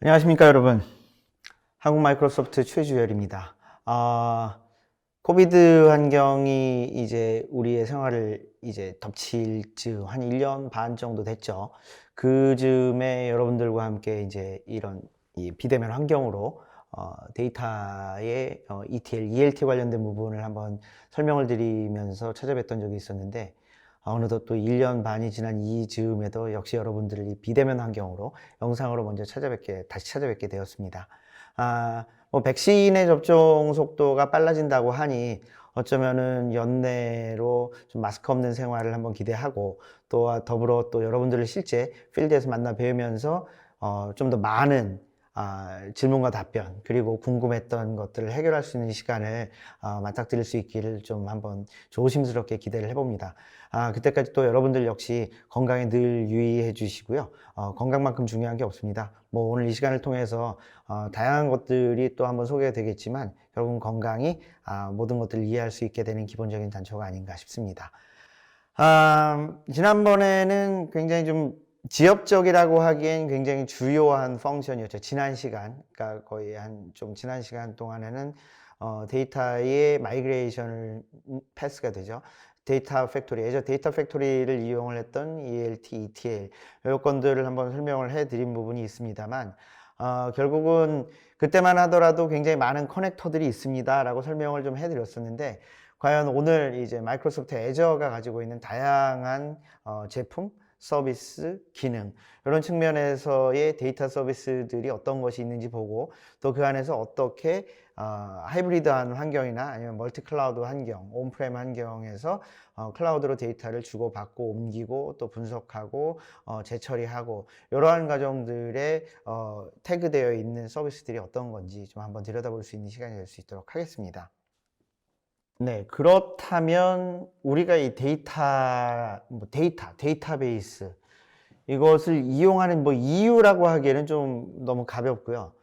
안녕하십니까, 여러분. 한국 마이크로소프트 최주열입니다. 코비드 환경이 이제 우리의 생활을 이제 덮칠 즈음 한 1년 반 정도 됐죠. 그 즈음에 여러분들과 함께 이제 이런 이 비대면 환경으로 데이터의 ETL, ELT 관련된 부분을 한번 설명을 드리면서 찾아뵀던 적이 있었는데, 어느덧 또 1년 반이 지난 이 즈음에도 역시 여러분들을 이 비대면 환경으로 영상으로 먼저 다시 찾아뵙게 되었습니다. 백신의 접종 속도가 빨라진다고 하니 어쩌면은 연내로 좀 마스크 없는 생활을 한번 기대하고, 또 더불어 또 여러분들을 실제 필드에서 만나 뵈면서 좀 더 많은 질문과 답변, 그리고 궁금했던 것들을 해결할 수 있는 시간을 맞닥뜨릴 수 있기를 좀 한번 조심스럽게 기대를 해봅니다. 그때까지 또 여러분들 역시 건강에 늘 유의해 주시고요. 건강만큼 중요한 게 없습니다. 뭐 오늘 이 시간을 통해서 다양한 것들이 또 한번 소개가 되겠지만, 결국은 건강이 모든 것들을 이해할 수 있게 되는 기본적인 단초가 아닌가 싶습니다. 지난번에는 굉장히 좀 지엽적이라고 하기엔 굉장히 주요한 펑션이었죠. 지난 시간, 그러니까 거의 지난 시간 동안에는 데이터의 마이그레이션을 패스가 되죠. 데이터 팩토리, 애저 데이터 팩토리를 이용을 했던 ELT, ETL 요건들을 한번 설명을 해드린 부분이 있습니다만, 결국은 그때만 하더라도 굉장히 많은 커넥터들이 있습니다라고 설명을 좀 해드렸었는데, 과연 오늘 이제 마이크로소프트 애저가 가지고 있는 다양한 제품, 서비스, 기능, 이런 측면에서의 데이터 서비스들이 어떤 것이 있는지 보고, 또 그 안에서 어떻게 하이브리드한 환경이나 아니면 멀티 클라우드 환경, 온프렘 환경에서 클라우드로 데이터를 주고받고 옮기고 또 분석하고 재처리하고, 이러한 과정들에 태그되어 있는 서비스들이 어떤 건지 좀 한번 들여다볼 수 있는 시간이 될 수 있도록 하겠습니다. 네, 그렇다면 우리가 이 데이터베이스 이것을 이용하는 이유라고 하기에는 좀 너무 가볍고요.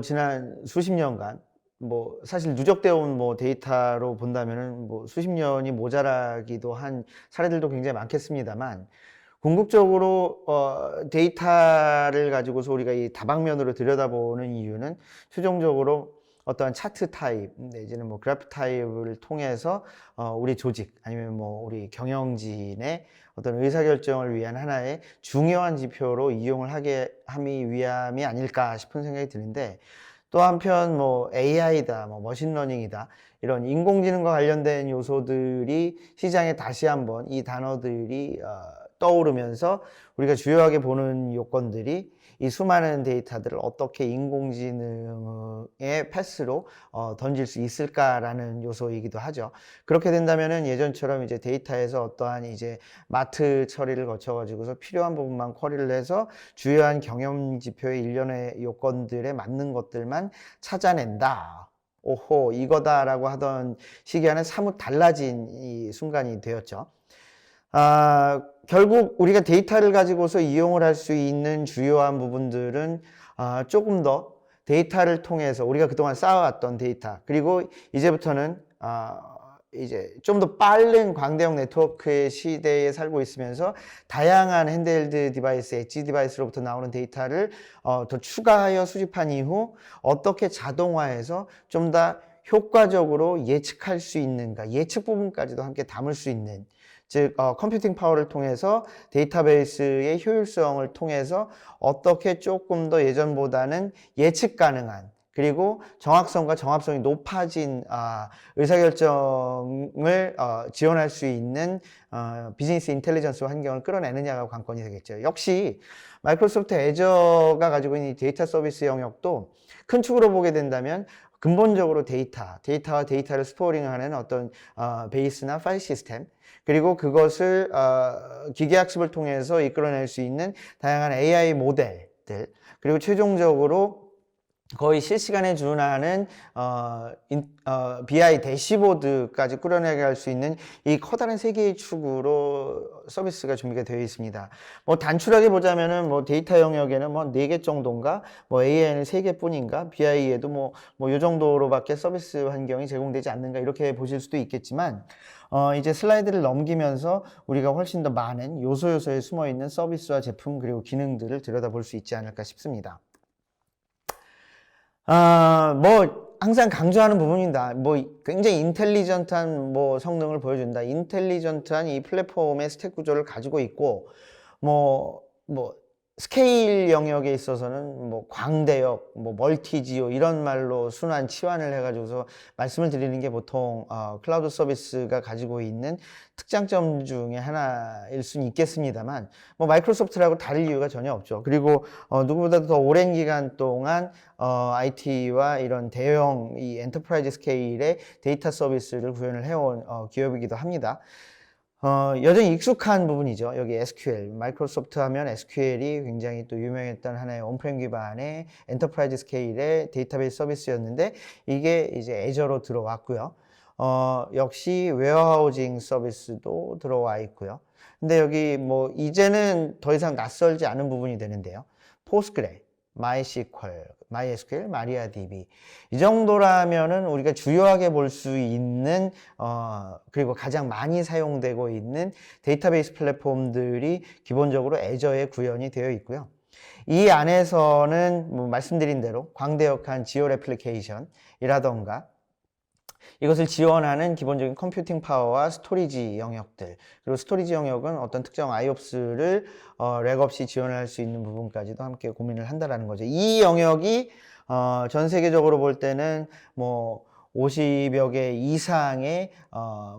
지난 수십 년간 사실 누적되어 온 데이터로 본다면은 수십 년이 모자라기도 한 사례들도 굉장히 많겠습니다만, 궁극적으로 데이터를 가지고서 우리가 이 다방면으로 들여다보는 이유는 최종적으로 어떠한 차트 타입 내지는 그래프 타입을 통해서 우리 조직 아니면 우리 경영진의 어떤 의사결정을 위한 하나의 중요한 지표로 이용을 하게 함이 위함이 아닐까 싶은 생각이 드는데, 또 한편 AI다, 머신러닝이다, 이런 인공지능과 관련된 요소들이 시장에 다시 한번 이 단어들이 떠오르면서 우리가 주요하게 보는 요건들이 이 수많은 데이터들을 어떻게 인공지능의 패스로 던질 수 있을까라는 요소이기도 하죠. 그렇게 된다면은 예전처럼 이제 데이터에서 어떠한 이제 마트 처리를 거쳐가지고서 필요한 부분만 쿼리를 해서 주요한 경영 지표의 일련의 요건들에 맞는 것들만 찾아낸다, 오호 이거다라고 하던 시기와는 사뭇 달라진 이 순간이 되었죠. 결국 우리가 데이터를 가지고서 이용을 할 수 있는 주요한 부분들은 조금 더 데이터를 통해서 우리가 그동안 쌓아왔던 데이터, 그리고 이제부터는 이제 좀 더 빠른 광대역 네트워크의 시대에 살고 있으면서 다양한 핸드헬드 디바이스, 엣지 디바이스로부터 나오는 데이터를 더 추가하여 수집한 이후 어떻게 자동화해서 좀 더 효과적으로 예측할 수 있는가, 예측 부분까지도 함께 담을 수 있는, 즉 컴퓨팅 파워를 통해서 데이터베이스의 효율성을 통해서 어떻게 조금 더 예전보다는 예측 가능한, 그리고 정확성과 정합성이 높아진 의사결정을 지원할 수 있는 비즈니스 인텔리전스 환경을 끌어내느냐가 관건이 되겠죠. 역시 마이크로소프트 애저가 가지고 있는 이 데이터 서비스 영역도 큰 축으로 보게 된다면, 근본적으로 데이터와 데이터를 스토어링하는 어떤 베이스나 파일 시스템, 그리고 그것을 기계학습을 통해서 이끌어낼 수 있는 다양한 AI 모델들, 그리고 최종적으로 거의 실시간에 준하는 BI 대시보드까지 꾸려내게 할 수 있는 이 커다란 세 개의 축으로 서비스가 준비가 되어 있습니다. 단출하게 보자면은 데이터 영역에는 4개 정도인가, AI는 3개 뿐인가, BI에도 요 정도로밖에 서비스 환경이 제공되지 않는가, 이렇게 보실 수도 있겠지만, 이제 슬라이드를 넘기면서 우리가 훨씬 더 많은 요소에 숨어 있는 서비스와 제품, 그리고 기능들을 들여다볼 수 있지 않을까 싶습니다. 뭐 항상 강조하는 부분이다. 뭐 굉장히 인텔리전트한 뭐 성능을 보여준다. 인텔리전트한 이 플랫폼의 스택 구조를 가지고 있고 뭐 스케일 영역에 있어서는 뭐 광대역, 뭐 멀티지오 이런 말로 순환 치환을 해가지고서 말씀을 드리는 게 보통 클라우드 서비스가 가지고 있는 특장점 중에 하나일 수는 있겠습니다만 뭐 마이크로소프트라고 다를 이유가 전혀 없죠. 그리고 누구보다도 더 오랜 기간 동안 IT와 이런 대형 이 엔터프라이즈 스케일의 데이터 서비스를 구현을 해온 기업이기도 합니다. 여전히 익숙한 부분이죠. 여기 SQL, 마이크로소프트 하면 SQL이 굉장히 또 유명했던 하나의 온프렘 기반의 엔터프라이즈 스케일의 데이터베이스 서비스였는데 이게 이제 애저로 들어왔고요. 역시 웨어하우징 서비스도 들어와 있고요. 근데 여기 뭐 이제는 더 이상 낯설지 않은 부분이 되는데요. 포스트그레, MySQL, MariaDB 이 정도라면은 우리가 주요하게 볼 수 있는 그리고 가장 많이 사용되고 있는 데이터베이스 플랫폼들이 기본적으로 애저에 구현이 되어 있고요. 이 안에서는 뭐 말씀드린 대로 광대역한 지오 애플리케이션이라던가 이것을 지원하는 기본적인 컴퓨팅 파워와 스토리지 영역들, 그리고 스토리지 영역은 어떤 특정 IOPS를 렉 없이 지원할 수 있는 부분까지도 함께 고민을 한다라는 거죠. 이 영역이 전 세계적으로 볼 때는 뭐 50여 개 이상의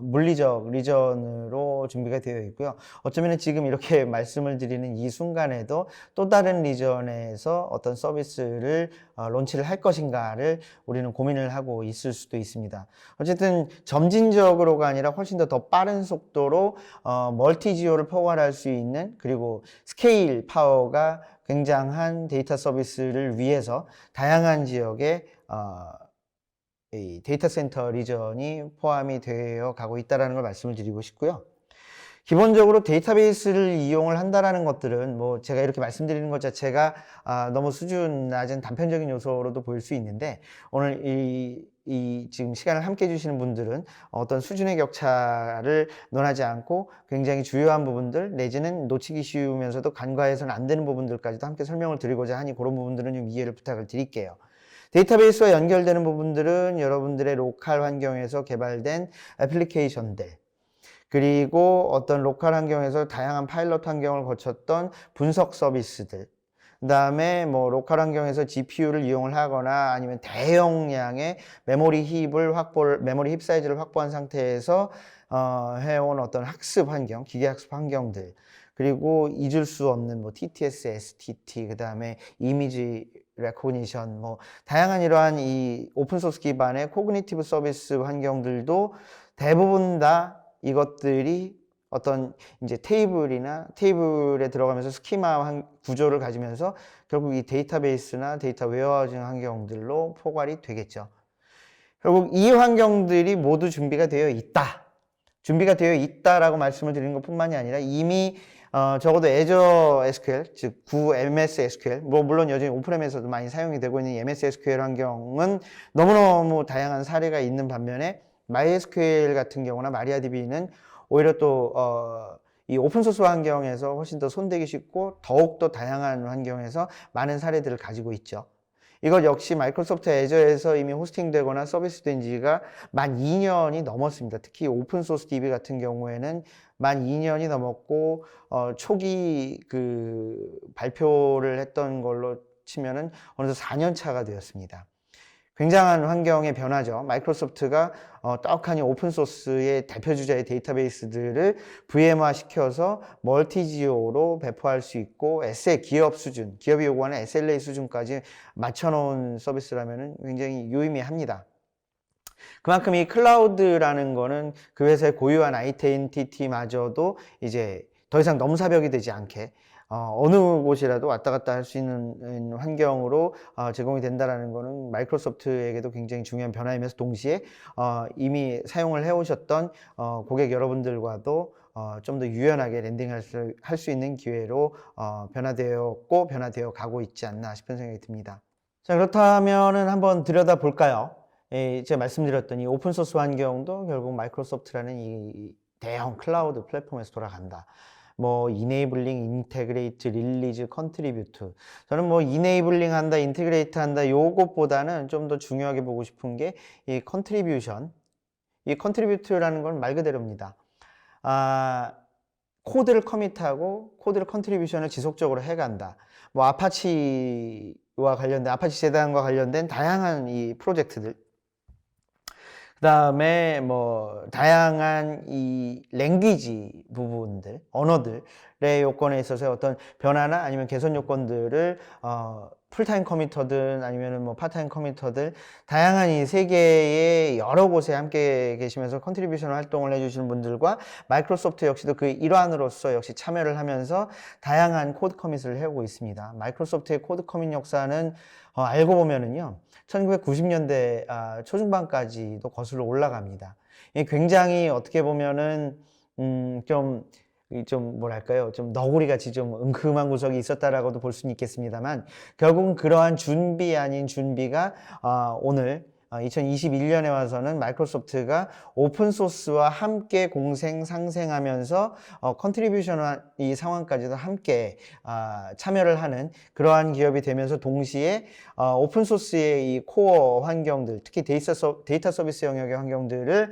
물리적 리전으로 준비가 되어 있고요. 어쩌면 지금 이렇게 말씀을 드리는 이 순간에도 또 다른 리전에서 어떤 서비스를 론치를 할 것인가를 우리는 고민을 하고 있을 수도 있습니다. 어쨌든 점진적으로가 아니라 훨씬 더 빠른 속도로 멀티지오를 포괄할 수 있는, 그리고 스케일 파워가 굉장한 데이터 서비스를 위해서 다양한 지역에 이 데이터 센터 리전이 포함이 되어 가고 있다는 걸 말씀을 드리고 싶고요. 기본적으로 데이터베이스를 이용을 한다라는 것들은 뭐 제가 이렇게 말씀드리는 것 자체가 너무 수준 낮은 단편적인 요소로도 보일 수 있는데, 오늘 이 지금 시간을 함께 해주시는 분들은 어떤 수준의 격차를 논하지 않고 굉장히 주요한 부분들 내지는 놓치기 쉬우면서도 간과해서는 안 되는 부분들까지도 함께 설명을 드리고자 하니 그런 부분들은 좀 이해를 부탁을 드릴게요. 데이터베이스와 연결되는 부분들은 여러분들의 로컬 환경에서 개발된 애플리케이션들, 그리고 어떤 로컬 환경에서 다양한 파일럿 환경을 거쳤던 분석 서비스들, 그 다음에 뭐 로컬 환경에서 GPU를 이용을 하거나 아니면 대용량의 메모리 힙 사이즈를 확보한 상태에서 해온 어떤 학습 환경, 기계 학습 환경들, 그리고 잊을 수 없는 뭐 TTS, STT, 그 다음에 이미지 레코니션, 뭐 다양한 이러한 이 오픈소스 기반의 코그니티브 서비스 환경들도 대부분 다 이것들이 어떤 이제 테이블에 들어가면서 스키마 구조를 가지면서 결국 이 데이터베이스나 데이터 웨어하우징 환경들로 포괄이 되겠죠. 결국 이 환경들이 모두 준비가 되어 있다라고 말씀을 드리는 것 뿐만이 아니라 이미 적어도 애저 SQL, 즉 구 MS SQL, 뭐 물론 여전히 온프렘에서도 많이 사용이 되고 있는 MS SQL 환경은 너무너무 다양한 사례가 있는 반면에 MySQL 같은 경우나 MariaDB는 오히려 또 이 오픈소스 환경에서 훨씬 더 손대기 쉽고 더욱더 다양한 환경에서 많은 사례들을 가지고 있죠. 이것 역시 마이크로소프트 애저에서 이미 호스팅되거나 서비스된 지가 만 2년이 넘었습니다. 특히 오픈소스 DB 같은 경우에는 만 2년이 넘었고 초기 그 발표를 했던 걸로 치면은 어느덧 4년 차가 되었습니다. 굉장한 환경의 변화죠. 마이크로소프트가 떡하니 오픈소스의 대표주자의 데이터베이스들을 VM화 시켜서 멀티지오로 배포할 수 있고 기업이 요구하는 SLA 수준까지 맞춰놓은 서비스라면 굉장히 유의미합니다. 그만큼 이 클라우드라는 거는 그 회사의 고유한 아이덴티티마저도 이제 더 이상 넘사벽이 되지 않게 어느 곳이라도 왔다 갔다 할 수 있는 환경으로 제공이 된다는 것은 마이크로소프트에게도 굉장히 중요한 변화이면서 동시에 이미 사용을 해오셨던 고객 여러분들과도 좀 더 유연하게 랜딩할 수 있는 기회로 변화되어 가고 있지 않나 싶은 생각이 듭니다. 자, 그렇다면은 한번 들여다 볼까요? 제가 말씀드렸던 이 오픈소스 환경도 결국 마이크로소프트라는 이 대형 클라우드 플랫폼에서 돌아간다. 뭐 enabling, integrate, release, contribute. 저는 뭐 enabling 한다, integrate 한다 요것보다는 좀 더 중요하게 보고 싶은 게 이 contribution. 이 contribute라는 건 말 그대로입니다. 코드를 커밋하고 코드를 컨트리뷰션을 지속적으로 해간다. 뭐 아파치와 관련된 아파치 재단과 관련된 다양한 이 프로젝트들, 그 다음에 뭐 다양한 이 랭귀지 부분들, 언어들의 요건에 있어서 어떤 변화나 아니면 개선 요건들을 풀타임 커미터든 아니면은 뭐 파타임 커미터들 다양한 이 세계의 여러 곳에 함께 계시면서 컨트리뷰션 활동을 해주시는 분들과 마이크로소프트 역시도 그 일환으로서 역시 참여를 하면서 다양한 코드 커밋을 해오고 있습니다. 마이크로소프트의 코드 커밋 역사는 알고 보면은요 1990년대 초중반까지도 거슬러 올라갑니다. 굉장히 어떻게 보면은 좀 뭐랄까요, 좀 너구리 같이 좀 은큼한 구석이 있었다라고도 볼 수는 있겠습니다만 결국은 그러한 준비 아닌 준비가 오늘 2021년에 와서는 마이크로소프트가 오픈소스와 함께 공생 상생하면서 컨트리뷰션 이 상황까지도 함께 참여를 하는 그러한 기업이 되면서 동시에 오픈소스의 이 코어 환경들, 특히 데이터 서비스 영역의 환경들을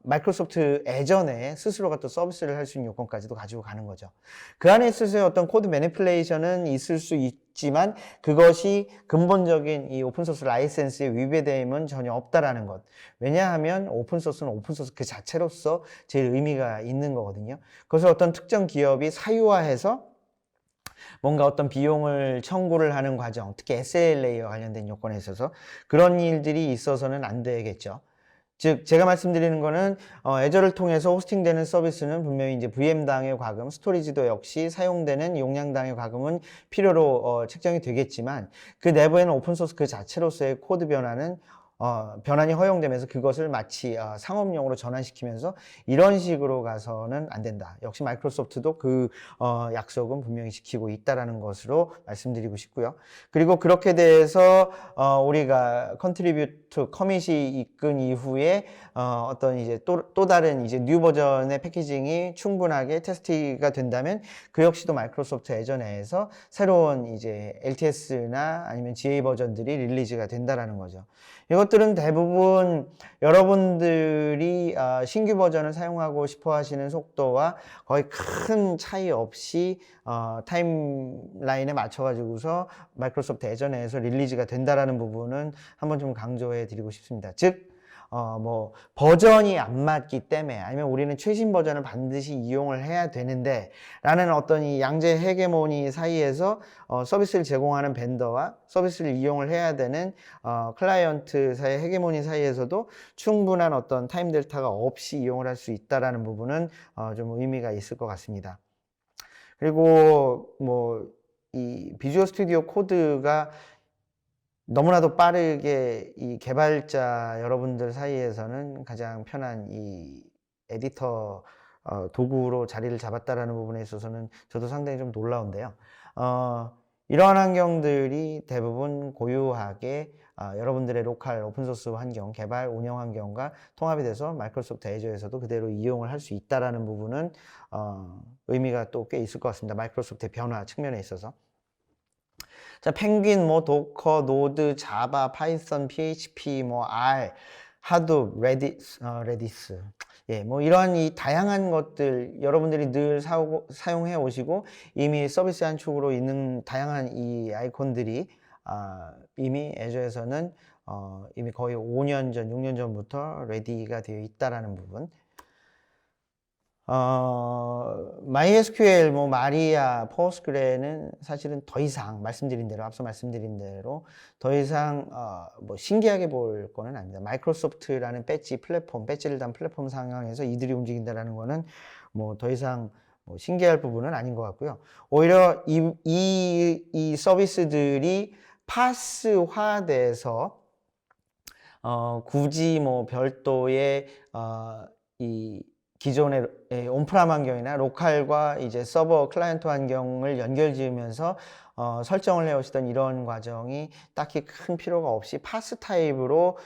마이크로소프트 애전에 스스로가 또 서비스를 할 수 있는 요건까지도 가지고 가는 거죠. 그 안에 있어서의 어떤 코드 매니플레이션은 있을 수 있지만 그것이 근본적인 이 오픈소스 라이센스에 위배됨은 전혀 없다라는 것. 왜냐하면 오픈소스는 오픈소스 그 자체로서 제일 의미가 있는 거거든요. 그래서 어떤 특정 기업이 사유화해서 뭔가 어떤 비용을 청구를 하는 과정, 특히 SLA와 관련된 요건에 있어서 그런 일들이 있어서는 안 되겠죠. 즉 제가 말씀드리는 거는 애저를 통해서 호스팅되는 서비스는 분명히 이제 VM당의 과금, 스토리지도 역시 사용되는 용량당의 과금은 필요로 책정이 되겠지만 그 내부에는 오픈소스 그 자체로서의 코드 변화는 변환이 허용되면서 그것을 마치 상업용으로 전환시키면서 이런 식으로 가서는 안 된다. 역시 마이크로소프트도 그 약속은 분명히 지키고 있다라는 것으로 말씀드리고 싶고요. 그리고 그렇게 돼서 우리가 컨트리뷰트 커밋이 이끈 이후에 어떤 이제 또 다른 이제 뉴 버전의 패키징이 충분하게 테스트가 된다면 그 역시도 마이크로소프트 애전에서 새로운 이제 LTS나 아니면 GA 버전들이 릴리즈가 된다라는 거죠. 이것들은 대부분 여러분들이 신규 버전을 사용하고 싶어 하시는 속도와 거의 큰 차이 없이 타임라인에 맞춰가지고서 마이크로소프트 애전에서 릴리즈가 된다라는 부분은 한번 좀 강조해 드리고 싶습니다. 즉, 뭐 버전이 안 맞기 때문에 아니면 우리는 최신 버전을 반드시 이용을 해야 되는데 라는 어떤 이 양재 헤게모니 사이에서 서비스를 제공하는 벤더와 서비스를 이용을 해야 되는 클라이언트 사이 헤게모니 사이에서도 충분한 어떤 타임 델타가 없이 이용을 할 수 있다라는 부분은 좀 의미가 있을 것 같습니다. 그리고 뭐 이 비주얼 스튜디오 코드가 너무나도 빠르게 이 개발자 여러분들 사이에서는 가장 편한 이 에디터 도구로 자리를 잡았다라는 부분에 있어서는 저도 상당히 좀 놀라운데요. 이러한 환경들이 대부분 고유하게 여러분들의 로컬 오픈소스 환경, 개발, 운영 환경과 통합이 돼서 마이크로소프트 애저에서도 그대로 이용을 할 수 있다라는 부분은 의미가 또 꽤 있을 것 같습니다. 마이크로소프트의 변화 측면에 있어서. 자, 펭귄, 뭐 도커, 노드, 자바, 파이썬, PHP, 뭐 R, 하둡, 레디스. 예, 뭐 이러한 이 다양한 것들 여러분들이 늘 사용해 오시고 이미 서비스 한 축으로 있는 다양한 이 아이콘들이 이미 애저에서는 이미 거의 5년 전, 6년 전부터 레디가 되어 있다라는 부분. MySQL, 뭐 마리아, 포스트그레는 사실은 더 이상 말씀드린 대로 앞서 말씀드린 대로 더 이상 뭐 신기하게 볼 거는 아닙니다. 마이크로소프트라는 배지를 단 플랫폼 상황에서 이들이 움직인다라는 거는 뭐 더 이상 뭐 신기할 부분은 아닌 것 같고요. 오히려 이 서비스들이 파스화돼서 굳이 뭐 별도의 이 기존의 온프람 환경이나 로컬과 이제 서버 클라이언트 환경을 연결 지으면서 설정을 해오시던 이런 과정이 딱히 큰 필요가 없이 파스 타입으로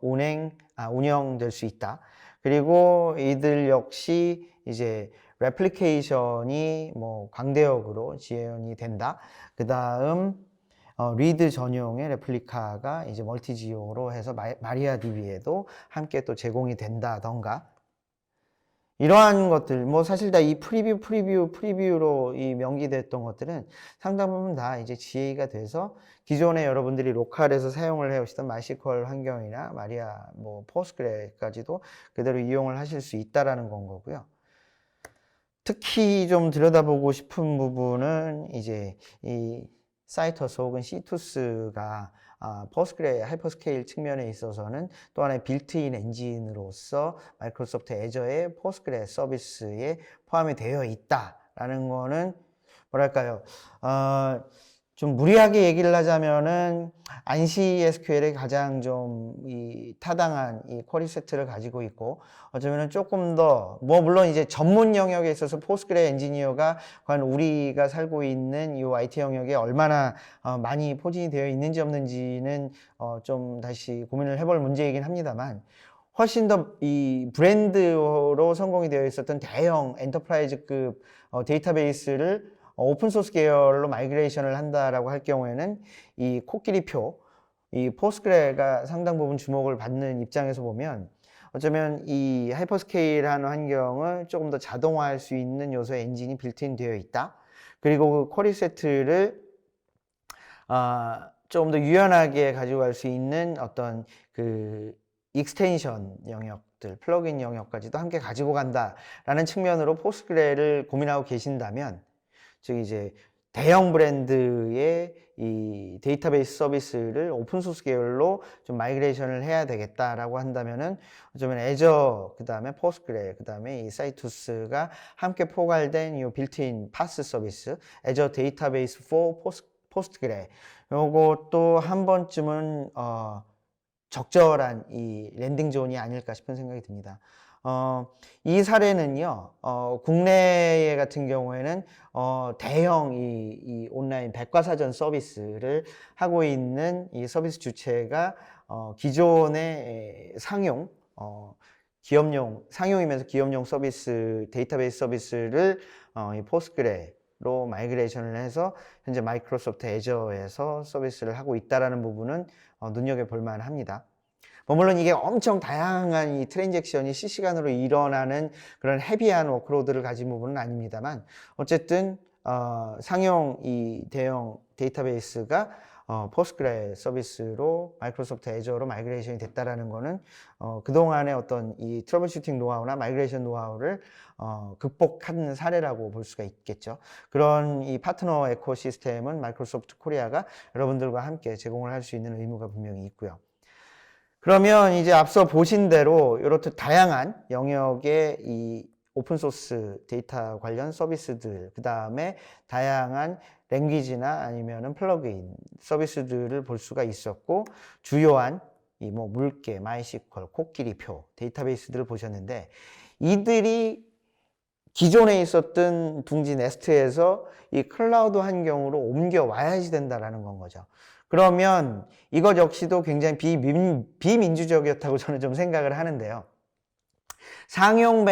운영될 수 있다. 그리고 이들 역시 이제 레플리케이션이 뭐 광대역으로 지원이 된다. 그 다음 리드 전용의 레플리카가 이제 멀티지오로 해서 마리아DB에도 함께 또 제공이 된다던가, 이러한 것들, 뭐 사실 다 이 프리뷰로 이 명기됐던 것들은 상당 부분 다 이제 GA가 돼서 기존에 여러분들이 로컬에서 사용을 해오시던 마이스퀄 환경이나 마리아, 뭐 포스트그레까지도 그대로 이용을 하실 수 있다라는 건 거고요. 특히 좀 들여다보고 싶은 부분은 이제 이 사이터스 혹은 시투스가 포스트그레 하이퍼스케일 측면에 있어서는 또 하나의 빌트인 엔진으로서 마이크로소프트 애저의 포스트그레 서비스에 포함이 되어 있다라는 거는 뭐랄까요, 좀 무리하게 얘기를 하자면은 안시 SQL의 가장 좀 이 타당한 이 쿼리 세트를 가지고 있고, 어쩌면은 조금 더 뭐 물론 이제 전문 영역에 있어서 포스트그레 엔지니어가 과연 우리가 살고 있는 이 IT 영역에 얼마나 많이 포진이 되어 있는지 없는지는 좀 다시 고민을 해볼 문제이긴 합니다만, 훨씬 더 이 브랜드로 성공이 되어 있었던 대형 엔터프라이즈급 데이터베이스를 오픈소스 계열로 마이그레이션을 한다라고 할 경우에는 이 코끼리표, 이 포스트그레가 상당 부분 주목을 받는 입장에서 보면, 어쩌면 이 하이퍼스케일한 환경을 조금 더 자동화할 수 있는 요소의 엔진이 빌트인 되어 있다. 그리고 그 쿼리 세트를 조금 더 유연하게 가지고 갈 수 있는 어떤 그 익스텐션 영역들, 플러그인 영역까지도 함께 가지고 간다라는 측면으로 포스트그레를 고민하고 계신다면, 즉 이제 대형 브랜드의 이 데이터베이스 서비스를 오픈소스 계열로 좀 마이그레이션을 해야 되겠다라고 한다면은, 어쩌면 애저, 그 다음에 포스트그레, 그 다음에 이 사이투스가 함께 포괄된 이 빌트인 파스 서비스, 애저 데이터베이스 4 포스트그레, 요것도 한 번쯤은 적절한 이 랜딩 존이 아닐까 싶은 생각이 듭니다. 이 사례는요, 국내 같은 경우에는 대형 이 온라인 백과사전 서비스를 하고 있는 이 서비스 주체가 기존의 상용, 상용이면서 기업용 서비스, 데이터베이스 서비스를 이 포스트그레로 마이그레이션을 해서 현재 마이크로소프트 애저에서 서비스를 하고 있다라는 부분은 눈여겨볼 만합니다. 물론 이게 엄청 다양한 이 트랜잭션이 실시간으로 일어나는 그런 헤비한 워크로드를 가진 부분은 아닙니다만, 어쨌든 상용 이 대형 데이터베이스가 포스트그레 서비스로 마이크로소프트 애저로 마이그레이션이 됐다라는 거는 그동안의 어떤 이 트러블 슈팅 노하우나 마이그레이션 노하우를 극복한 사례라고 볼 수가 있겠죠. 그런 이 파트너 에코시스템은 마이크로소프트 코리아가 여러분들과 함께 제공을 할 수 있는 의무가 분명히 있고요. 그러면 이제 앞서 보신 대로 이렇듯 다양한 영역의 이 오픈소스 데이터 관련 서비스들, 그 다음에 다양한 랭귀지나 아니면은 플러그인 서비스들을 볼 수가 있었고, 주요한 이 뭐 물개, 마이스퀄, 코끼리표 데이터베이스들을 보셨는데, 이들이 기존에 있었던 둥지 네스트에서 이 클라우드 환경으로 옮겨와야지 된다라는 건 거죠. 그러면 이것 역시도 굉장히 비민주적이었다고 저는 좀 생각을 하는데요. 상용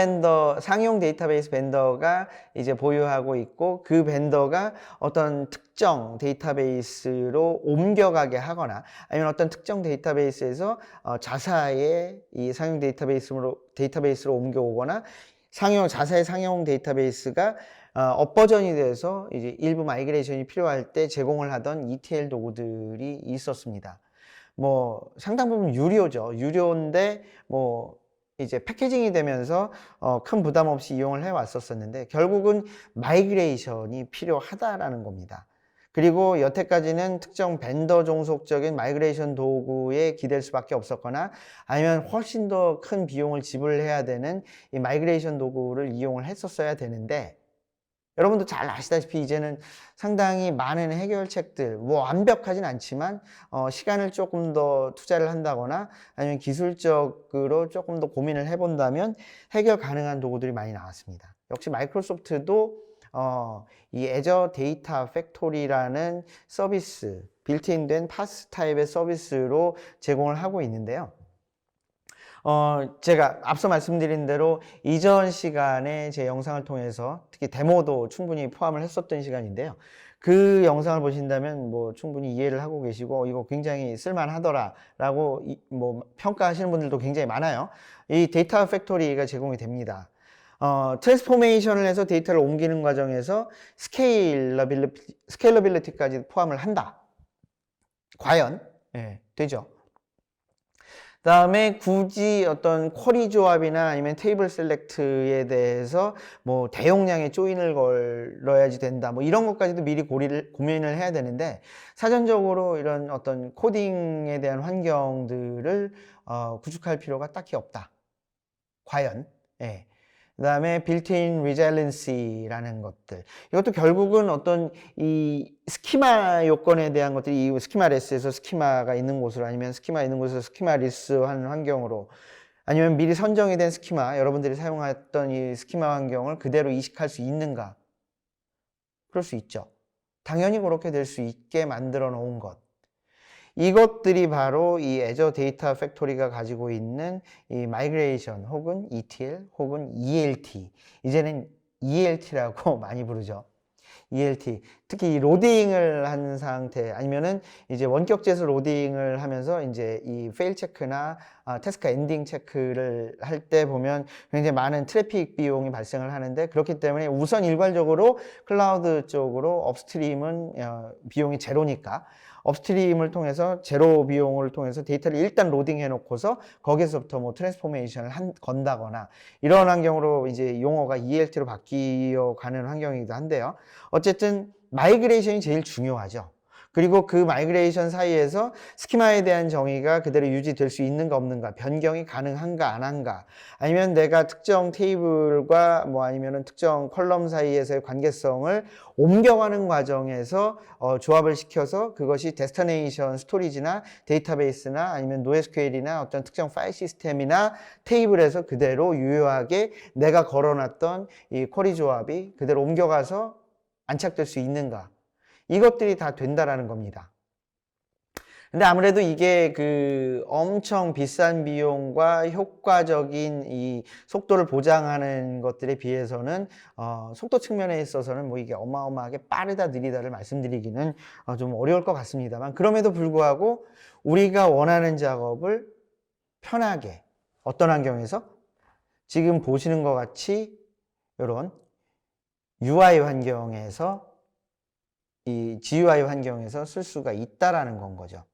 데이터베이스 벤더가 이제 보유하고 있고, 그 벤더가 어떤 특정 데이터베이스로 옮겨가게 하거나, 아니면 어떤 특정 데이터베이스에서 자사의 이 상용 데이터베이스로 옮겨오거나, 자사의 상용 데이터베이스가 업버전이 돼서 이제 일부 마이그레이션이 필요할 때 제공을 하던 ETL 도구들이 있었습니다. 뭐 상당 부분 유료죠. 유료인데 뭐 이제 패키징이 되면서 큰 부담 없이 이용을 해 왔었는데, 결국은 마이그레이션이 필요하다라는 겁니다. 그리고 여태까지는 특정 벤더 종속적인 마이그레이션 도구에 기댈 수밖에 없었거나, 아니면 훨씬 더 큰 비용을 지불해야 되는 이 마이그레이션 도구를 이용을 했었어야 되는데, 여러분도 잘 아시다시피 이제는 상당히 많은 해결책들, 뭐 완벽하진 않지만 시간을 조금 더 투자를 한다거나 아니면 기술적으로 조금 더 고민을 해본다면 해결 가능한 도구들이 많이 나왔습니다. 역시 마이크로소프트도 이 애저 데이터 팩토리라는 서비스, 빌트인된 파스 타입의 서비스로 제공을 하고 있는데요. 제가 앞서 말씀드린 대로 이전 시간에 제 영상을 통해서 특히 데모도 충분히 포함을 했었던 시간인데요. 그 영상을 보신다면 뭐 충분히 이해를 하고 계시고 이거 굉장히 쓸만하더라라고 뭐 평가하시는 분들도 굉장히 많아요. 이 데이터 팩토리가 제공이 됩니다. 트랜스포메이션을 해서 데이터를 옮기는 과정에서 스케일러빌리티까지 포함을 한다. 과연? 예, 되죠. 다음에 굳이 어떤 쿼리 조합이나 아니면 테이블 셀렉트에 대해서 뭐 대용량의 조인을 걸어야지 된다. 뭐 이런 것까지도 미리 고민을 해야 되는데 사전적으로 이런 어떤 코딩에 대한 환경들을 구축할 필요가 딱히 없다. 과연? 예. 그 다음에 빌트인 리젤런시라는 것들. 이것도 결국은 어떤 이 스키마 요건에 대한 것들이 이 스키마레스에서 스키마가 있는 곳으로 아니면 스키마 있는 곳에서 스키마리스 하는 환경으로 아니면 미리 선정이 된 스키마, 여러분들이 사용했던 이 스키마 환경을 그대로 이식할 수 있는가? 그럴 수 있죠. 당연히 그렇게 될 수 있게 만들어 놓은 것. 이것들이 바로 이 애저 데이터 팩토리가 가지고 있는 이 마이그레이션 혹은 ETL 혹은 ELT, 이제는 ELT라고 많이 부르죠. ELT. 특히 이 로딩을 한 상태 아니면은 이제 원격제에서 로딩을 하면서 이제 이 페일 체크나 태스크 엔딩 체크를 할 때 보면 굉장히 많은 트래픽 비용이 발생을 하는데 그렇기 때문에 우선 일괄적으로 클라우드 쪽으로 업스트림은 비용이 제로니까 업스트림을 통해서 제로 비용을 통해서 데이터를 일단 로딩해 놓고서 거기서부터 뭐 트랜스포메이션을 건다거나 이런 환경으로 이제 용어가 ELT로 바뀌어 가는 환경이기도 한데요. 어쨌든 마이그레이션이 제일 중요하죠. 그리고 그 마이그레이션 사이에서 스키마에 대한 정의가 그대로 유지될 수 있는가 없는가, 변경이 가능한가 안 한가, 아니면 내가 특정 테이블과 뭐 아니면은 특정 컬럼 사이에서의 관계성을 옮겨가는 과정에서 조합을 시켜서 그것이 데스티네이션 스토리지나 데이터베이스나 아니면 노에스큐엘이나 어떤 특정 파일 시스템이나 테이블에서 그대로 유효하게 내가 걸어놨던 이 쿼리 조합이 그대로 옮겨가서 안착될 수 있는가, 이것들이 다 된다라는 겁니다. 근데 아무래도 이게 그 엄청 비싼 비용과 효과적인 이 속도를 보장하는 것들에 비해서는 속도 측면에 있어서는 뭐 이게 어마어마하게 빠르다 느리다를 말씀드리기는 좀 어려울 것 같습니다만, 그럼에도 불구하고 우리가 원하는 작업을 편하게 어떤 환경에서 지금 보시는 것 같이 이런 UI 환경에서 이 GUI 환경에서 쓸 수가 있다라는 건 거죠.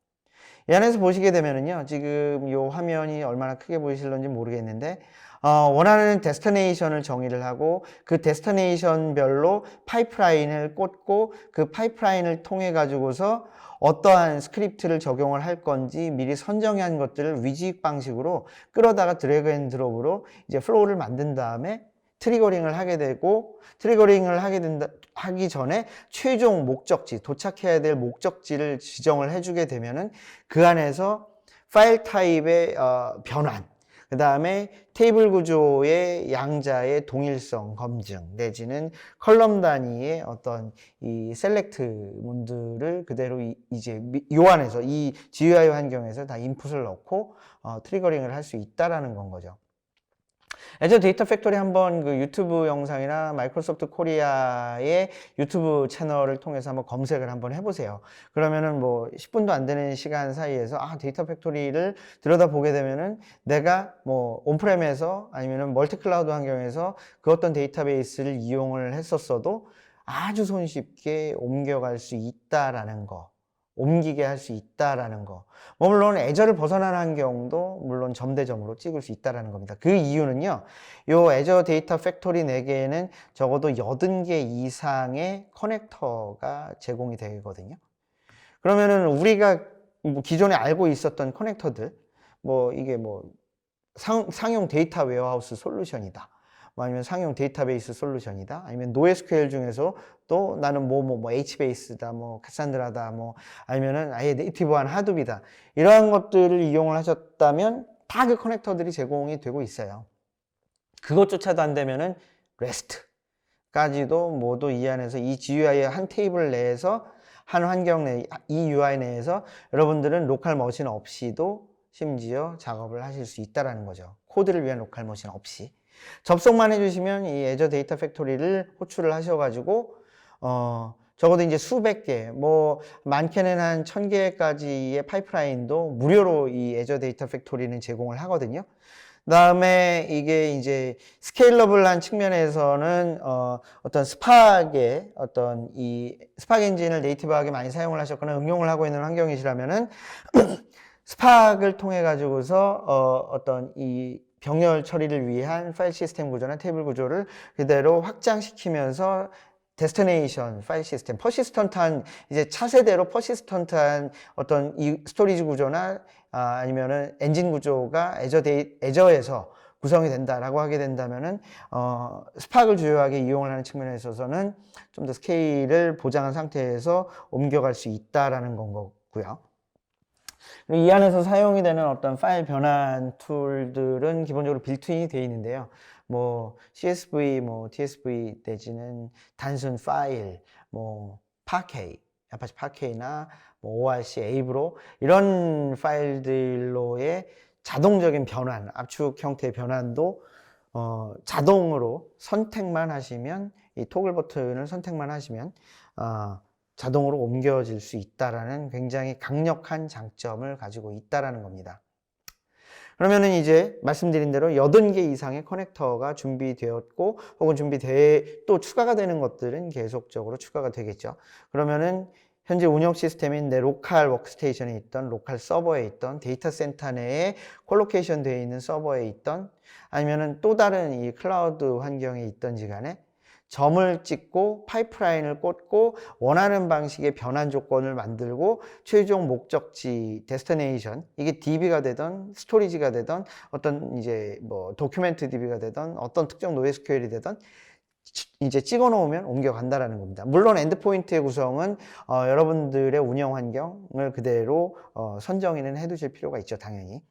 이 안에서 보시게 되면은요, 지금 이 화면이 얼마나 크게 보이실런지 모르겠는데, 원하는 데스티네이션을 정의를 하고 그 데스티네이션별로 파이프라인을 꽂고 그 파이프라인을 통해 가지고서 어떠한 스크립트를 적용을 할 건지 미리 선정한 것들을 위직 방식으로 끌어다가 드래그 앤 드롭으로 이제 플로우를 만든 다음에 트리거링을 하게 되고, 트리거링을 하기 전에 최종 목적지, 도착해야 될 목적지를 지정을 해주게 되면은 그 안에서 파일 타입의 변환, 그 다음에 테이블 구조의 양자의 동일성 검증, 내지는 컬럼 단위의 어떤 이 셀렉트 문들을 그대로 이제 요 안에서 이 GUI 환경에서 다 인풋을 넣고 트리거링을 할 수 있다라는 건 거죠. 애저 데이터 팩토리 한번 그 유튜브 영상이나 마이크로소프트 코리아의 유튜브 채널을 통해서 한번 검색을 한번 해보세요. 그러면은 뭐 10분도 안 되는 시간 사이에서 데이터 팩토리를 들여다보게 되면은 내가 뭐 온프렘에서 아니면은 멀티클라우드 환경에서 그 어떤 데이터베이스를 이용을 했었어도 아주 손쉽게 옮겨갈 수 있다라는 거, 옮기게 할 수 있다라는 거. 뭐 물론 애저를 벗어난 환경도 물론 점대점으로 찍을 수 있다라는 겁니다. 그 이유는요, 요 애저 데이터 팩토리 4개에는 적어도 80개 이상의 커넥터가 제공이 되거든요. 그러면은 우리가 뭐 기존에 알고 있었던 커넥터들, 뭐 이게 뭐 상용 데이터 웨어하우스 솔루션이다, 뭐 아니면 상용 데이터베이스 솔루션이다, 아니면 NoSQL 중에서 또 나는 뭐 HBase다, 뭐 카산드라다, 뭐 아니면은 아예 네이티브한 하둡이다, 이러한 것들을 이용을 하셨다면 다 그 커넥터들이 제공이 되고 있어요. 그것조차도 안 되면은 REST까지도 모두 이 안에서 이 GUI의 한 테이블 내에서 한 환경 내, 이 UI 내에서 여러분들은 로컬 머신 없이도 심지어 작업을 하실 수 있다라는 거죠. 코드를 위한 로컬 머신 없이. 접속만 해주시면 이 애저 데이터 팩토리를 호출을 하셔가지고 적어도 이제 수백 개, 뭐 많게는 한 1000개까지의 파이프라인도 무료로 이 애저 데이터 팩토리는 제공을 하거든요. 그다음에 이게 이제 스케일러블한 측면에서는 어떤 스팍의 어떤 이 스팍 엔진을 네이티브하게 많이 사용을 하셨거나 응용을 하고 있는 환경이시라면은 스팍을 통해 가지고서 어떤 이 병렬 처리를 위한 파일 시스템 구조나 테이블 구조를 그대로 확장시키면서 데스티네이션 파일 시스템, 퍼시스턴트한 이제 차세대로 퍼시스턴트한 어떤 이 스토리지 구조나 아니면은 엔진 구조가 애저에서 구성이 된다라고 하게 된다면은 스팍을 주요하게 이용을 하는 측면에 있어서는 좀 더 스케일을 보장한 상태에서 옮겨갈 수 있다라는 건 거고요. 이 안에서 사용이 되는 어떤 파일 변환 툴들은 기본적으로 빌트인이 되어 있는데요. 뭐 CSV, 뭐 TSV 내지는 단순 파일, 뭐 파케이, 아파치 파케이나 뭐 ORC, 에이브로 이런 파일들로의 자동적인 변환, 압축 형태의 변환도 자동으로 선택만 하시면 이 토글 버튼을 선택만 하시면 자동으로 옮겨질 수 있다라는 굉장히 강력한 장점을 가지고 있다라는 겁니다. 그러면은 이제 말씀드린 대로 80개 이상의 커넥터가 준비되었고 혹은 또 추가가 되는 것들은 계속적으로 추가가 되겠죠. 그러면은 현재 운영 시스템인 내 로컬 워크스테이션에 있던 로컬 서버에 있던 데이터 센터 내에 콜로케이션 되어 있는 서버에 있던 아니면은 또 다른 이 클라우드 환경에 있던지 간에 점을 찍고 파이프라인을 꽂고 원하는 방식의 변환 조건을 만들고 최종 목적지 데스티네이션 이게 DB가 되던 스토리지가 되던 어떤 이제 뭐 도큐멘트 DB가 되던 어떤 특정 NoSQL이 되던 이제 찍어 놓으면 옮겨간다라는 겁니다. 물론 엔드포인트의 구성은 여러분들의 운영 환경을 그대로 선정을 해두실 필요가 있죠, 당연히.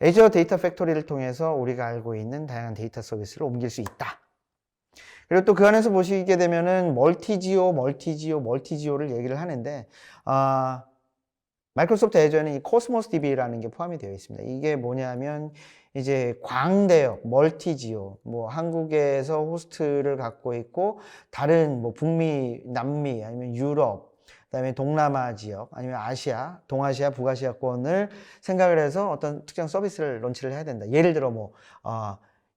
애저 데이터 팩토리를 통해서 우리가 알고 있는 다양한 데이터 서비스를 옮길 수 있다. 그리고 또 그 안에서 보시게 되면은 멀티지오를 얘기를 하는데 마이크로소프트 애저에는 이 코스모스 DB라는 게 포함이 되어 있습니다. 이게 뭐냐면 이제 광대역 멀티지오, 뭐 한국에서 호스트를 갖고 있고 다른 뭐 북미, 남미 아니면 유럽, 그다음에 동남아 지역 아니면 아시아, 동아시아, 북아시아권을 생각을 해서 어떤 특정 서비스를 론치를 해야 된다. 예를 들어 뭐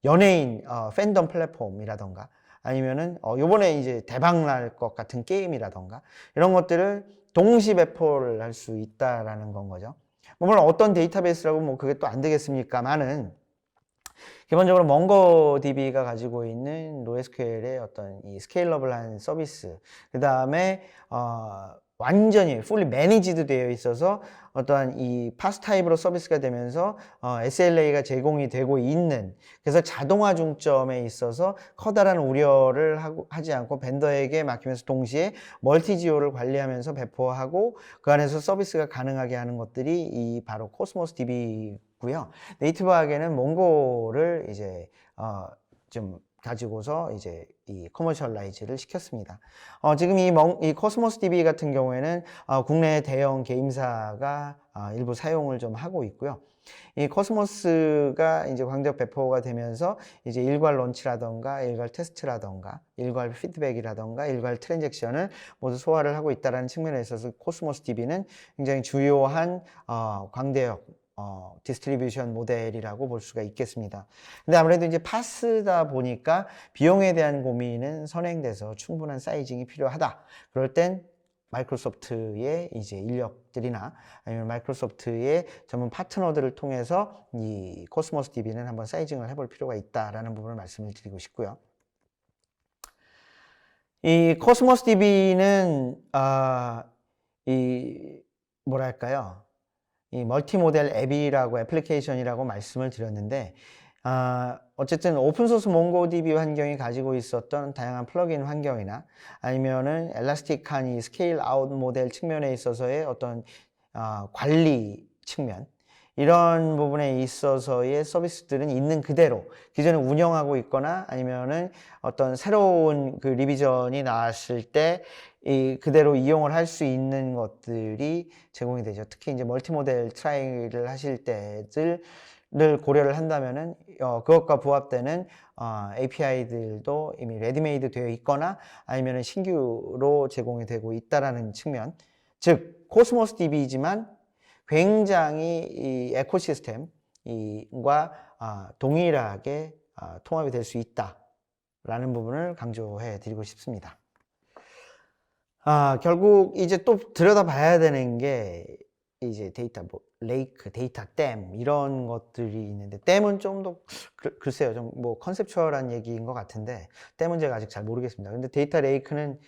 연예인 팬덤 플랫폼이라던가 아니면은 요번에 이제 대박 날 것 같은 게임이라던가 이런 것들을 동시 배포를 할 수 있다라는 건 거죠. 물론 어떤 데이터베이스라고 뭐 그게 또 안 되겠습니까만은 기본적으로 몽고DB가 가지고 있는 NoSQL의 어떤 이 스케일러블한 서비스, 그 다음에 완전히 fully managed 되어 있어서 어떠한 이 파스 타입으로 서비스가 되면서 SLA가 제공이 되고 있는, 그래서 자동화 중점에 있어서 커다란 우려를 하지 않고 벤더에게 맡기면서 동시에 멀티지오를 관리하면서 배포하고 그 안에서 서비스가 가능하게 하는 것들이 이 바로 코스모스 DB고요. 네이티브하게는 몽고를 이제 좀 가지고서 이제 이 커머셜라이즈를 시켰습니다. 지금 이 코스모스 DB 같은 경우에는 국내 대형 게임사가 일부 사용을 좀 하고 있고요. 이 코스모스가 이제 광대역 배포가 되면서 이제 일괄 런치라던가 일괄 테스트라던가 일괄 피드백이라던가 일괄 트랜잭션을 모두 소화를 하고 있다는 측면에 있어서 코스모스 DB는 굉장히 주요한 광대역 디스트리뷰션 모델이라고 볼 수가 있겠습니다. 근데 아무래도 이제 파스다 보니까 비용에 대한 고민은 선행돼서 충분한 사이징이 필요하다. 그럴 땐 마이크로소프트의 이제 인력들이나 아니면 마이크로소프트의 전문 파트너들을 통해서 이 코스모스 DB는 한번 사이징을 해볼 필요가 있다라는 부분을 말씀을 드리고 싶고요. 이 코스모스 DB는 이 뭐랄까요? 이 멀티모델 앱이라고 애플리케이션이라고 말씀을 드렸는데 어쨌든 오픈소스 몽고DB 환경이 가지고 있었던 다양한 플러그인 환경이나 아니면은 엘라스틱한 이 스케일 아웃 모델 측면에 있어서의 어떤 관리 측면, 이런 부분에 있어서의 서비스들은 있는 그대로 기존에 운영하고 있거나 아니면은 어떤 새로운 그 리비전이 나왔을 때 이 그대로 이용을 할 수 있는 것들이 제공이 되죠. 특히 이제 멀티모델 트라이를 하실 때들을 고려를 한다면은 그것과 부합되는 API들도 이미 레디메이드 되어 있거나 아니면은 신규로 제공이 되고 있다라는 측면, 즉 코스모스 DB이지만 굉장히 이 에코시스템과 동일하게 통합이 될 수 있다라는 부분을 강조해 드리고 싶습니다. 결국 이제 또 들여다봐야 되는 게 이제 데이터 뭐 레이크, 데이터 댐 이런 것들이 있는데, 댐은 좀 더 글쎄요, 좀 뭐 컨셉추얼한 얘기인 것 같은데 댐은 제가 아직 잘 모르겠습니다. 근데 데이터 레이크는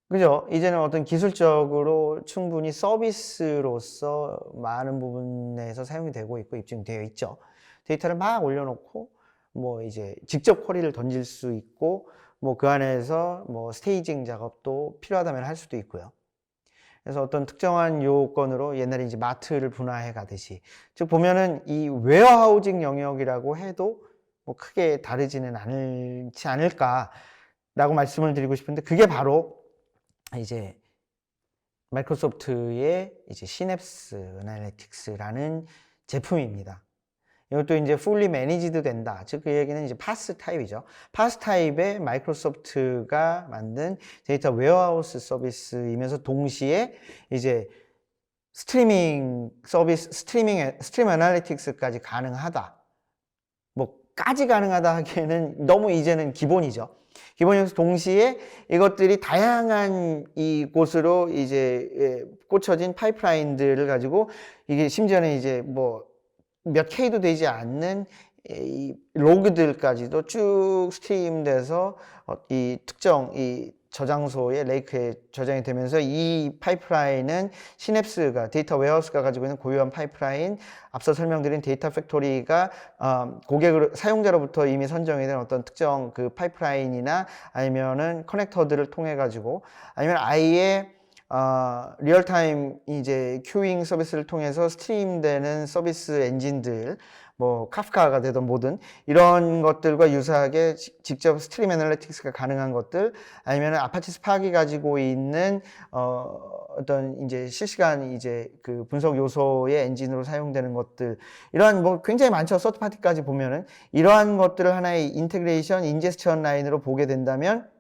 그죠? 이제는 어떤 기술적으로 충분히 서비스로서 많은 부분에서 사용이 되고 있고 입증되어 있죠. 데이터를 막 올려놓고 뭐 이제 직접 쿼리를 던질 수 있고 뭐 그 안에서 뭐 스테이징 작업도 필요하다면 할 수도 있고요. 그래서 어떤 특정한 요건으로 옛날에 이제 마트를 분화해 가듯이, 즉 보면은 이 웨어하우징 영역이라고 해도 뭐 크게 다르지는 않지 않을까라고 말씀을 드리고 싶은데, 그게 바로 이제 마이크로소프트의 이제 시냅스 애널리틱스라는 제품입니다. 이것도 이제 fully managed 된다. 즉 그 얘기는 이제 파스 타입이죠. 파스 타입의 마이크로소프트가 만든 데이터 웨어하우스 서비스이면서 동시에 이제 스트리밍 서비스, 스트림 애널리틱스까지 가능하다. 뭐까지 가능하다 하기에는 너무 이제는 기본이죠. 기본이면서 동시에 이것들이 다양한 이곳으로 이제 꽂혀진 파이프라인들을 가지고, 이게 심지어는 이제 뭐 몇 K도 되지 않는 이 로그들까지도 쭉 스트림돼서 이 특정 이 저장소의 레이크에 저장이 되면서, 이 파이프라인은 시냅스가, 데이터 웨어하우스가 가지고 있는 고유한 파이프라인, 앞서 설명드린 데이터 팩토리가 사용자로부터 이미 선정이 된 어떤 특정 그 파이프라인이나 아니면은 커넥터들을 통해 가지고, 아니면 아예 리얼타임 이제 큐잉 서비스를 통해서 스트림되는 서비스 엔진들, 뭐 카프카가 되든 뭐든 이런 것들과 유사하게 직접 스트림 애널리틱스가 가능한 것들, 아니면 아파치 스파크이 가지고 있는 어떤 이제 실시간 이제 그 분석 요소의 엔진으로 사용되는 것들, 이러한 뭐 굉장히 많죠. 서드 파티까지 보면은 이러한 것들을 하나의 인테그레이션, 인제스천 라인으로 보게 된다면,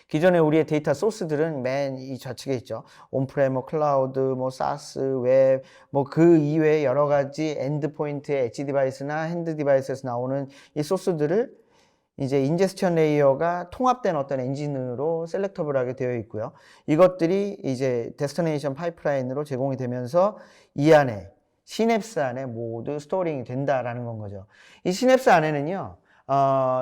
기존에 우리의 데이터 소스들은 맨 이 좌측에 있죠. 온프레임, 뭐 클라우드, 뭐 사스, 웹, 뭐 그 이외에 여러 가지 엔드포인트의 엣지 디바이스나 핸드 디바이스에서 나오는 이 소스들을 이제 인제스천 레이어가 통합된 어떤 엔진으로 셀렉터블하게 되어 있고요. 이것들이 이제 데스티네이션 파이프라인으로 제공이 되면서 이 안에 시냅스 안에 모두 스토링이 된다라는 건 거죠. 이 시냅스 안에는요,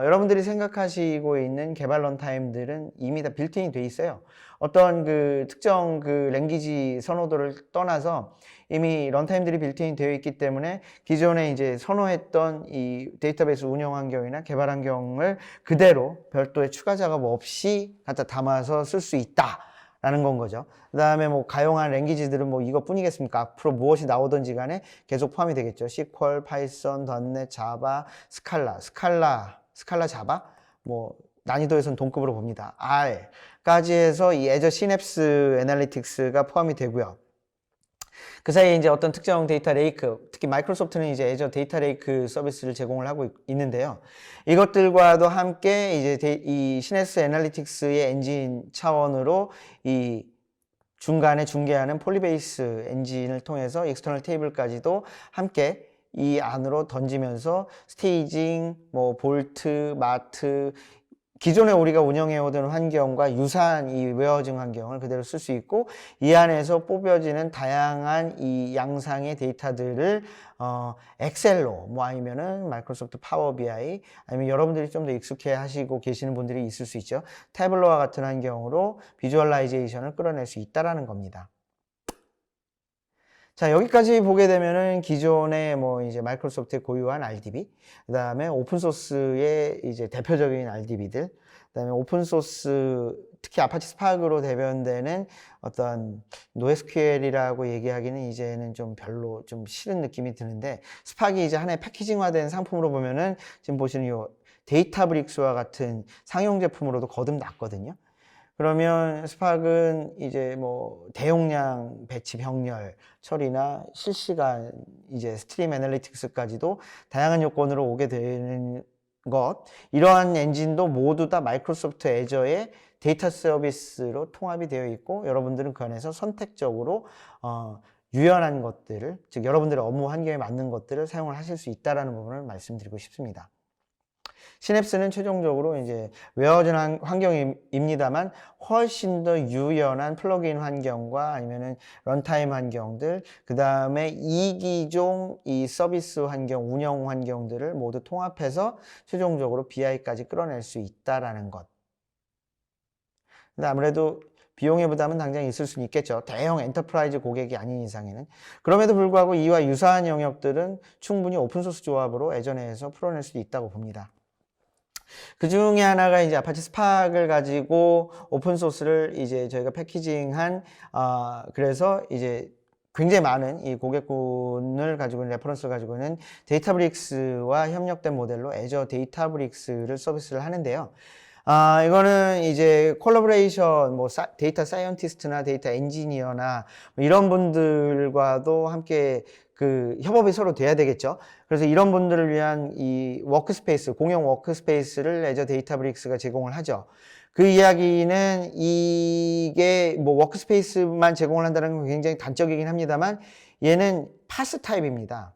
여러분들이 생각하시고 있는 개발 런타임들은 이미 다 빌트인이 돼 있어요. 어떤 그 특정 그 랭귀지 선호도를 떠나서 이미 런타임들이 빌트인 되어 있기 때문에 기존에 이제 선호했던 이 데이터베이스 운영 환경이나 개발 환경을 그대로 별도의 추가 작업 없이 갖다 담아서 쓸 수 있다라는 건 거죠. 그 다음에 뭐 가용한 랭귀지들은 뭐 이것뿐이겠습니까? 앞으로 무엇이 나오든지 간에 계속 포함이 되겠죠. SQL, 파이썬, .NET, 자바, 스칼라 자바, 뭐 난이도에선 동급으로 봅니다. R까지 해서 이 애저 시냅스 애널리틱스가 포함이 되고요. 그 사이에 이제 어떤 특정 데이터 레이크, 특히 마이크로소프트는 이제 애저 데이터 레이크 서비스를 제공을 하고 있는데요. 이것들과도 함께 이제 이 시냅스 애널리틱스의 엔진 차원으로 이 중간에 중개하는 폴리베이스 엔진을 통해서 익스터널 테이블까지도 함께 이 안으로 던지면서 스테이징, 뭐 볼트, 마트, 기존에 우리가 운영해오던 환경과 유사한 이 웨어징 환경을 그대로 쓸 수 있고, 이 안에서 뽑여지는 다양한 이 양상의 데이터들을 엑셀로, 뭐 아니면은 마이크로소프트 파워 BI, 아니면 여러분들이 좀 더 익숙해 하시고 계시는 분들이 있을 수 있죠. 태블로와 같은 환경으로 비주얼라이제이션을 끌어낼 수 있다라는 겁니다. 자, 여기까지 보게 되면은 기존의 뭐 이제 마이크로소프트의 고유한 RDB, 그 다음에 오픈소스의 이제 대표적인 RDB들, 그 다음에 오픈소스, 특히 아파치 스파크로 대변되는 어떤 NoSQL이라고 얘기하기는 이제는 좀 별로 좀 싫은 느낌이 드는데, 스파크이 이제 하나의 패키징화된 상품으로 보면은 지금 보시는 요 데이터브릭스와 같은 상용 제품으로도 거듭났거든요. 그러면 스팍은 이제 뭐 대용량 배치 병렬 처리나 실시간 이제 스트림 애널리틱스까지도 다양한 요건으로 오게 되는 것, 이러한 엔진도 모두 다 마이크로소프트 애저의 데이터 서비스로 통합이 되어 있고, 여러분들은 그 안에서 선택적으로 유연한 것들을, 즉 여러분들의 업무 환경에 맞는 것들을 사용을 하실 수 있다는 부분을 말씀드리고 싶습니다. 시냅스는 최종적으로 이제 웨어진 환경입니다만 훨씬 더 유연한 플러그인 환경과 아니면은 런타임 환경들, 그 다음에 이기종 이 서비스 환경, 운영 환경들을 모두 통합해서 최종적으로 BI까지 끌어낼 수 있다라는 것. 근데 아무래도 비용의 부담은 당장 있을 수는 있겠죠. 대형 엔터프라이즈 고객이 아닌 이상에는. 그럼에도 불구하고 이와 유사한 영역들은 충분히 오픈소스 조합으로 애저내에서 풀어낼 수도 있다고 봅니다. 그 중에 하나가 이제 아파치 스팍을 가지고 오픈소스를 이제 저희가 패키징한, 그래서 이제 굉장히 많은 이 고객군을 가지고 있는 레퍼런스를 가지고 있는 데이터브릭스와 협력된 모델로 애저 데이터브릭스를 서비스를 하는데요. 이거는 이제 콜라보레이션, 뭐 데이터 사이언티스트나 데이터 엔지니어나 뭐 이런 분들과도 함께 그 협업이 서로 돼야 되겠죠. 그래서 이런 분들을 위한 이 워크스페이스, 공용 워크스페이스를 애저 데이터브릭스가 제공을 하죠. 그 이야기는 이게 뭐 워크스페이스만 제공을 한다는 건 굉장히 단적이긴 합니다만, 얘는 파스 타입입니다.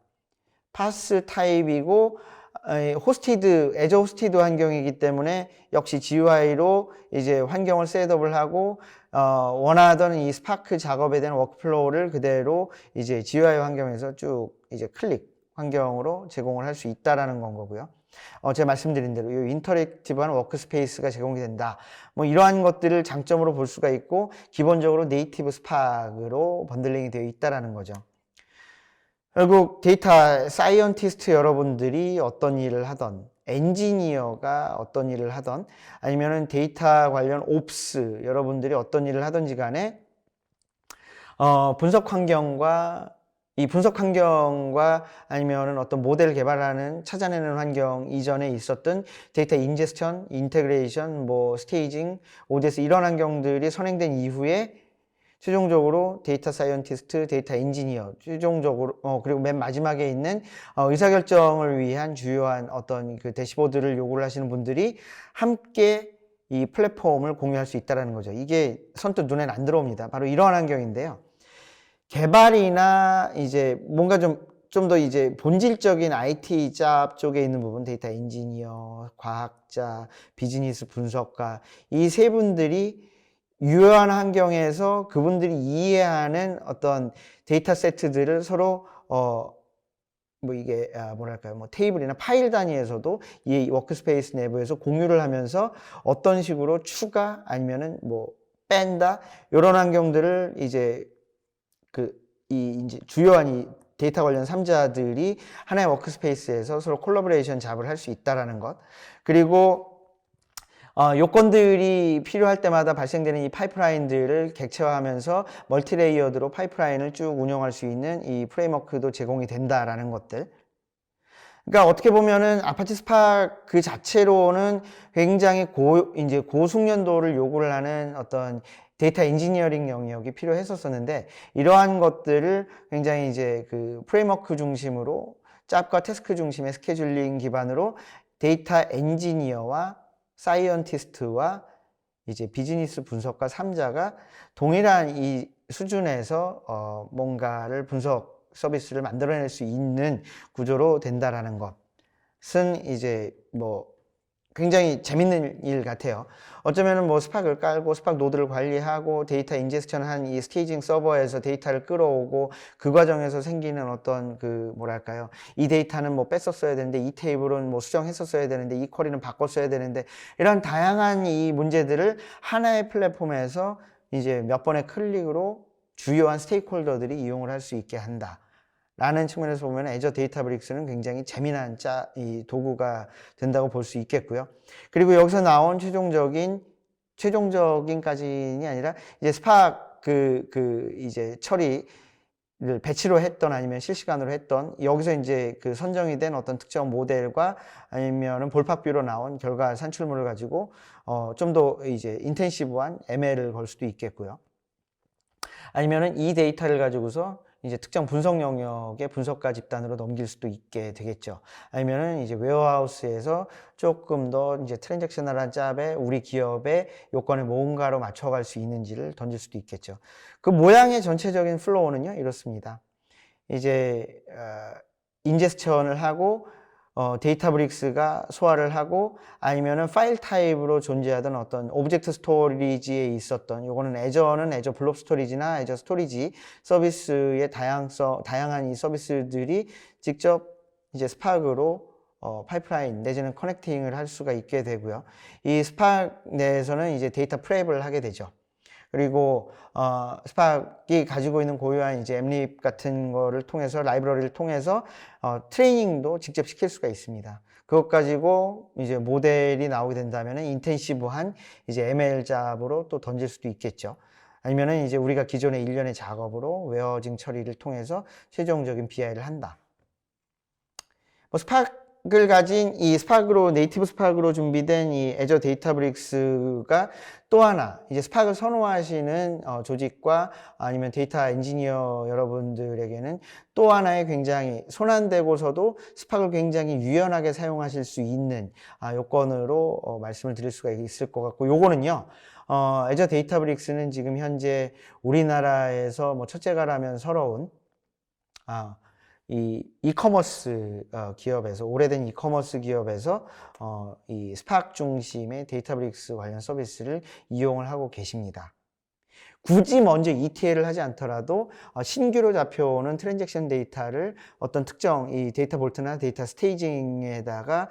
파스 타입이고 호스티드, 애저 호스티드 환경이기 때문에 역시 GUI로 이제 환경을 셋업을 하고 원하던 이 스파크 작업에 대한 워크플로우를 그대로 이제 GUI 환경에서 쭉 이제 클릭 환경으로 제공을 할 수 있다라는 건 거고요. 제가 말씀드린 대로 이 인터랙티브한 워크스페이스가 제공이 된다. 뭐 이러한 것들을 장점으로 볼 수가 있고, 기본적으로 네이티브 스파크로 번들링이 되어 있다라는 거죠. 결국 데이터 사이언티스트 여러분들이 어떤 일을 하던, 엔지니어가 어떤 일을 하던, 아니면은 데이터 관련 옵스 여러분들이 어떤 일을 하던지 간에 분석 환경과 이 분석 환경과 아니면은 어떤 모델 개발하는, 찾아내는 환경 이전에 있었던 데이터 인제스션, 인테그레이션, 뭐 스테이징, ODS 이런 환경들이 선행된 이후에 최종적으로 데이터 사이언티스트, 데이터 엔지니어, 최종적으로 그리고 맨 마지막에 있는 의사결정을 위한 주요한 어떤 그 대시보드를 요구를 하시는 분들이 함께 이 플랫폼을 공유할 수 있다는 거죠. 이게 선뜻 눈에는 안 들어옵니다. 바로 이러한 환경인데요. 개발이나 이제 뭔가 좀 더 이제 본질적인 IT 잡 쪽에 있는 부분, 데이터 엔지니어, 과학자, 비즈니스 분석가, 이 세 분들이 유효한 환경에서 그분들이 이해하는 어떤 데이터 세트들을 서로 뭐 이게 뭐랄까요, 뭐 테이블이나 파일 단위에서도 이 워크스페이스 내부에서 공유를 하면서 어떤 식으로 추가 아니면은 뭐 뺀다, 이런 환경들을 이제 이제 주요한 이 데이터 관련 3자들이 하나의 워크스페이스에서 서로 콜라보레이션 잡을 할 수 있다라는 것. 그리고 요건들이 필요할 때마다 발생되는 이 파이프라인들을 객체화하면서 멀티레이어드로 파이프라인을 쭉 운영할 수 있는 이 프레임워크도 제공이 된다라는 것들. 그러니까 어떻게 보면은 아파치 스파크 그 자체로는 굉장히 이제 고숙련도를 요구를 하는 어떤 데이터 엔지니어링 영역이 필요했었는데, 이러한 것들을 굉장히 이제 그 프레임워크 중심으로, 짭과 태스크 중심의 스케줄링 기반으로 데이터 엔지니어와 사이언티스트와 이제 비즈니스 분석가 3자가 동일한 이 수준에서 뭔가를 분석 서비스를 만들어낼 수 있는 구조로 된다라는 것은 이제 뭐 굉장히 재밌는 일 같아요. 어쩌면은 뭐 스팍을 깔고 스팍 노드를 관리하고 데이터 인제스션한 이 스테이징 서버에서 데이터를 끌어오고, 그 과정에서 생기는 어떤 그 뭐랄까요, 이 데이터는 뭐 뺐었어야 되는데, 이 테이블은 뭐 수정했었어야 되는데, 이 쿼리는 바꿨어야 되는데, 이런 다양한 이 문제들을 하나의 플랫폼에서 이제 몇 번의 클릭으로 주요한 스테이크홀더들이 이용을 할 수 있게 한다. 라는 측면에서 보면 애저 데이터브릭스는 굉장히 재미난 이 도구가 된다고 볼 수 있겠고요. 그리고 여기서 나온 최종적인까지는 아니라 이제 스파크 이제 처리를 배치로 했던 아니면 실시간으로 했던 여기서 이제 그 선정이 된 어떤 특정 모델과 아니면은 볼팍뷰로 나온 결과 산출물을 가지고 좀 더 이제 인텐시브한 ML을 걸 수도 있겠고요. 아니면은 이 데이터를 가지고서 이제 특정 분석 영역의 분석가 집단으로 넘길 수도 있게 되겠죠. 아니면은 이제 웨어하우스에서 조금 더 이제 트랜잭셔널한 짭에 우리 기업의 요건을 뭔가로 맞춰갈 수 있는지를 던질 수도 있겠죠. 그 모양의 전체적인 플로우는요, 이렇습니다. 이제 인제스천을 하고 데이터브릭스가 소화를 하고 아니면은 파일 타입으로 존재하던 어떤 오브젝트 스토리지에 있었던 요거는 애저는 애저 블록 스토리지나 애저 스토리지 서비스의 다양한 이 서비스들이 직접 이제 스파크로 파이프라인 내지는 커넥팅을 할 수가 있게 되고요. 이 스파크 내에서는 이제 데이터 프랩을 하게 되죠. 그리고 스파크이 가지고 있는 고유한 이제 엠립 같은 거를 통해서 라이브러리를 통해서 트레이닝도 직접 시킬 수가 있습니다. 그것 가지고 이제 모델이 나오게 된다면 인텐시브한 이제 ML 잡으로 또 던질 수도 있겠죠. 아니면은 이제 우리가 기존의 일련의 작업으로 웨어징 처리를 통해서 최종적인 BI를 한다. 뭐 스파크를 가진 이 네이티브 스파크로 준비된 이 애저 데이터브릭스가 또 하나 이제 스파크를 선호하시는 조직과 아니면 데이터 엔지니어 여러분들에게는 또 하나의 굉장히 손안대고서도 스파크를 굉장히 유연하게 사용하실 수 있는 요건으로 말씀을 드릴 수가 있을 것 같고, 요거는요 애저 데이터브릭스는 지금 현재 우리나라에서 뭐 첫째가라면 서러운 이 이커머스 기업에서, 오래된 이커머스 기업에서 이 스파크 중심의 데이터브릭스 관련 서비스를 이용을 하고 계십니다. 굳이 먼저 ETL을 하지 않더라도 신규로 잡혀오는 트랜잭션 데이터를 어떤 특정 이 데이터 볼트나 데이터 스테이징에다가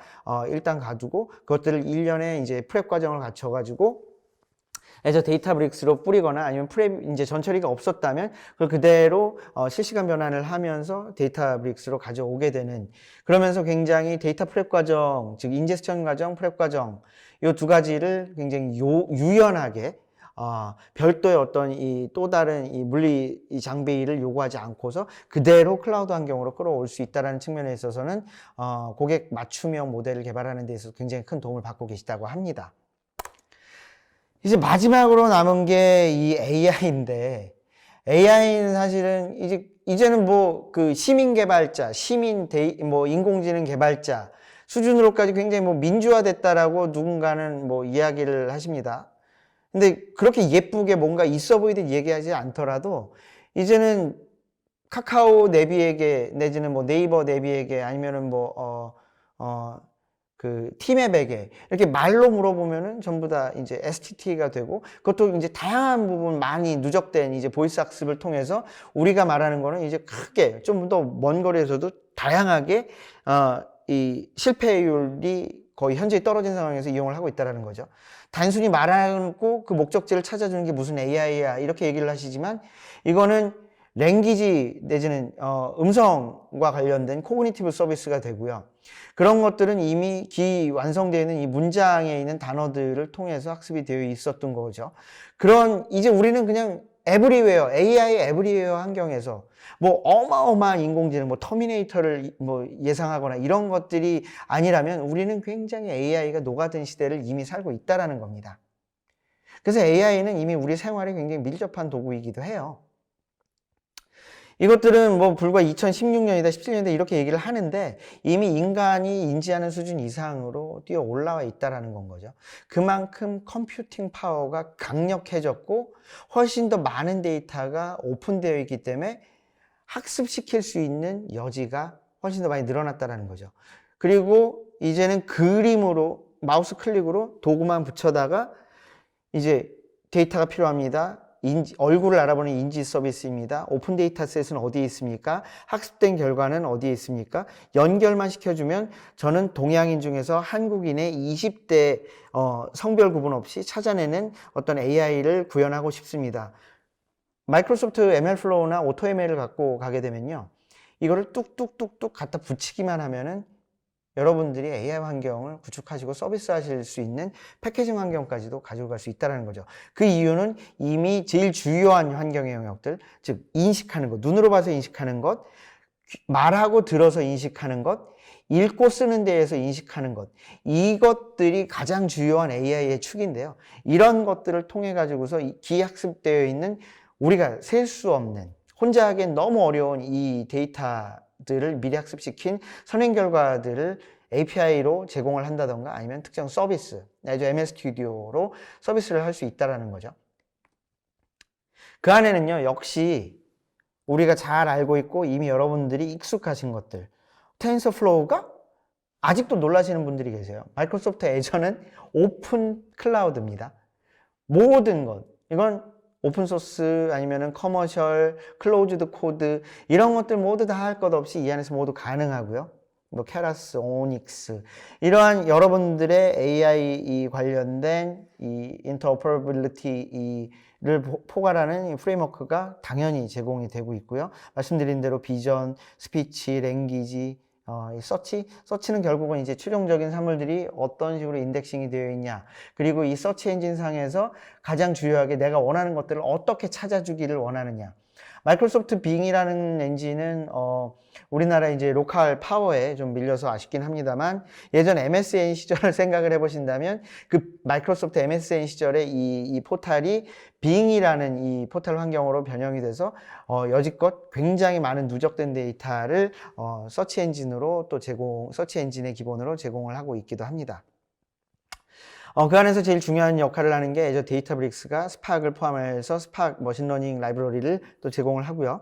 일단 가두고 그것들을 일련의 이제 프랩 과정을 갖춰가지고 애저 데이터브릭스로 뿌리거나 아니면 프랩 이제 전처리가 없었다면 그걸 그대로 실시간 변환을 하면서 데이터브릭스로 가져오게 되는, 그러면서 굉장히 데이터 프랩 과정, 즉 인제스천 과정, 프랩 과정 이 두 가지를 굉장히 유연하게 별도의 어떤 이 또 다른 이 장비를 요구하지 않고서 그대로 클라우드 환경으로 끌어올 수 있다는 측면에 있어서는 고객 맞춤형 모델을 개발하는 데 있어서 굉장히 큰 도움을 받고 계시다고 합니다. 이제 마지막으로 남은 게 이 AI인데, AI는 사실은 이제는 뭐 그 시민 개발자, 뭐 인공지능 개발자 수준으로까지 굉장히 뭐 민주화됐다라고 누군가는 뭐 이야기를 하십니다. 근데 그렇게 예쁘게 뭔가 있어 보이듯 얘기하지 않더라도 이제는 카카오 내비에게 내지는 뭐 네이버 내비에게 아니면은 그 티맵에게 이렇게 말로 물어보면은 전부 다 이제 STT가 되고, 그것도 이제 다양한 부분 많이 누적된 이제 보이스 학습을 통해서 우리가 말하는 거는 이제 크게 좀 더 먼 거리에서도 다양하게 이 실패율이 거의 현저히 떨어진 상황에서 이용을 하고 있다는 거죠. 단순히 말하고 그 목적지를 찾아주는 게 무슨 AI야 이렇게 얘기를 하시지만, 이거는 랭귀지 내지는 음성과 관련된 코그니티브 서비스가 되고요. 그런 것들은 이미 완성되어 있는 이 문장에 있는 단어들을 통해서 학습이 되어 있었던 거죠. 이제 우리는 그냥 에브리웨어, AI 에브리웨어 환경에서 뭐 어마어마한 인공지능, 뭐 터미네이터를 뭐 예상하거나 이런 것들이 아니라면 우리는 굉장히 AI가 녹아든 시대를 이미 살고 있다라는 겁니다. 그래서 AI는 이미 우리 생활에 굉장히 밀접한 도구이기도 해요. 이것들은 뭐 불과 2016년이다 17년이다 이렇게 얘기를 하는데 이미 인간이 인지하는 수준 이상으로 뛰어 올라와 있다는 건 거죠. 그만큼 컴퓨팅 파워가 강력해졌고 훨씬 더 많은 데이터가 오픈되어 있기 때문에 학습시킬 수 있는 여지가 훨씬 더 많이 늘어났다는 거죠. 그리고 이제는 그림으로 마우스 클릭으로 도구만 붙여다가 이제 데이터가 필요합니다. 얼굴을 알아보는 인지 서비스입니다. 오픈 데이터셋은 어디에 있습니까? 학습된 결과는 어디에 있습니까? 연결만 시켜주면 저는 동양인 중에서 한국인의 20대 성별 구분 없이 찾아내는 어떤 AI를 구현하고 싶습니다. 마이크로소프트 MLflow나 AutoML을 갖고 가게 되면요. 이거를 뚝뚝뚝뚝 갖다 붙이기만 하면은 여러분들이 AI 환경을 구축하시고 서비스하실 수 있는 패키징 환경까지도 가지고 갈 수 있다는 거죠. 그 이유는 이미 제일 주요한 환경의 영역들, 즉 인식하는 것, 눈으로 봐서 인식하는 것, 말하고 들어서 인식하는 것, 읽고 쓰는 데에서 인식하는 것, 이것들이 가장 주요한 AI의 축인데요. 이런 것들을 통해 가지고서 기학습되어 있는 우리가 셀 수 없는, 혼자 하기엔 너무 어려운 이 데이터들을 미리 학습시킨 선행 결과들을 API로 제공을 한다던가 아니면 특정 서비스, 내지 ML 스튜디오로 서비스를 할 수 있다는 거죠. 그 안에는요, 역시 우리가 잘 알고 있고 이미 여러분들이 익숙하신 것들, 텐서플로우가 아직도 놀라시는 분들이 계세요. 마이크로소프트 애저는 오픈 클라우드입니다. 모든 것, 이건 오픈소스 아니면은 커머셜, 클로즈드 코드 이런 것들 모두 다 할 것 없이 이 안에서 모두 가능하고요. 뭐 케라스, 오닉스 이러한 여러분들의 AI 관련된 이 인터오퍼러빌리티를 포괄하는 이 프레임워크가 당연히 제공이 되고 있고요. 말씀드린 대로 비전, 스피치, 랭귀지, 이 서치는 결국은 이제 최종적인 사물들이 어떤 식으로 인덱싱이 되어 있냐, 그리고 이 서치 엔진 상에서 가장 중요하게 내가 원하는 것들을 어떻게 찾아주기를 원하느냐. 마이크로소프트 빙이라는 엔진은 우리나라 이제 로컬 파워에 좀 밀려서 아쉽긴 합니다만, 예전 MSN 시절을 생각을 해보신다면 그 마이크로소프트 MSN 시절에 이 포탈이 빙이라는 이 포탈 환경으로 변형이 돼서 여지껏 굉장히 많은 누적된 데이터를 서치 엔진으로 또 서치 엔진의 기본으로 제공을 하고 있기도 합니다. 그 안에서 제일 중요한 역할을 하는 게 애저 데이터브릭스가 스파크를 포함해서 스파크 머신러닝 라이브러리를 또 제공을 하고요.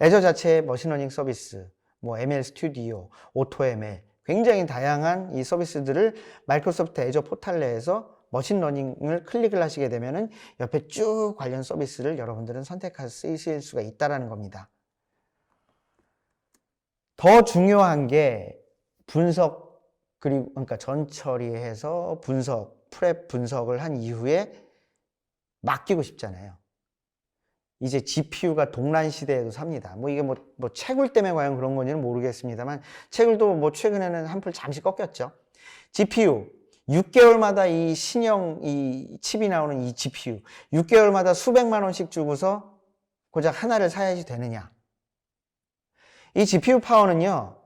애저 자체의 머신러닝 서비스, 뭐 ML 스튜디오, 오토ML, 굉장히 다양한 이 서비스들을 마이크로소프트 애저 포탈 내에서 머신러닝을 클릭을 하시게 되면은 옆에 쭉 관련 서비스를 여러분들은 선택해서 쓰실 수가 있다는 겁니다. 더 중요한 게 분석, 그리고 그러니까 전 처리해서 분석, 프랩 분석을 한 이후에 맡기고 싶잖아요. 이제 GPU가 동란 시대에도 삽니다. 뭐 이게 뭐 채굴 때문에 과연 그런 건지는 모르겠습니다만, 채굴도 뭐 최근에는 한풀 잠시 꺾였죠. GPU 6개월마다 이 신형 이 칩이 나오는 이 GPU 6개월마다 수백만 원씩 주고서 고작 하나를 사야지 되느냐. 이 GPU 파워는요,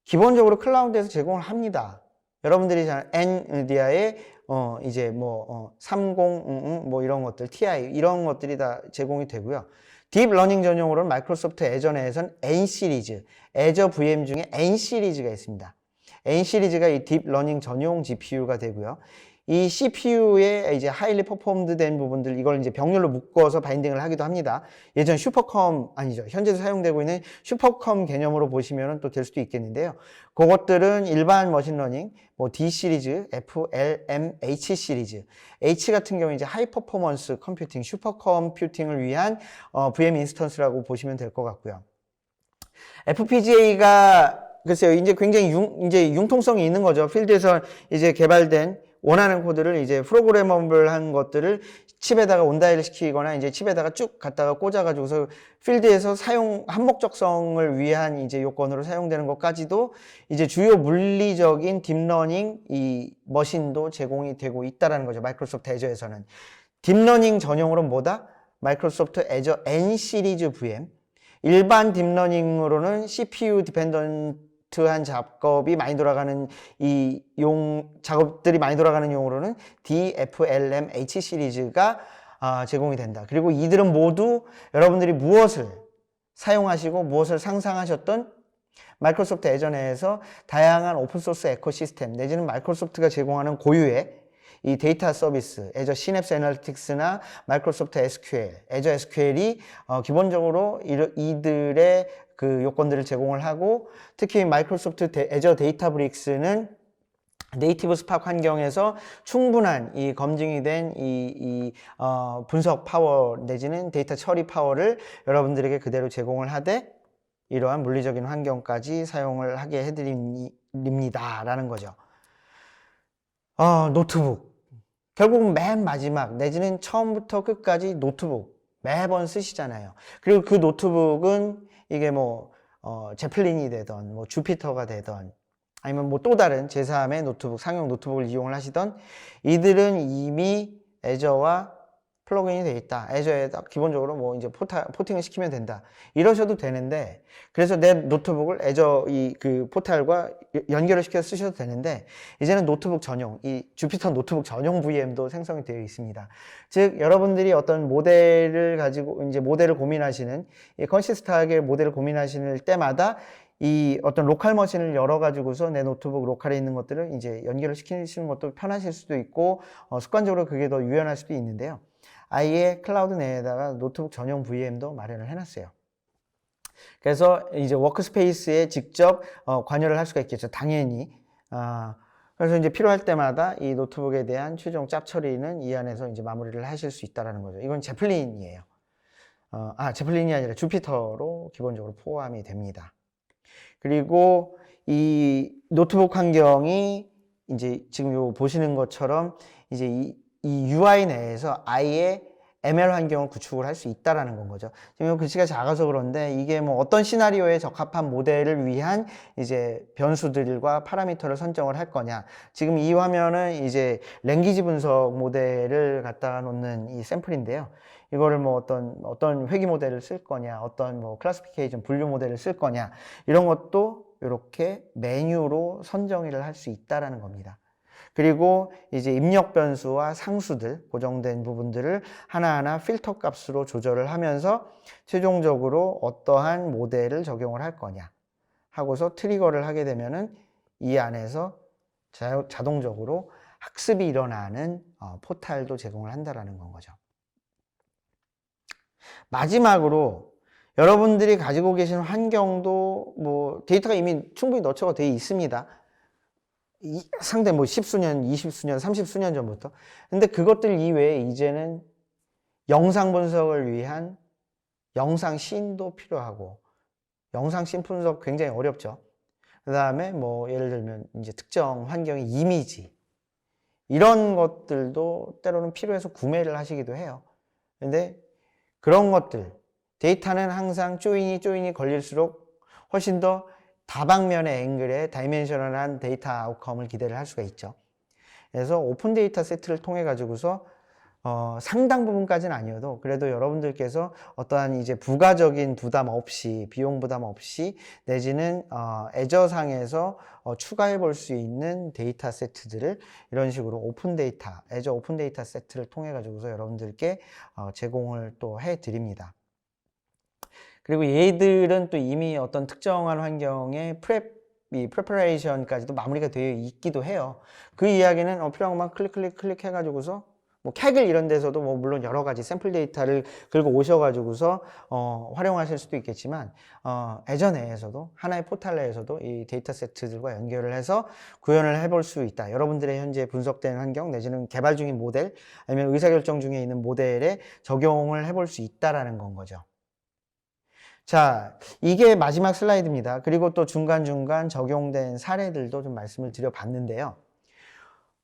기본적으로 클라우드에서 제공을 합니다. 여러분들이 잘 엔비디아의 이제 30, 뭐 이런 것들, TI 이런 것들이 다 제공이 되고요. 딥러닝 전용으로는 마이크로소프트 애저 내에서는 N 시리즈, 애저 VM 중에 N 시리즈가 있습니다. N 시리즈가 이 딥러닝 전용 GPU가 되고요. 이 CPU의 이제 하일리 퍼포먼드 된 부분들, 이걸 이제 병렬로 묶어서 바인딩을 하기도 합니다. 예전 슈퍼컴, 아니죠, 현재도 사용되고 있는 슈퍼컴 개념으로 보시면 또 될 수도 있겠는데요. 그것들은 일반 머신러닝, 뭐 D 시리즈, FLM, H 시리즈, H 같은 경우 이제 하이 퍼포먼스 컴퓨팅, 슈퍼 컴퓨팅을 위한 VM 인스턴스라고 보시면 될 것 같고요. FPGA가 글쎄요, 이제 굉장히 이제 융통성이 있는 거죠. 필드에서 이제 개발된 원하는 코드를 이제 프로그래머블한 것들을 칩에다가 온다일 시키거나 이제 칩에다가 쭉 갖다가 꽂아가지고서 필드에서 한목적성을 위한 이제 요건으로 사용되는 것까지도 이제 주요 물리적인 딥러닝 이 머신도 제공이 되고 있다라는 거죠. 마이크로소프트 애저에서는. 딥러닝 전용으로 뭐다? 마이크로소프트 애저 N 시리즈 VM. 일반 딥러닝으로는 CPU 디펜던트한 작업이 많이 돌아가는 작업들이 많이 돌아가는 용으로는 DFLM H 시리즈가 제공이 된다. 그리고 이들은 모두 여러분들이 무엇을 사용하시고 무엇을 상상하셨던 마이크로소프트 애저 내에서 다양한 오픈소스 에코시스템 내지는 마이크로소프트가 제공하는 고유의 이 데이터 서비스, 애저 시냅스 애널리틱스나 마이크로소프트 SQL, 애저 SQL이 기본적으로 이들의 그 요건들을 제공을 하고, 특히 마이크로소프트 애저 데이터브릭스는 네이티브 스파크 환경에서 충분한 이 검증이 된 분석 파워 내지는 데이터 처리 파워를 여러분들에게 그대로 제공을 하되 이러한 물리적인 환경까지 사용을 하게 해드립니다라는 거죠. 노트북. 결국은 맨 마지막 내지는 처음부터 끝까지 노트북. 매번 쓰시잖아요. 그리고 그 노트북은 이게 뭐 제플린이 되던 뭐 주피터가 되던 아니면 뭐 또 다른 제3의 노트북, 상용 노트북을 이용을 하시던 이들은 이미 애저와 플러그인이 되어 있다. 애저에다 기본적으로 뭐 이제 포팅을 시키면 된다. 이러셔도 되는데, 그래서 내 노트북을 애저 그 포탈과 연결을 시켜서 쓰셔도 되는데, 이제는 노트북 전용, 이 주피터 노트북 전용 VM도 생성이 되어 있습니다. 즉, 여러분들이 어떤 모델을 가지고 이제 모델을 고민하시는, 이 컨시스트하게 모델을 고민하시는 때마다 이 어떤 로컬 머신을 열어가지고서 내 노트북 로컬에 있는 것들을 이제 연결을 시키시는 것도 편하실 수도 있고, 습관적으로 그게 더 유연할 수도 있는데요. 아예 클라우드 내에다가 노트북 전용 VM도 마련을 해놨어요. 그래서 이제 워크스페이스에 직접 관여를 할 수가 있겠죠. 당연히. 그래서 이제 필요할 때마다 이 노트북에 대한 최종 짭 처리는 이 안에서 이제 마무리를 하실 수 있다는 거죠. 이건 제플린이에요. 제플린이 아니라 주피터로 기본적으로 포함이 됩니다. 그리고 이 노트북 환경이 이제 지금 요 보시는 것처럼 이제 이 UI 내에서 아예 ML 환경을 구축을 할 수 있다라는 건 거죠. 지금 글씨가 작아서 그런데 이게 뭐 어떤 시나리오에 적합한 모델을 위한 이제 변수들과 파라미터를 선정을 할 거냐. 지금 이 화면은 이제 랭귀지 분석 모델을 갖다 놓는 이 샘플인데요. 이거를 뭐 어떤 회귀 모델을 쓸 거냐, 어떤 뭐 클래시피케이션 분류 모델을 쓸 거냐, 이런 것도 이렇게 메뉴로 선정을 할 수 있다라는 겁니다. 그리고 이제 입력 변수와 상수들, 고정된 부분들을 하나하나 필터 값으로 조절을 하면서 최종적으로 어떠한 모델을 적용을 할 거냐 하고서 트리거를 하게 되면은 이 안에서 자동적으로 학습이 일어나는 포탈도 제공을 한다라는 건 거죠. 마지막으로 여러분들이 가지고 계신 환경도 뭐 데이터가 이미 충분히 너처가 되어 있습니다. 상대 뭐 10수년, 20수년, 30수년 전부터. 근데 그것들 이외에 이제는 영상 분석을 위한 영상 씬도 필요하고, 영상 씬 분석 굉장히 어렵죠. 그 다음에 뭐 예를 들면 이제 특정 환경의 이미지, 이런 것들도 때로는 필요해서 구매를 하시기도 해요. 근데 그런 것들, 데이터는 항상 조인이 걸릴수록 훨씬 더 다방면의 앵글에 다이멘셔널한 데이터 아웃컴을 기대를 할 수가 있죠. 그래서 오픈 데이터 세트를 통해 가지고서 상당 부분까지는 아니어도 그래도 여러분들께서 어떠한 이제 부가적인 부담 없이, 비용 부담 없이, 내지는 애저상에서 추가해 볼 수 있는 데이터 세트들을 이런 식으로 오픈 데이터, 애저 오픈 데이터 세트를 통해 가지고서 여러분들께 제공을 또 해 드립니다. 그리고 얘들은 또 이미 어떤 특정한 환경의 프레퍼레이션까지도 마무리가 되어 있기도 해요. 그 이야기는 필요한 것만 클릭 해가지고서 뭐 캑을 이런 데서도 뭐 물론 여러 가지 샘플 데이터를 긁어 오셔가지고서 활용하실 수도 있겠지만 애저 내에서도 하나의 포탈 내에서도 이 데이터 세트들과 연결을 해서 구현을 해볼 수 있다. 여러분들의 현재 분석된 환경 내지는 개발 중인 모델 아니면 의사결정 중에 있는 모델에 적용을 해볼 수 있다라는 건 거죠. 자, 이게 마지막 슬라이드입니다. 그리고 또 중간중간 적용된 사례들도 좀 말씀을 드려봤는데요.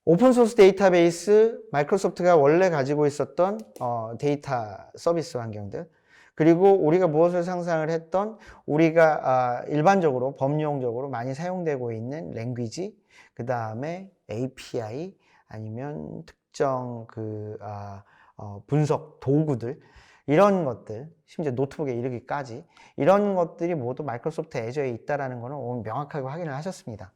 오픈소스 데이터베이스, 마이크로소프트가 원래 가지고 있었던 데이터 서비스 환경들, 그리고 우리가 무엇을 상상을 했던 우리가 일반적으로 범용적으로 많이 사용되고 있는 랭귀지, 그 다음에 API 아니면 특정 분석 도구들, 이런 것들, 심지어 노트북에 이르기까지 이런 것들이 모두 마이크로소프트 애저에 있다라는 거는 오늘 명확하게 확인을 하셨습니다.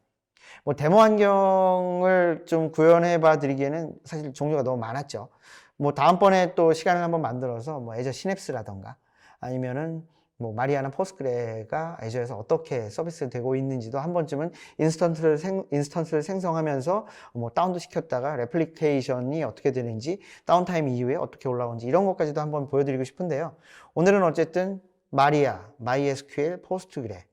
뭐 데모 환경을 좀 구현해 봐 드리기에는 사실 종류가 너무 많았죠. 뭐 다음번에 또 시간을 한번 만들어서 뭐 애저 시냅스라던가 아니면은 뭐 마리아나 포스트그레가 애저에서 어떻게 서비스되고 있는지도 한 번쯤은 인스턴스를 생성하면서 뭐 다운도 시켰다가 레플리케이션이 어떻게 되는지, 다운타임 이후에 어떻게 올라오는지 이런 것까지도 한번 보여드리고 싶은데요. 오늘은 어쨌든 마리아, MySQL, 포스트그레,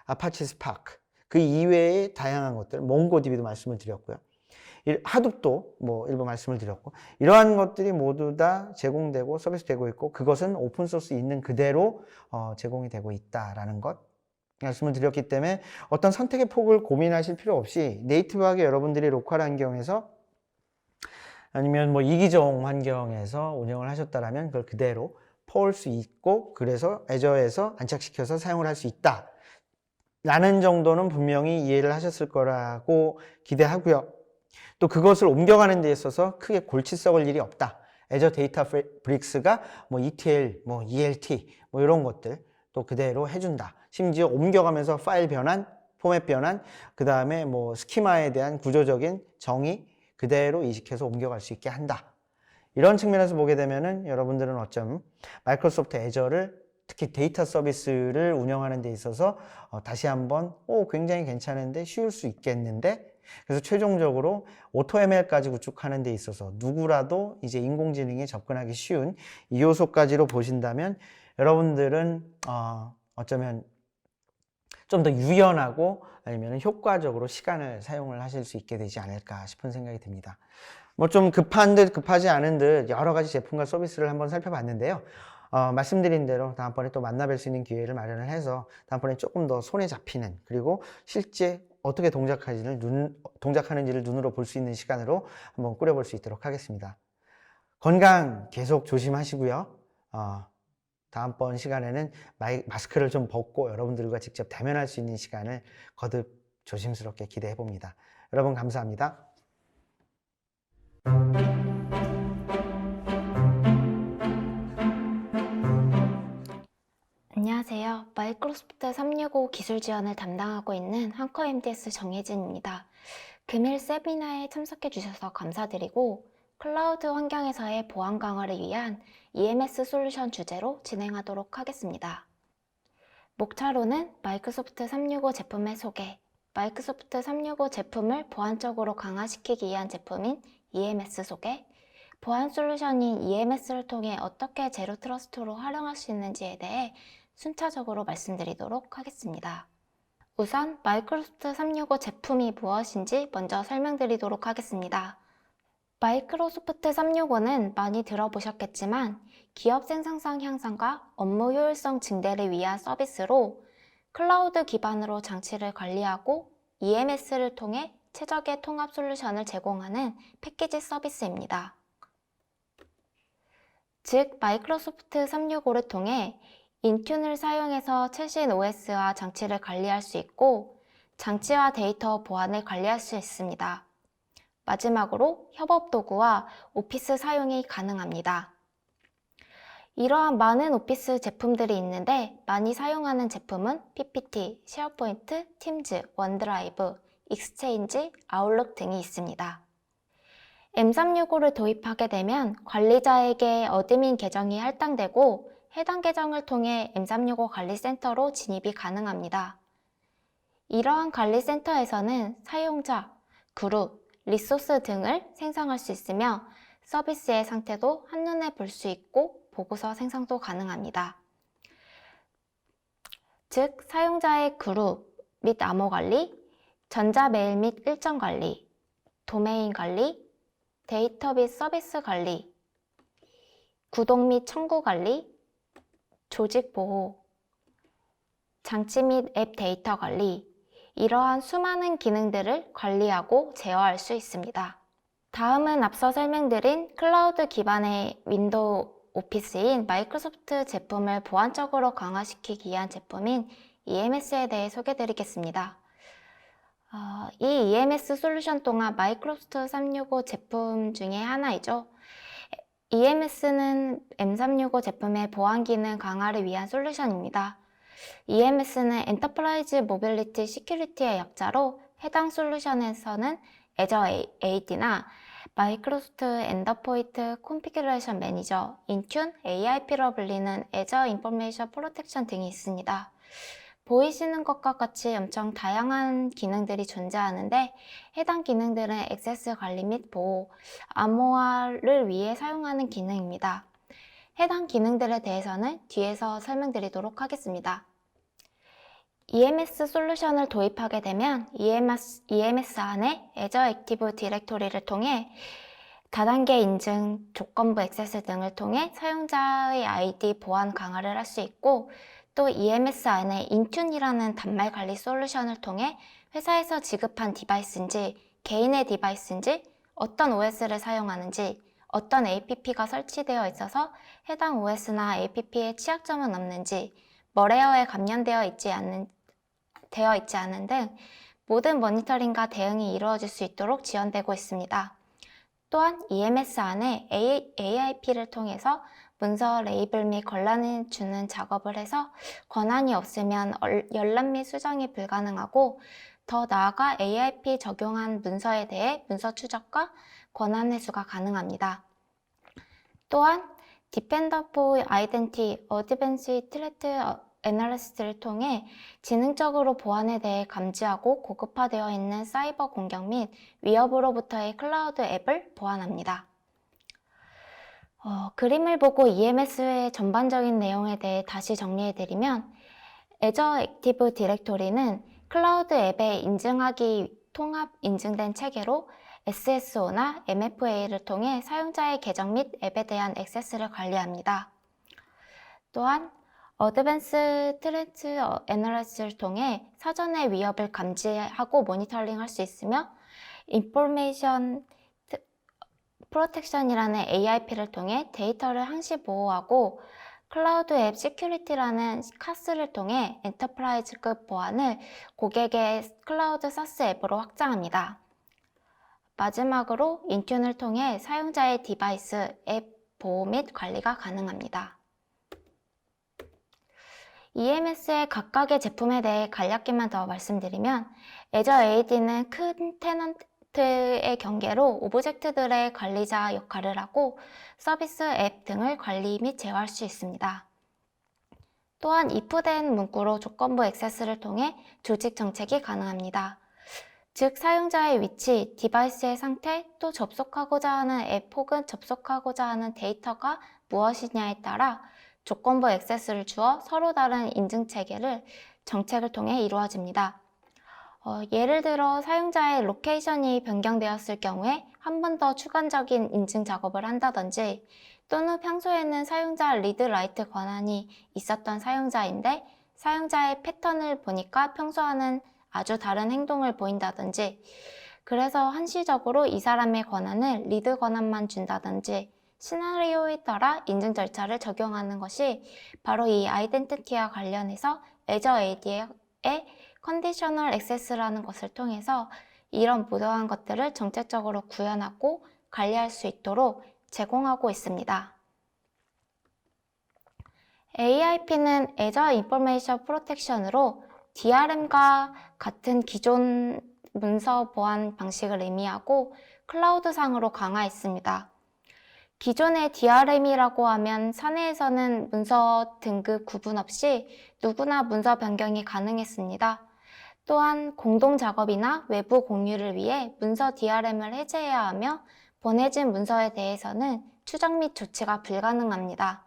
아파치 스파크, 그 이외의 다양한 것들, 몽고DB도 말씀을 드렸고요. 하둡도 뭐 일부 말씀을 드렸고, 이러한 것들이 모두 다 제공되고 서비스되고 있고, 그것은 오픈소스 있는 그대로 제공이 되고 있다라는 것 말씀을 드렸기 때문에 어떤 선택의 폭을 고민하실 필요 없이 네이티브하게 여러분들이 로컬 환경에서 아니면 뭐 이기종 환경에서 운영을 하셨다라면 그걸 그대로 퍼올 수 있고 그래서 애저에서 안착시켜서 사용을 할 수 있다 라는 정도는 분명히 이해를 하셨을 거라고 기대하고요. 또 그것을 옮겨가는 데 있어서 크게 골치 썩을 일이 없다. 애저 데이터 브릭스가 뭐 ETL, 뭐 ELT 뭐 이런 것들 또 그대로 해준다. 심지어 옮겨가면서 파일 변환, 포맷 변환, 그 다음에 뭐 스키마에 대한 구조적인 정의 그대로 이식해서 옮겨갈 수 있게 한다. 이런 측면에서 보게 되면은 여러분들은 어쩜 마이크로소프트 애저를 특히 데이터 서비스를 운영하는 데 있어서 다시 한번 굉장히 괜찮은데 쉬울 수 있겠는데 그래서 최종적으로 AutoML까지 구축하는 데 있어서 누구라도 이제 인공지능에 접근하기 쉬운 이 요소까지로 보신다면 여러분들은 어쩌면 좀 더 유연하고 아니면 효과적으로 시간을 사용을 하실 수 있게 되지 않을까 싶은 생각이 듭니다. 뭐 좀 급한 듯 급하지 않은 듯 여러 가지 제품과 서비스를 한번 살펴봤는데요. 말씀드린 대로 다음번에 또 만나뵐 수 있는 기회를 마련을 해서 다음번에 조금 더 손에 잡히는 그리고 실제 어떻게 동작하는지를 눈으로 볼 수 있는 시간으로 한번 꾸려볼 수 있도록 하겠습니다. 건강 계속 조심하시고요. 다음번 시간에는 마스크를 좀 벗고 여러분들과 직접 대면할 수 있는 시간을 거듭 조심스럽게 기대해 봅니다. 여러분 감사합니다. 안녕하세요. 마이크로소프트 365 기술 지원을 담당하고 있는 한커 MDS 정혜진입니다. 금일 세미나에 참석해 주셔서 감사드리고 클라우드 환경에서의 보안 강화를 위한 EMS 솔루션 주제로 진행하도록 하겠습니다. 목차로는 마이크로소프트 365 제품의 소개, 마이크로소프트 365 제품을 보안적으로 강화시키기 위한 제품인 EMS 소개, 보안 솔루션인 EMS를 통해 어떻게 제로 트러스트로 활용할 수 있는지에 대해 순차적으로 말씀드리도록 하겠습니다. 우선 마이크로소프트 365 제품이 무엇인지 먼저 설명드리도록 하겠습니다. 마이크로소프트 365는 많이 들어보셨겠지만 기업 생산성 향상과 업무 효율성 증대를 위한 서비스로 클라우드 기반으로 장치를 관리하고 EMS를 통해 최적의 통합 솔루션을 제공하는 패키지 서비스입니다. 즉, 마이크로소프트 365를 통해 인튠을 사용해서 최신 OS와 장치를 관리할 수 있고 장치와 데이터 보안을 관리할 수 있습니다. 마지막으로 협업 도구와 오피스 사용이 가능합니다. 이러한 많은 오피스 제품들이 있는데 많이 사용하는 제품은 PPT, 쉐어포인트, 팀즈, 원드라이브, 익스체인지, 아웃룩 등이 있습니다. M365를 도입하게 되면 관리자에게 어드민 계정이 할당되고 해당 계정을 통해 M365 관리센터로 진입이 가능합니다. 이러한 관리센터에서는 사용자, 그룹, 리소스 등을 생성할 수 있으며 서비스의 상태도 한눈에 볼 수 있고 보고서 생성도 가능합니다. 즉, 사용자의 그룹 및 암호 관리, 전자메일 및 일정 관리, 도메인 관리, 데이터 및 서비스 관리, 구독 및 청구 관리, 조직 보호, 장치 및 앱 데이터 관리, 이러한 수많은 기능들을 관리하고 제어할 수 있습니다. 다음은 앞서 설명드린 클라우드 기반의 윈도우 오피스인 마이크로소프트 제품을 보안적으로 강화시키기 위한 제품인 EMS에 대해 소개드리겠습니다. 이 EMS 솔루션 또한 마이크로소프트 365 제품 중에 하나이죠. EMS는 M365 제품의 보안 기능 강화를 위한 솔루션입니다. EMS는 엔터프라이즈 모빌리티 시큐리티의 약자로 해당 솔루션에서는 애저 AD나 마이크로소프트 엔더포인트 컨피그레이션 매니저, 인튠, AIP로 불리는 애저 인포메이션 프로텍션 등이 있습니다. 보이시는 것과 같이 엄청 다양한 기능들이 존재하는데 해당 기능들은 액세스 관리 및 보호, 암호화를 위해 사용하는 기능입니다. 해당 기능들에 대해서는 뒤에서 설명드리도록 하겠습니다. EMS 솔루션을 도입하게 되면 EMS 안에 애저 액티브 디렉토리를 통해 다단계 인증, 조건부 액세스 등을 통해 사용자의 아이디 보안 강화를 할 수 있고 또 EMS 안에 인튠이라는 단말 관리 솔루션을 통해 회사에서 지급한 디바이스인지 개인의 디바이스인지 어떤 OS를 사용하는지 어떤 APP가 설치되어 있어서 해당 OS나 APP에 취약점은 없는지, 멀웨어에 감염되어 있지 않은 등 모든 모니터링과 대응이 이루어질 수 있도록 지원되고 있습니다. 또한 EMS 안에 AIP를 통해서 문서 레이블 및 권한을 주는 작업을 해서 권한이 없으면 열람 및 수정이 불가능하고, 더 나아가 AIP 적용한 문서에 대해 문서 추적과 권한 회수가 가능합니다. 또한 Defender for Identity Advanced Threat Analysis를 통해 지능적으로 보안에 대해 감지하고 고급화되어 있는 사이버 공격 및 위협으로부터의 클라우드 앱을 보완합니다. 그림을 보고 EMS의 전반적인 내용에 대해 다시 정리해드리면, Azure Active Directory는 클라우드 앱의 인증하기 통합 인증된 체계로 SSO나 MFA를 통해 사용자의 계정 및 앱에 대한 액세스를 관리합니다. 또한 Advanced Threat Analysis를 통해 사전의 위협을 감지하고 모니터링할 수 있으며, Information Protection이라는 AIP를 통해 데이터를 항시 보호하고, 클라우드 앱 시큐리티라는 CAS를 통해 엔터프라이즈급 보안을 고객의 클라우드 SaaS 앱으로 확장합니다. 마지막으로 인튠을 통해 사용자의 디바이스, 앱 보호 및 관리가 가능합니다. EMS의 각각의 제품에 대해 간략히만 더 말씀드리면, Azure AD는 큰 테넌트의 경계로 오브젝트들의 관리자 역할을 하고 서비스 앱 등을 관리 및 제어할 수 있습니다. 또한 if된 문구로 조건부 액세스를 통해 조직 정책이 가능합니다. 즉, 사용자의 위치, 디바이스의 상태, 또 접속하고자 하는 앱 혹은 접속하고자 하는 데이터가 무엇이냐에 따라 조건부 액세스를 주어 서로 다른 인증 체계를 정책을 통해 이루어집니다. 예를 들어 사용자의 로케이션이 변경되었을 경우에 한 번 더 추가적인 인증 작업을 한다든지, 또는 평소에는 사용자 리드 라이트 권한이 있었던 사용자인데 사용자의 패턴을 보니까 평소와는 아주 다른 행동을 보인다든지, 그래서 한시적으로 이 사람의 권한을 리드 권한만 준다든지 시나리오에 따라 인증 절차를 적용하는 것이 바로 이 아이덴티티와 관련해서 Azure AD의 컨디셔널 액세스라는 것을 통해서 이런 무도한 것들을 정책적으로 구현하고 관리할 수 있도록 제공하고 있습니다. AIP는 Azure Information Protection으로 DRM과 같은 기존 문서 보안 방식을 의미하고 클라우드상으로 강화했습니다. 기존의 DRM이라고 하면 사내에서는 문서 등급 구분 없이 누구나 문서 변경이 가능했습니다. 또한 공동 작업이나 외부 공유를 위해 문서 DRM을 해제해야 하며 보내진 문서에 대해서는 추적 및 조치가 불가능합니다.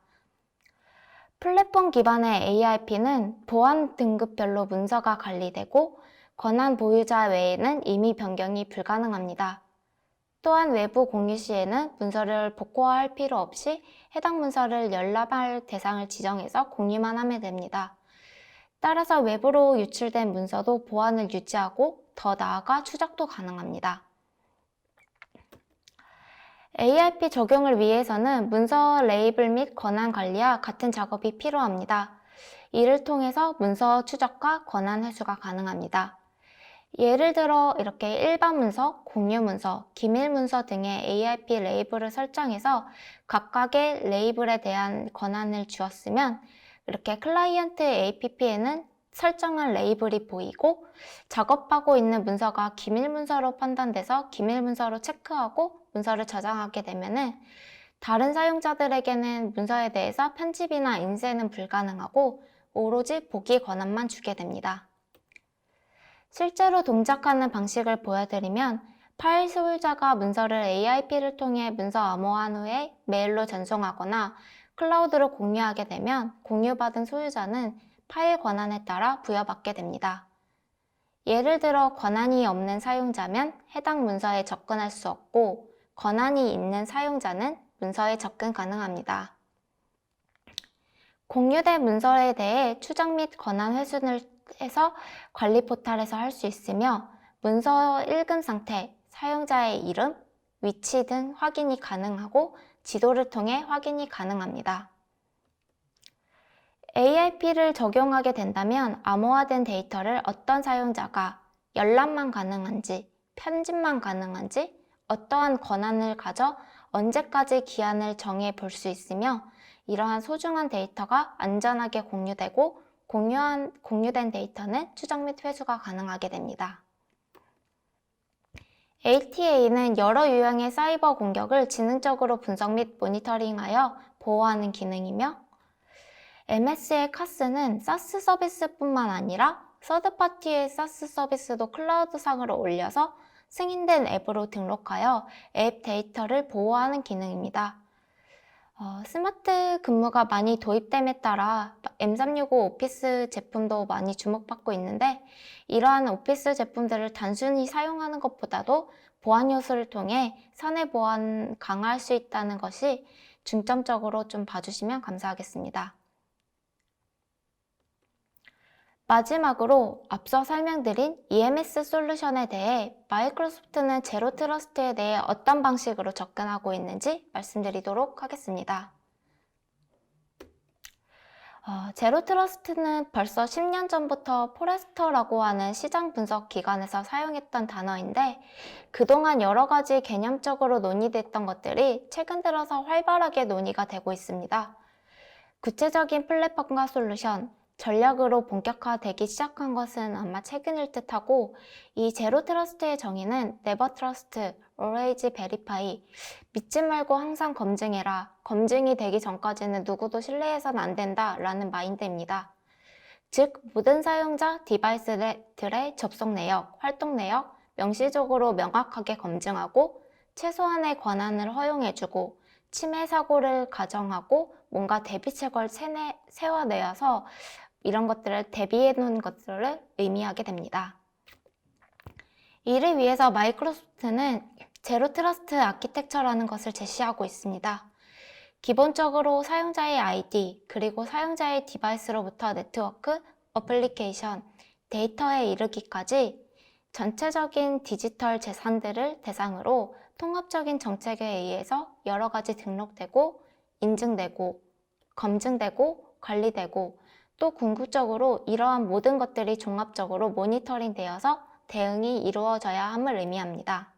플랫폼 기반의 AIP는 보안 등급별로 문서가 관리되고 권한 보유자 외에는 임의 변경이 불가능합니다. 또한 외부 공유 시에는 문서를 복호화할 필요 없이 해당 문서를 열람할 대상을 지정해서 공유만 하면 됩니다. 따라서 외부로 유출된 문서도 보안을 유지하고 더 나아가 추적도 가능합니다. AIP 적용을 위해서는 문서 레이블 및 권한 관리와 같은 작업이 필요합니다. 이를 통해서 문서 추적과 권한 회수가 가능합니다. 예를 들어 이렇게 일반 문서, 공유 문서, 기밀 문서 등의 AIP 레이블을 설정해서 각각의 레이블에 대한 권한을 주었으면, 이렇게 클라이언트 APP에는 설정한 레이블이 보이고 작업하고 있는 문서가 기밀 문서로 판단돼서 기밀 문서로 체크하고 문서를 저장하게 되면은 다른 사용자들에게는 문서에 대해서 편집이나 인쇄는 불가능하고 오로지 보기 권한만 주게 됩니다. 실제로 동작하는 방식을 보여드리면, 파일 소유자가 문서를 AIP를 통해 문서 암호화한 후에 메일로 전송하거나 클라우드로 공유하게 되면 공유받은 소유자는 파일 권한에 따라 부여받게 됩니다. 예를 들어 권한이 없는 사용자면 해당 문서에 접근할 수 없고, 권한이 있는 사용자는 문서에 접근 가능합니다. 공유된 문서에 대해 추적 및 권한 회수를 해서 관리 포탈에서 할 수 있으며, 문서 읽은 상태, 사용자의 이름, 위치 등 확인이 가능하고 지도를 통해 확인이 가능합니다. AIP를 적용하게 된다면 암호화된 데이터를 어떤 사용자가 열람만 가능한지, 편집만 가능한지, 어떠한 권한을 가져 언제까지 기한을 정해 볼 수 있으며 이러한 소중한 데이터가 안전하게 공유되고 공유된 데이터는 추적 및 회수가 가능하게 됩니다. ATA는 여러 유형의 사이버 공격을 지능적으로 분석 및 모니터링하여 보호하는 기능이며 MS의 카스는 사스 서비스뿐만 아니라 서드파티의 사스 서비스도 클라우드상으로 올려서 승인된 앱으로 등록하여 앱 데이터를 보호하는 기능입니다. 스마트 근무가 많이 도입됨에 따라 M365 오피스 제품도 많이 주목받고 있는데 이러한 오피스 제품들을 단순히 사용하는 것보다도 보안 요소를 통해 사내 보안 강화할 수 있다는 것이 중점적으로 좀 봐주시면 감사하겠습니다. 마지막으로 앞서 설명드린 EMS 솔루션에 대해 마이크로소프트는 제로 트러스트에 대해 어떤 방식으로 접근하고 있는지 말씀드리도록 하겠습니다. 제로 트러스트는 벌써 10년 전부터 포레스터라고 하는 시장 분석 기관에서 사용했던 단어인데 그동안 여러 가지 개념적으로 논의됐던 것들이 최근 들어서 활발하게 논의가 되고 있습니다. 구체적인 플랫폼과 솔루션, 전략으로 본격화되기 시작한 것은 아마 최근일 듯하고 이 제로 트러스트의 정의는 Never Trust, Always Verify, 믿지 말고 항상 검증해라, 검증이 되기 전까지는 누구도 신뢰해서는 안 된다 라는 마인드입니다. 즉 모든 사용자 디바이스들의 접속 내역, 활동 내역 명시적으로 명확하게 검증하고 최소한의 권한을 허용해주고 침해 사고를 가정하고 뭔가 대비책을 세워내어서 이런 것들을 대비해 놓은 것들을 의미하게 됩니다. 이를 위해서 마이크로소프트는 제로 트러스트 아키텍처라는 것을 제시하고 있습니다. 기본적으로 사용자의 아이디 그리고 사용자의 디바이스로부터 네트워크, 어플리케이션, 데이터에 이르기까지 전체적인 디지털 재산들을 대상으로 통합적인 정책에 의해서 여러 가지 등록되고 인증되고 검증되고 관리되고 또 궁극적으로 이러한 모든 것들이 종합적으로 모니터링 되어서 대응이 이루어져야 함을 의미합니다.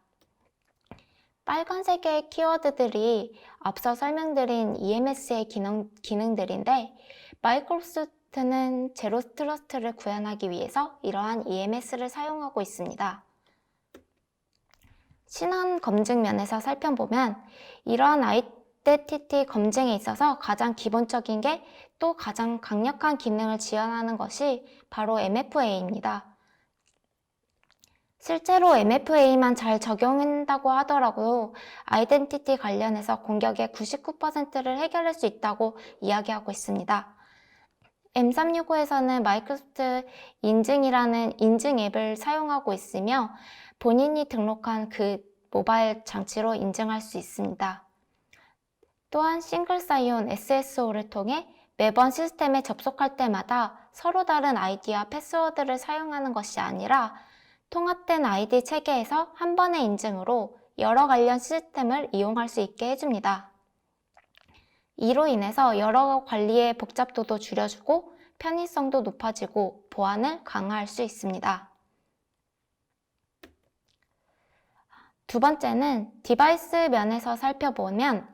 빨간색의 키워드들이 앞서 설명드린 EMS의 기능들인데 마이크로소프트는 제로 트러스트를 구현하기 위해서 이러한 EMS를 사용하고 있습니다. 신원 검증 면에서 살펴보면 이러한 아이덴티티 검증에 있어서 가장 기본적인 게 또 가장 강력한 기능을 지원하는 것이 바로 MFA입니다. 실제로 MFA만 잘 적용한다고 하더라도 아이덴티티 관련해서 공격의 99%를 해결할 수 있다고 이야기하고 있습니다. M365에서는 마이크로소프트 인증이라는 인증 앱을 사용하고 있으며 본인이 등록한 그 모바일 장치로 인증할 수 있습니다. 또한 싱글 사이온 SSO를 통해 매번 시스템에 접속할 때마다 서로 다른 아이디와 패스워드를 사용하는 것이 아니라 통합된 아이디 체계에서 한 번의 인증으로 여러 관련 시스템을 이용할 수 있게 해줍니다. 이로 인해서 여러 관리의 복잡도도 줄여주고 편의성도 높아지고 보안을 강화할 수 있습니다. 두 번째는 디바이스 면에서 살펴보면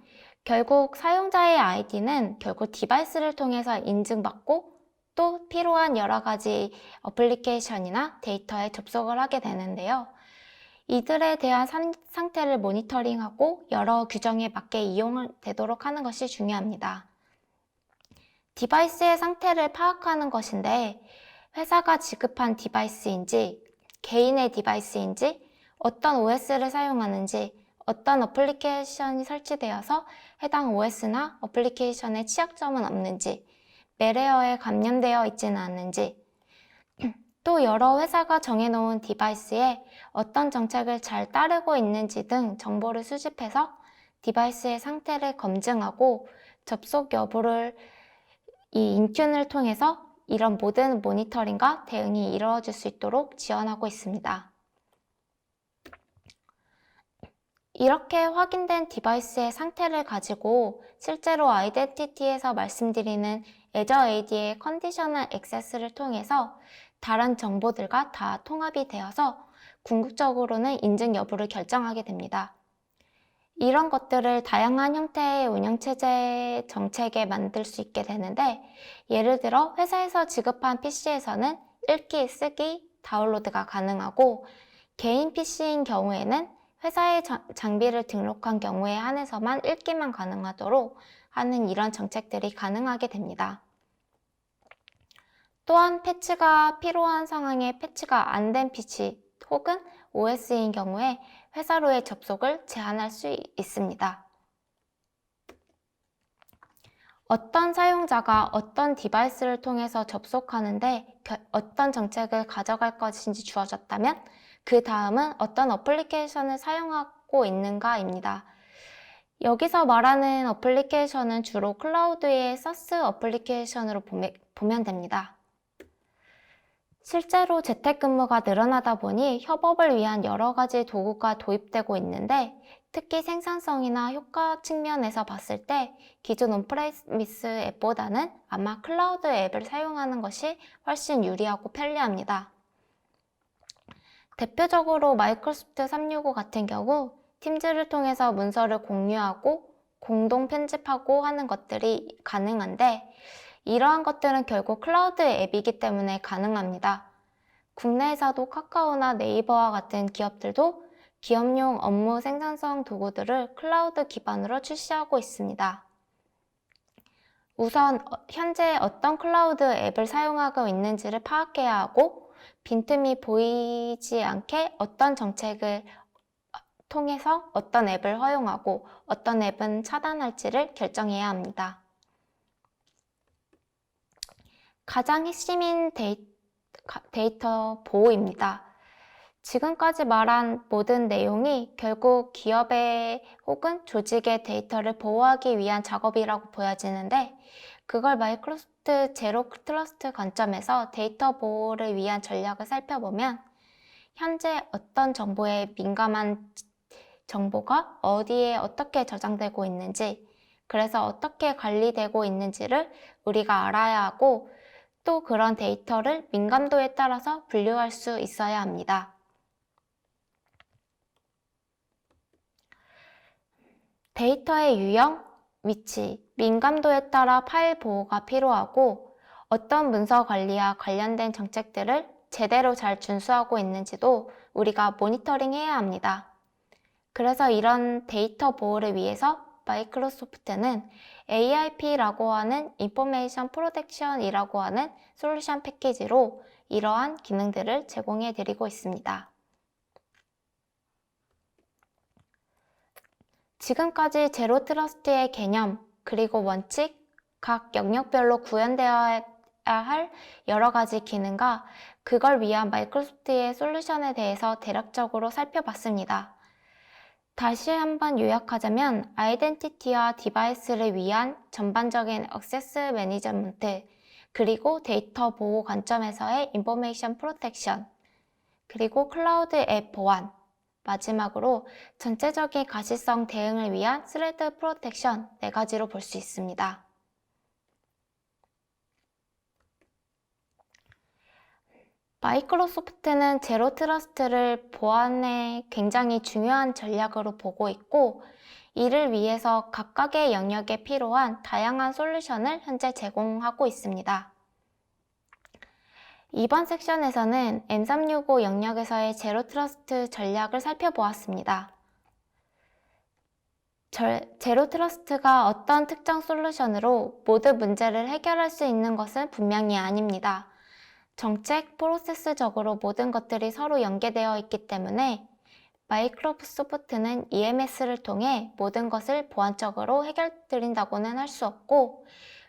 결국 사용자의 아이디는 결국 디바이스를 통해서 인증받고 또 필요한 여러 가지 어플리케이션이나 데이터에 접속을 하게 되는데요. 이들에 대한 상태를 모니터링하고 여러 규정에 맞게 이용되도록 하는 것이 중요합니다. 디바이스의 상태를 파악하는 것인데 회사가 지급한 디바이스인지 개인의 디바이스인지 어떤 OS를 사용하는지 어떤 어플리케이션이 설치되어서 해당 OS나 어플리케이션에 취약점은 없는지 멜웨어에 감염되어 있지는 않는지 또 여러 회사가 정해놓은 디바이스에 어떤 정책을 잘 따르고 있는지 등 정보를 수집해서 디바이스의 상태를 검증하고 접속 여부를 이 인튠을 통해서 이런 모든 모니터링과 대응이 이루어질 수 있도록 지원하고 있습니다. 이렇게 확인된 디바이스의 상태를 가지고 실제로 아이덴티티에서 말씀드리는 Azure AD의 컨디셔널 액세스를 통해서 다른 정보들과 다 통합이 되어서 궁극적으로는 인증 여부를 결정하게 됩니다. 이런 것들을 다양한 형태의 운영체제 정책에 만들 수 있게 되는데, 예를 들어 회사에서 지급한 PC에서는 읽기, 쓰기, 다운로드가 가능하고, 개인 PC인 경우에는 회사의 장비를 등록한 경우에 한해서만 읽기만 가능하도록 하는 이런 정책들이 가능하게 됩니다. 또한 패치가 필요한 상황에 패치가 안 된 PC 혹은 OS인 경우에 회사로의 접속을 제한할 수 있습니다. 어떤 사용자가 어떤 디바이스를 통해서 접속하는데 어떤 정책을 가져갈 것인지 주어졌다면 그 다음은 어떤 어플리케이션을 사용하고 있는가입니다. 여기서 말하는 어플리케이션은 주로 클라우드의 SaaS 어플리케이션으로 보면 됩니다. 실제로 재택근무가 늘어나다 보니 협업을 위한 여러 가지 도구가 도입되고 있는데, 특히 생산성이나 효과 측면에서 봤을 때 기존 온프레미스 앱보다는 아마 클라우드 앱을 사용하는 것이 훨씬 유리하고 편리합니다. 대표적으로 마이크로소프트 365 같은 경우 팀즈를 통해서 문서를 공유하고 공동 편집하고 하는 것들이 가능한데, 이러한 것들은 결국 클라우드 앱이기 때문에 가능합니다. 국내에서도 카카오나 네이버와 같은 기업들도 기업용 업무 생산성 도구들을 클라우드 기반으로 출시하고 있습니다. 우선 현재 어떤 클라우드 앱을 사용하고 있는지를 파악해야 하고, 빈틈이 보이지 않게 어떤 정책을 통해서 어떤 앱을 허용하고 어떤 앱은 차단할지를 결정해야 합니다. 가장 핵심인 데이터 보호입니다. 지금까지 말한 모든 내용이 결국 기업의 혹은 조직의 데이터를 보호하기 위한 작업이라고 보여지는데, 그걸 마이크로소프트 제로 트러스트 관점에서 데이터 보호를 위한 전략을 살펴보면 현재 어떤 정보에 민감한 정보가 어디에 어떻게 저장되고 있는지, 그래서 어떻게 관리되고 있는지를 우리가 알아야 하고, 또 그런 데이터를 민감도에 따라서 분류할 수 있어야 합니다. 데이터의 유형, 위치, 민감도에 따라 파일 보호가 필요하고, 어떤 문서 관리와 관련된 정책들을 제대로 잘 준수하고 있는지도 우리가 모니터링 해야 합니다. 그래서 이런 데이터 보호를 위해서 마이크로소프트는 AIP라고 하는 인포메이션 프로텍션이라고 하는 솔루션 패키지로 이러한 기능들을 제공해 드리고 있습니다. 지금까지 제로 트러스트의 개념, 그리고 원칙, 각 영역별로 구현되어야 할 여러 가지 기능과 그걸 위한 마이크로소프트의 솔루션에 대해서 대략적으로 살펴봤습니다. 다시 한번 요약하자면 아이덴티티와 디바이스를 위한 전반적인 액세스 매니지먼트, 그리고 데이터 보호 관점에서의 인포메이션 프로텍션, 그리고 클라우드 앱 보안, 마지막으로 전체적인 가시성 대응을 위한 스레드 프로텍션 4가지로 볼 수 있습니다. 마이크로소프트는 제로 트러스트를 보안에 굉장히 중요한 전략으로 보고 있고, 이를 위해서 각각의 영역에 필요한 다양한 솔루션을 현재 제공하고 있습니다. 이번 섹션에서는 M365 영역에서의 제로 트러스트 전략을 살펴보았습니다. 제로 트러스트가 어떤 특정 솔루션으로 모든 문제를 해결할 수 있는 것은 분명히 아닙니다. 정책, 프로세스적으로 모든 것들이 서로 연계되어 있기 때문에 마이크로소프트는 EMS를 통해 모든 것을 보안적으로 해결드린다고는 할 수 없고,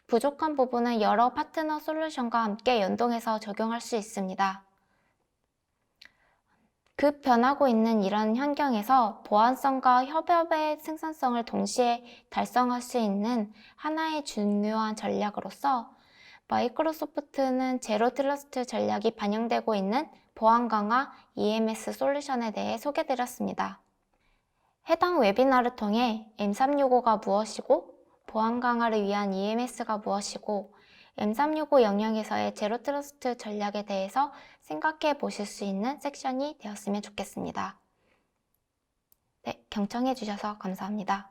부족한 부분은 여러 파트너 솔루션과 함께 연동해서 적용할 수 있습니다. 급 변하고 있는 이런 환경에서 보안성과 협업의 생산성을 동시에 달성할 수 있는 하나의 중요한 전략으로서 마이크로소프트는 제로 트러스트 전략이 반영되고 있는 보안 강화 EMS 솔루션에 대해 소개드렸습니다. 해당 웨비나를 통해 M365가 무엇이고, 보안 강화를 위한 EMS가 무엇이고, M365 영역에서의 제로 트러스트 전략에 대해서 생각해 보실 수 있는 섹션이 되었으면 좋겠습니다. 네, 경청해 주셔서 감사합니다.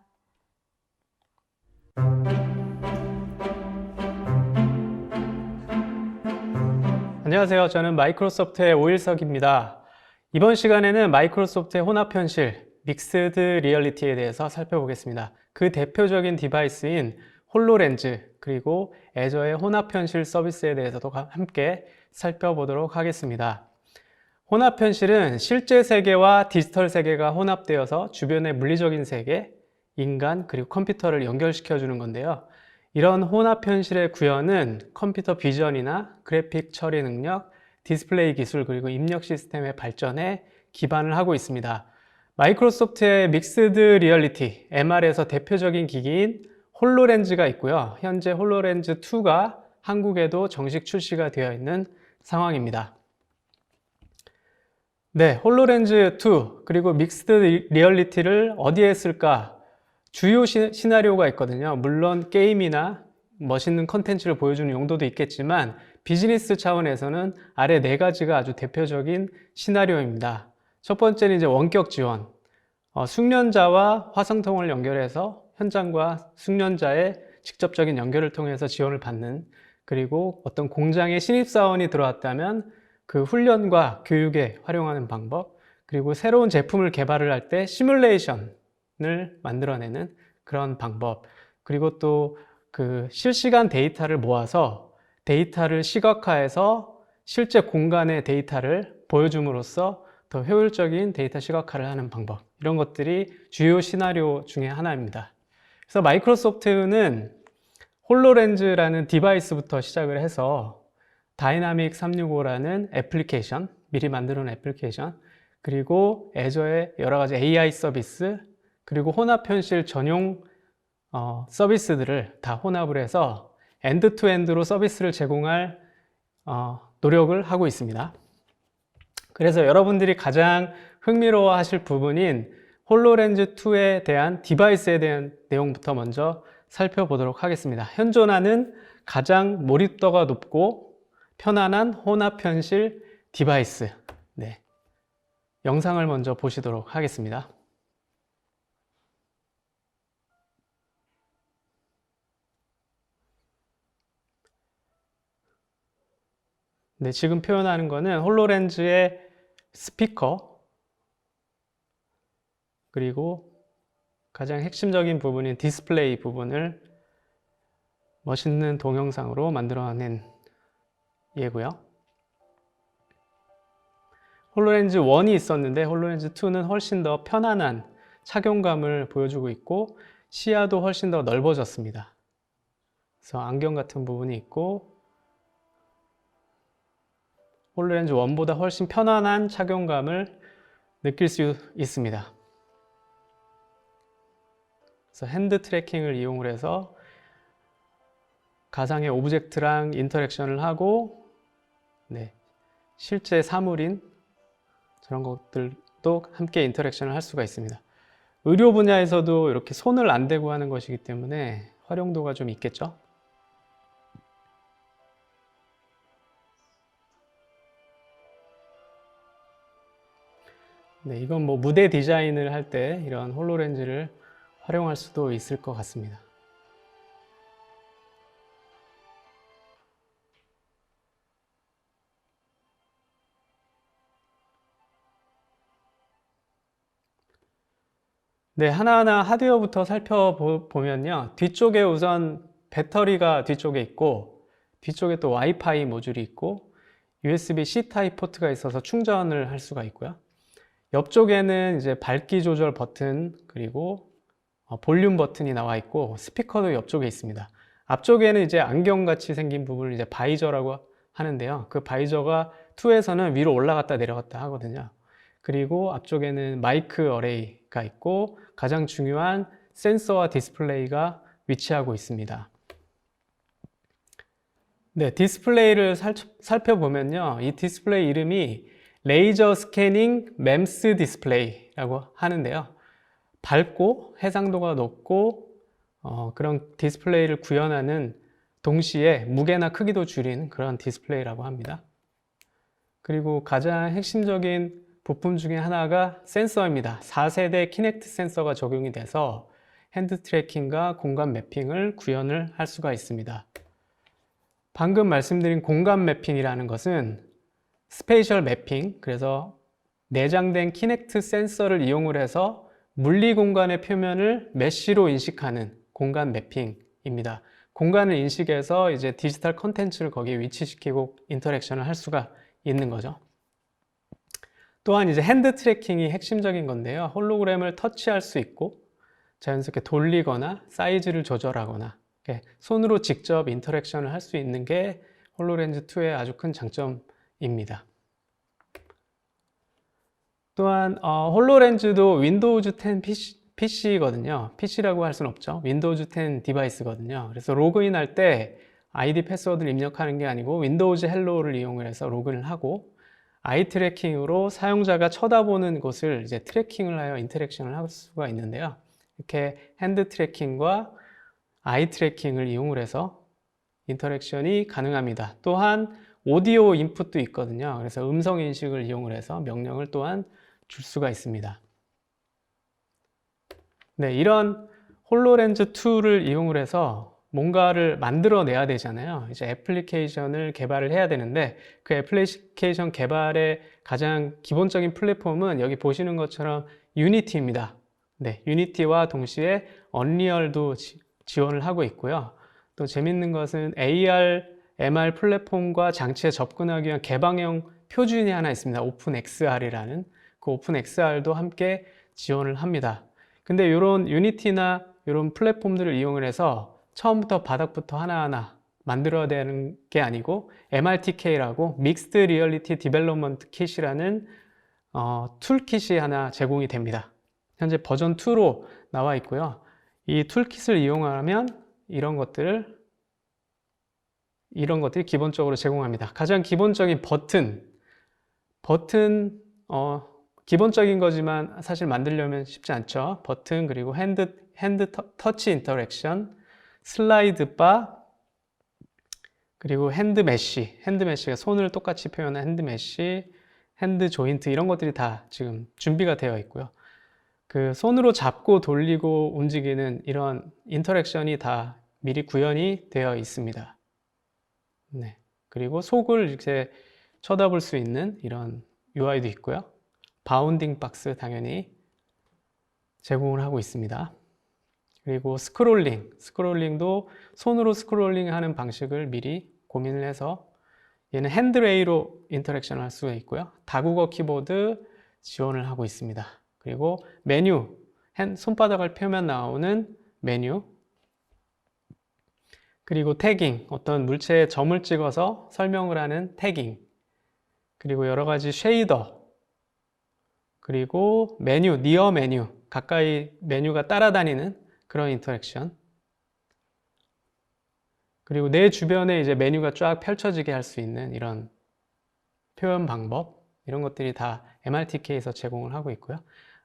안녕하세요. 저는 마이크로소프트의 오일석입니다. 이번 시간에는 마이크로소프트의 혼합 현실, 믹스드 리얼리티에 대해서 살펴보겠습니다. 그 대표적인 디바이스인 홀로렌즈, 그리고 애저의 혼합 현실 서비스에 대해서도 함께 살펴보도록 하겠습니다. 혼합 현실은 실제 세계와 디지털 세계가 혼합되어서 주변의 물리적인 세계, 인간, 그리고 컴퓨터를 연결시켜 주는 건데요. 이런 혼합 현실의 구현은 컴퓨터 비전이나 그래픽 처리 능력, 디스플레이 기술, 그리고 입력 시스템의 발전에 기반을 하고 있습니다. 마이크로소프트의 믹스드 리얼리티, MR에서 대표적인 기기인 홀로렌즈가 있고요. 현재 홀로렌즈 2가 한국에도 정식 출시가 되어 있는 상황입니다. 네, 홀로렌즈 2 그리고 믹스드 리얼리티를 어디에 쓸까? 주요 시나리오가 있거든요. 물론 게임이나 멋있는 컨텐츠를 보여주는 용도도 있겠지만 비즈니스 차원에서는 아래 4가지가 아주 대표적인 시나리오입니다. 첫 번째는 이제 원격 지원. 숙련자와 화성통을 연결해서 현장과 숙련자의 직접적인 연결을 통해서 지원을 받는, 그리고 어떤 공장에 신입사원이 들어왔다면 그 훈련과 교육에 활용하는 방법, 그리고 새로운 제품을 개발을 할 때 시뮬레이션을 만들어내는 그런 방법, 그리고 또 그 실시간 데이터를 모아서 데이터를 시각화해서 실제 공간의 데이터를 보여줌으로써 더 효율적인 데이터 시각화를 하는 방법, 이런 것들이 주요 시나리오 중에 하나입니다. 그래서 마이크로소프트는 홀로렌즈라는 디바이스부터 시작을 해서 다이나믹 365라는 애플리케이션, 미리 만들어 놓은 애플리케이션, 그리고 애저의 여러 가지 AI 서비스, 그리고 혼합 현실 전용 서비스들을 다 혼합을 해서 엔드투엔드로 서비스를 제공할 노력을 하고 있습니다. 그래서 여러분들이 가장 흥미로워 하실 부분인 홀로렌즈 2에 대한 디바이스에 대한 내용부터 먼저 살펴보도록 하겠습니다. 현존하는 가장 몰입도가 높고 편안한 혼합 현실 디바이스. 네. 영상을 먼저 보시도록 하겠습니다. 네, 지금 표현하는 거는 홀로렌즈의 스피커, 그리고 가장 핵심적인 부분인 디스플레이 부분을 멋있는 동영상으로 만들어낸 예고요. 홀로렌즈 1이 있었는데 홀로렌즈 2는 훨씬 더 편안한 착용감을 보여주고 있고 시야도 훨씬 더 넓어졌습니다. 그래서 안경 같은 부분이 있고 홀로렌즈 1보다 훨씬 편안한 착용감을 느낄 수 있습니다. 그래서 핸드 트래킹을 이용을 해서 가상의 오브젝트랑 인터랙션을 하고, 네, 실제 사물인 저런 것들도 함께 인터랙션을 할 수가 있습니다. 의료 분야에서도 이렇게 손을 안 대고 하는 것이기 때문에 활용도가 좀 있겠죠. 네, 이건 뭐 무대 디자인을 할 때 이런 홀로렌즈를 활용할 수도 있을 것 같습니다. 네, 하나하나 하드웨어부터 살펴보면요. 뒤쪽에 우선 배터리가 뒤쪽에 있고, 뒤쪽에 또 와이파이 모듈이 있고, USB-C 타입 포트가 있어서 충전을 할 수가 있고요. 옆쪽에는 이제 밝기 조절 버튼, 그리고 볼륨 버튼이 나와 있고, 스피커도 옆쪽에 있습니다. 앞쪽에는 이제 안경같이 생긴 부분을 이제 바이저라고 하는데요. 그 바이저가 2에서는 위로 올라갔다 내려갔다 하거든요. 그리고 앞쪽에는 마이크 어레이가 있고 가장 중요한 센서와 디스플레이가 위치하고 있습니다. 네, 디스플레이를 살펴보면요. 이 디스플레이 이름이 레이저 스캐닝 멤스 디스플레이라고 하는데요. 밝고 해상도가 높고 그런 디스플레이를 구현하는 동시에 무게나 크기도 줄인 그런 디스플레이라고 합니다. 그리고 가장 핵심적인 부품 중에 하나가 센서입니다. 4세대 키넥트 센서가 적용이 돼서 핸드 트래킹과 공간 매핑을 구현을 할 수가 있습니다. 방금 말씀드린 공간 매핑이라는 것은 스페이셜 매핑, 그래서 내장된 키넥트 센서를 이용을 해서 물리 공간의 표면을 메쉬로 인식하는 공간 매핑입니다. 공간을 인식해서 이제 디지털 컨텐츠를 거기에 위치시키고 인터랙션을 할 수가 있는 거죠. 또한 이제 핸드 트래킹이 핵심적인 건데요. 홀로그램을 터치할 수 있고 자연스럽게 돌리거나 사이즈를 조절하거나 손으로 직접 인터랙션을 할 수 있는 게 홀로렌즈 2의 아주 큰 장점입니다. 또한 홀로렌즈도 윈도우즈 10 PC거든요. PC라고 할 수는 없죠. 윈도우즈 10 디바이스거든요. 그래서 로그인할 때 아이디 패스워드를 입력하는 게 아니고 윈도우즈 헬로우를 이용을 해서 로그인을 하고 아이 트래킹으로 사용자가 쳐다보는 곳을 이제 트래킹을 하여 인터랙션을 할 수가 있는데요. 이렇게 핸드 트래킹과 아이 트래킹을 이용을 해서 인터랙션이 가능합니다. 또한 오디오 인풋도 있거든요. 그래서 음성 인식을 이용을 해서 명령을 또한 줄 수가 있습니다. 네, 이런 홀로렌즈 2를 이용을 해서 뭔가를 만들어내야 되잖아요. 이제 애플리케이션을 개발을 해야 되는데 그 애플리케이션 개발의 가장 기본적인 플랫폼은 여기 보시는 것처럼 유니티입니다. 네, 유니티와 동시에 언리얼도 지원을 하고 있고요. 또 재밌는 것은 AR, MR 플랫폼과 장치에 접근하기 위한 개방형 표준이 하나 있습니다. 오픈XR이라는 그 오픈XR도 함께 지원을 합니다. 근데 이런 유니티나 이런 플랫폼들을 이용을 해서 처음부터 바닥부터 하나하나 만들어야 되는 게 아니고 MRTK라고 믹스드 리얼리티 디벨롭먼트 킷이라는 툴킷이 하나 제공이 됩니다. 현재 버전 2로 나와 있고요. 이 툴킷을 이용하면 이런 것들이 기본적으로 제공합니다. 가장 기본적인 버튼 기본적인 거지만 사실 만들려면 쉽지 않죠. 버튼, 그리고 핸드 터치 인터랙션, 슬라이드 바, 그리고 핸드 메쉬가 손을 똑같이 표현한 핸드 메쉬, 핸드 조인트 이런 것들이 다 지금 준비가 되어 있고요. 그 손으로 잡고 돌리고 움직이는 이런 인터랙션이 다 미리 구현이 되어 있습니다. 네. 그리고 속을 이렇게 쳐다볼 수 있는 이런 UI도 있고요. 바운딩 박스 당연히 제공을 하고 있습니다. 그리고 스크롤링도 손으로 스크롤링 하는 방식을 미리 고민을 해서 얘는 핸드레이로 인터랙션을 할 수가 있고요. 다국어 키보드 지원을 하고 있습니다. 그리고 메뉴, 손바닥을 펴면 나오는 메뉴, 그리고 태깅, 어떤 물체에 점을 찍어서 설명을 하는 태깅, 그리고 여러 가지 쉐이더, 그리고 메뉴, 니어 메뉴, 가까이 메뉴가 따라다니는 그런 인터랙션, 그리고 내 주변에 이제 메뉴가 쫙 펼쳐지게 할 수 있는 이런 표현 방법, 이런 것들이 다 MRTK에서 제공을 하고 있고요.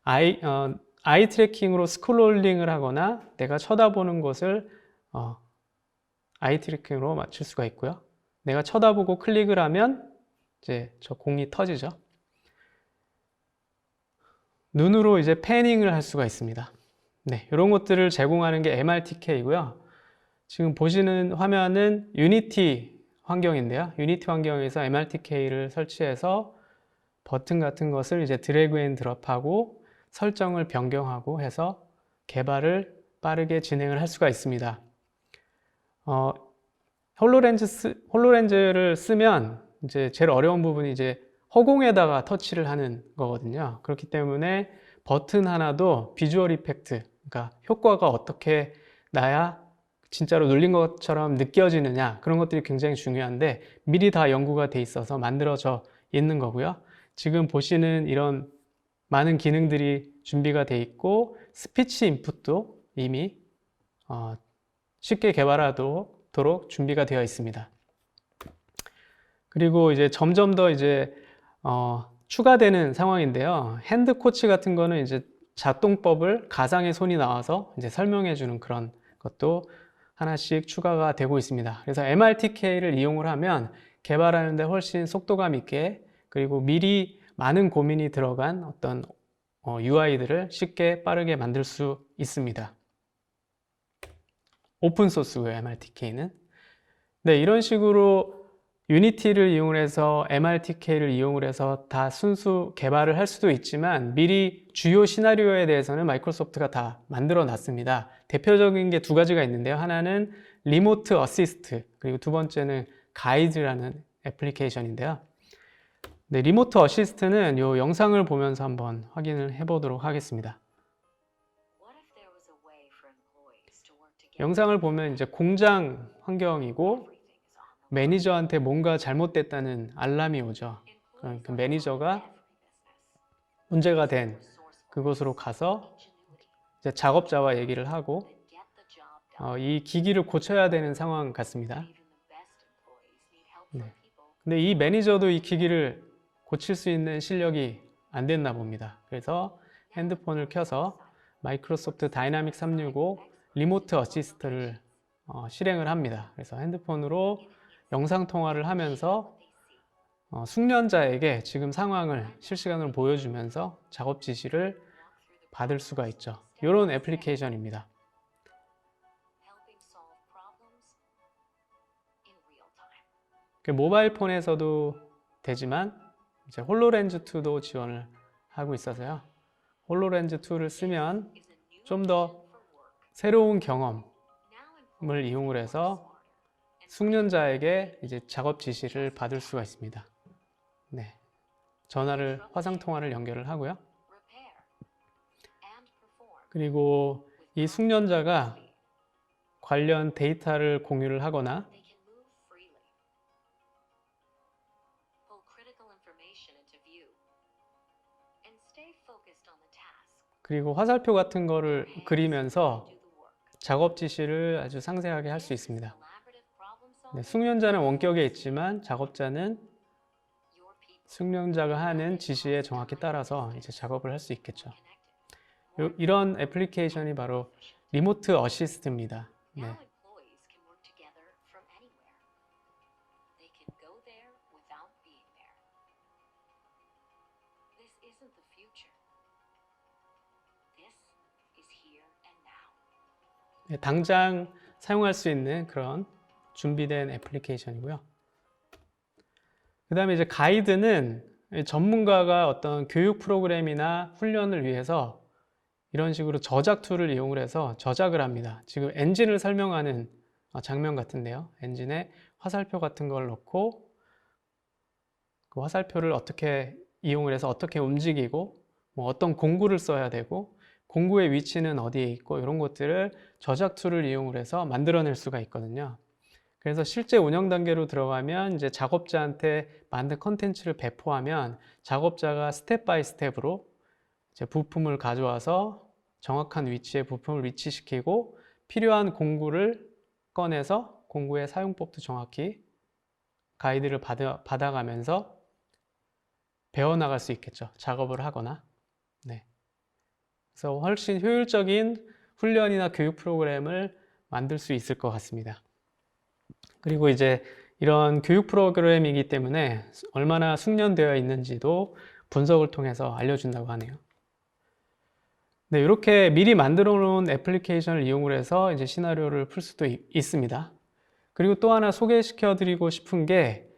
아이 트래킹으로 스크롤링을 하거나 내가 쳐다보는 곳을 아이 트래킹으로 맞출 수가 있고요. 내가 쳐다보고 클릭을 하면 이제 저 공이 터지죠. 눈으로 이제 패닝을 할 수가 있습니다. 네, 이런 것들을 제공하는 게 MRTK이고요. 지금 보시는 화면은 유니티 환경인데요. 유니티 환경에서 MRTK를 설치해서 버튼 같은 것을 이제 드래그 앤 드롭하고 설정을 변경하고 해서 개발을 빠르게 진행을 할 수가 있습니다. 홀로렌즈를 쓰면 이제 제일 어려운 부분이 이제 허공에다가 터치를 하는 거거든요. 그렇기 때문에 버튼 하나도 비주얼 이펙트, 그러니까 효과가 어떻게 나야 진짜로 눌린 것처럼 느껴지느냐, 그런 것들이 굉장히 중요한데 미리 다 연구가 돼 있어서 만들어져 있는 거고요. 지금 보시는 이런 많은 기능들이 준비가 돼 있고 스피치 인풋도 이미 쉽게 개발하도록 준비가 되어 있습니다. 그리고 이제 점점 더 이제 추가되는 상황인데요. 핸드 코치 같은 거는 이제 작동법을 가상의 손이 나와서 이제 설명해 주는 그런 것도 하나씩 추가가 되고 있습니다. 그래서 MRTK를 이용을 하면 개발하는 데 훨씬 속도감 있게, 그리고 미리 많은 고민이 들어간 어떤 UI들을 쉽게 빠르게 만들 수 있습니다. 오픈소스고요, MRTK는. 네, 이런 식으로 유니티를 이용을 해서 MRTK를 이용을 해서 다 순수 개발을 할 수도 있지만, 미리 주요 시나리오에 대해서는 마이크로소프트가 다 만들어 놨습니다. 대표적인 게 두 가지가 있는데요. 하나는 리모트 어시스트, 그리고 두 번째는 가이드라는 애플리케이션인데요. 네, 리모트 어시스트는 이 영상을 보면서 한번 확인을 해 보도록 하겠습니다. 영상을 보면 이제 공장 환경이고, 매니저한테 뭔가 잘못됐다는 알람이 오죠. 그 매니저가 문제가 된 그곳으로 가서 이제 작업자와 얘기를 하고 이 기기를 고쳐야 되는 상황 같습니다. 네. 근데 이 매니저도 이 기기를 고칠 수 있는 실력이 안 됐나 봅니다. 그래서 핸드폰을 켜서 마이크로소프트 다이나믹 365 리모트 어시스트를 실행을 합니다. 그래서 핸드폰으로 영상 통화를 하면서 숙련자에게 지금 상황을 실시간으로 보여주면서 작업 지시를 받을 수가 있죠. 이런 애플리케이션입니다. 모바일 폰에서도 되지만 이제 홀로렌즈 2도 지원을 하고 있어서요. 홀로렌즈 2를 쓰면 좀 더 새로운 경험을 이용을 해서 숙련자에게 이제 작업 지시를 받을 수가 있습니다. 네. 화상 통화를 연결을 하고요. 그리고 이 숙련자가 관련 데이터를 공유를 하거나 그리고 화살표 같은 거를 그리면서 작업 지시를 아주 상세하게 할 수 있습니다. 네, 숙련자는 원격에 있지만 작업자는 숙련자가 하는 지시에 정확히 따라서 이제 작업을 할 수 있겠죠. 이런 애플리케이션이 바로 리모트 어시스트입니다. 네. 네, 당장 사용할 수 있는 그런 준비된 애플리케이션이고요. 그 다음에 이제 가이드는 전문가가 어떤 교육 프로그램이나 훈련을 위해서 이런 식으로 저작 툴을 이용을 해서 저작을 합니다. 지금 엔진을 설명하는 장면 같은데요. 엔진에 화살표 같은 걸 넣고 그 화살표를 어떻게 이용을 해서 어떻게 움직이고 뭐 어떤 공구를 써야 되고 공구의 위치는 어디에 있고 이런 것들을 저작 툴을 이용을 해서 만들어낼 수가 있거든요. 그래서 실제 운영 단계로 들어가면 이제 작업자한테 만든 컨텐츠를 배포하면 작업자가 스텝 바이 스텝으로 이제 부품을 가져와서 정확한 위치에 부품을 위치시키고 필요한 공구를 꺼내서 공구의 사용법도 정확히 가이드를 받아가면서 배워나갈 수 있겠죠. 작업을 하거나. 네. 그래서 훨씬 효율적인 훈련이나 교육 프로그램을 만들 수 있을 것 같습니다. 그리고 이제 이런 교육 프로그램이기 때문에 얼마나 숙련되어 있는지도 분석을 통해서 알려준다고 하네요. 네, 이렇게 미리 만들어 놓은 애플리케이션을 이용을 해서 이제 시나리오를 풀 수도 있습니다. 그리고 또 하나 소개시켜 드리고 싶은 게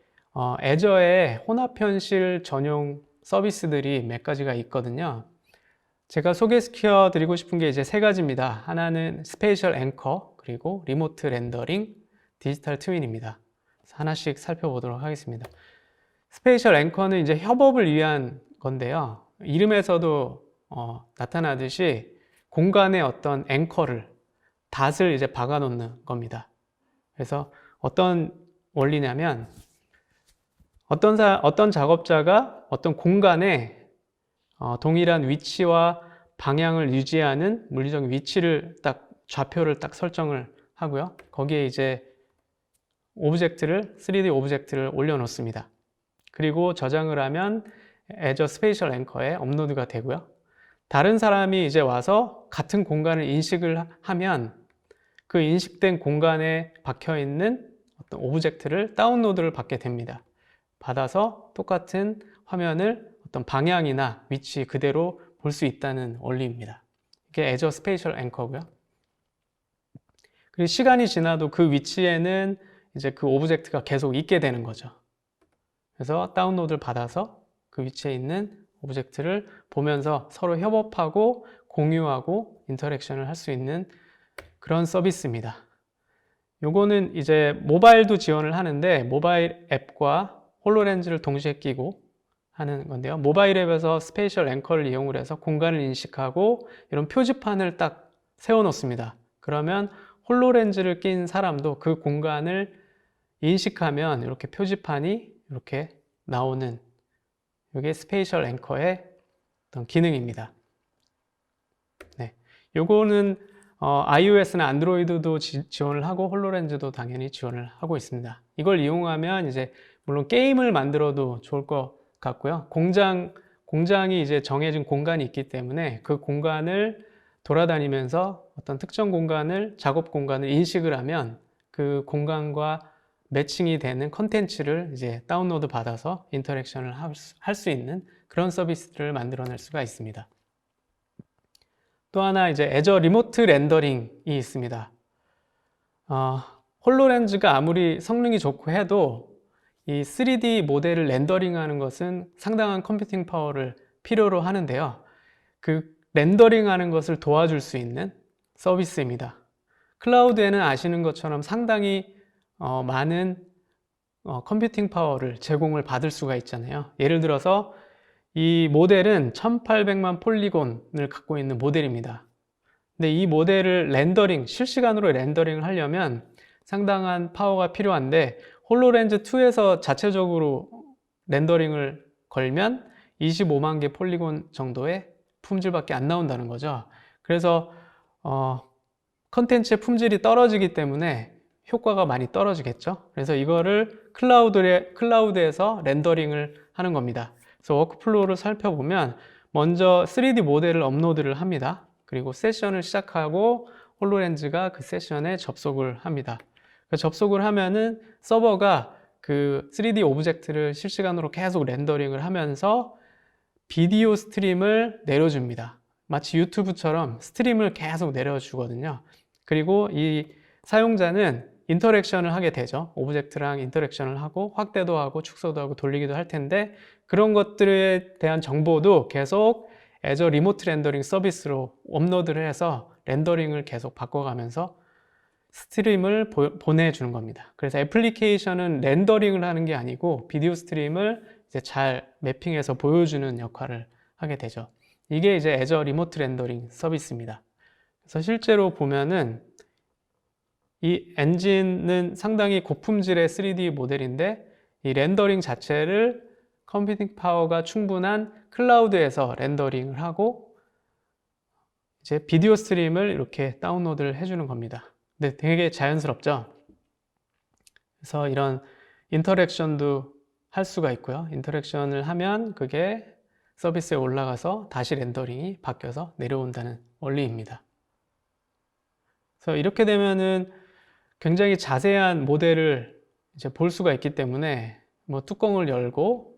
애저의 혼합 현실 전용 서비스들이 몇 가지가 있거든요. 제가 소개시켜 드리고 싶은 게 이제 세 가지입니다. 하나는 스페이셜 앵커, 그리고 리모트 렌더링, 디지털 트윈입니다. 하나씩 살펴보도록 하겠습니다. 스페이셜 앵커는 이제 협업을 위한 건데요. 이름에서도 나타나듯이 공간에 어떤 앵커를, 닷을 이제 박아 놓는 겁니다. 그래서 어떤 원리냐면 어떤 작업자가 어떤 공간에 동일한 위치와 방향을 유지하는 물리적인 위치를 좌표를 딱 설정을 하고요. 거기에 이제 3D 오브젝트를 올려놓습니다. 그리고 저장을 하면 애저 스페이셜 앵커에 업로드가 되고요. 다른 사람이 이제 와서 같은 공간을 인식을 하면 그 인식된 공간에 박혀 있는 어떤 오브젝트를 다운로드를 받게 됩니다. 받아서 똑같은 화면을 어떤 방향이나 위치 그대로 볼 수 있다는 원리입니다. 이게 Azure Spatial Anchor고요. 그리고 시간이 지나도 그 위치에는 이제 그 오브젝트가 계속 있게 되는 거죠. 그래서 다운로드를 받아서 그 위치에 있는 오브젝트를 보면서 서로 협업하고 공유하고 인터랙션을 할 수 있는 그런 서비스입니다. 요거는 이제 모바일도 지원을 하는데 모바일 앱과 홀로렌즈를 동시에 끼고 하는 건데요. 모바일 앱에서 스페이셜 앵커를 이용을 해서 공간을 인식하고 이런 표지판을 딱 세워 놓습니다. 그러면 홀로렌즈를 낀 사람도 그 공간을 인식하면 이렇게 표지판이 이렇게 나오는 이게 스페이셜 앵커의 어떤 기능입니다. 네. 요거는 iOS나 안드로이드도 지원을 하고 홀로렌즈도 당연히 지원을 하고 있습니다. 이걸 이용하면 이제 물론 게임을 만들어도 좋을 것 같고요. 공장이 이제 정해진 공간이 있기 때문에 그 공간을 돌아다니면서 어떤 특정 공간을 작업 공간을 인식을 하면 그 공간과 매칭이 되는 컨텐츠를 이제 다운로드 받아서 인터랙션을 할 수 있는 그런 서비스를 만들어낼 수가 있습니다. 또 하나 이제 애저 리모트 렌더링이 있습니다. 홀로렌즈가 아무리 성능이 좋고 해도 이 3D 모델을 렌더링하는 것은 상당한 컴퓨팅 파워를 필요로 하는데요. 그 렌더링하는 것을 도와줄 수 있는 서비스입니다. 클라우드에는 아시는 것처럼 상당히 많은 컴퓨팅 파워를 제공을 받을 수가 있잖아요. 예를 들어서 이 모델은 1800만 폴리곤을 갖고 있는 모델입니다. 근데 이 모델을 실시간으로 렌더링을 하려면 상당한 파워가 필요한데 홀로렌즈 2에서 자체적으로 렌더링을 걸면 25만 개 폴리곤 정도의 품질밖에 안 나온다는 거죠. 그래서 컨텐츠의 품질이 떨어지기 때문에 효과가 많이 떨어지겠죠. 그래서 이거를 클라우드에서 렌더링을 하는 겁니다. 그래서 워크플로우를 살펴보면 먼저 3D 모델을 업로드를 합니다. 그리고 세션을 시작하고 홀로렌즈가 그 세션에 접속을 합니다. 접속을 하면은 서버가 그 3D 오브젝트를 실시간으로 계속 렌더링을 하면서 비디오 스트림을 내려줍니다. 마치 유튜브처럼 스트림을 계속 내려주거든요. 그리고 이 사용자는 인터랙션을 하게 되죠. 오브젝트랑 인터랙션을 하고 확대도 하고 축소도 하고 돌리기도 할 텐데 그런 것들에 대한 정보도 계속 애저 리모트 렌더링 서비스로 업로드를 해서 렌더링을 계속 바꿔가면서 스트림을 보내주는 겁니다. 그래서 애플리케이션은 렌더링을 하는 게 아니고 비디오 스트림을 이제 잘 매핑해서 보여주는 역할을 하게 되죠. 이게 이제 애저 리모트 렌더링 서비스입니다. 그래서 실제로 보면은 이 엔진은 상당히 고품질의 3D 모델인데 이 렌더링 자체를 컴퓨팅 파워가 충분한 클라우드에서 렌더링을 하고 이제 비디오 스트림을 이렇게 다운로드를 해주는 겁니다. 근데 되게 자연스럽죠? 그래서 이런 인터랙션도 할 수가 있고요. 인터랙션을 하면 그게 서비스에 올라가서 다시 렌더링이 바뀌어서 내려온다는 원리입니다. 그래서 이렇게 되면은 굉장히 자세한 모델을 이제 볼 수가 있기 때문에 뭐 뚜껑을 열고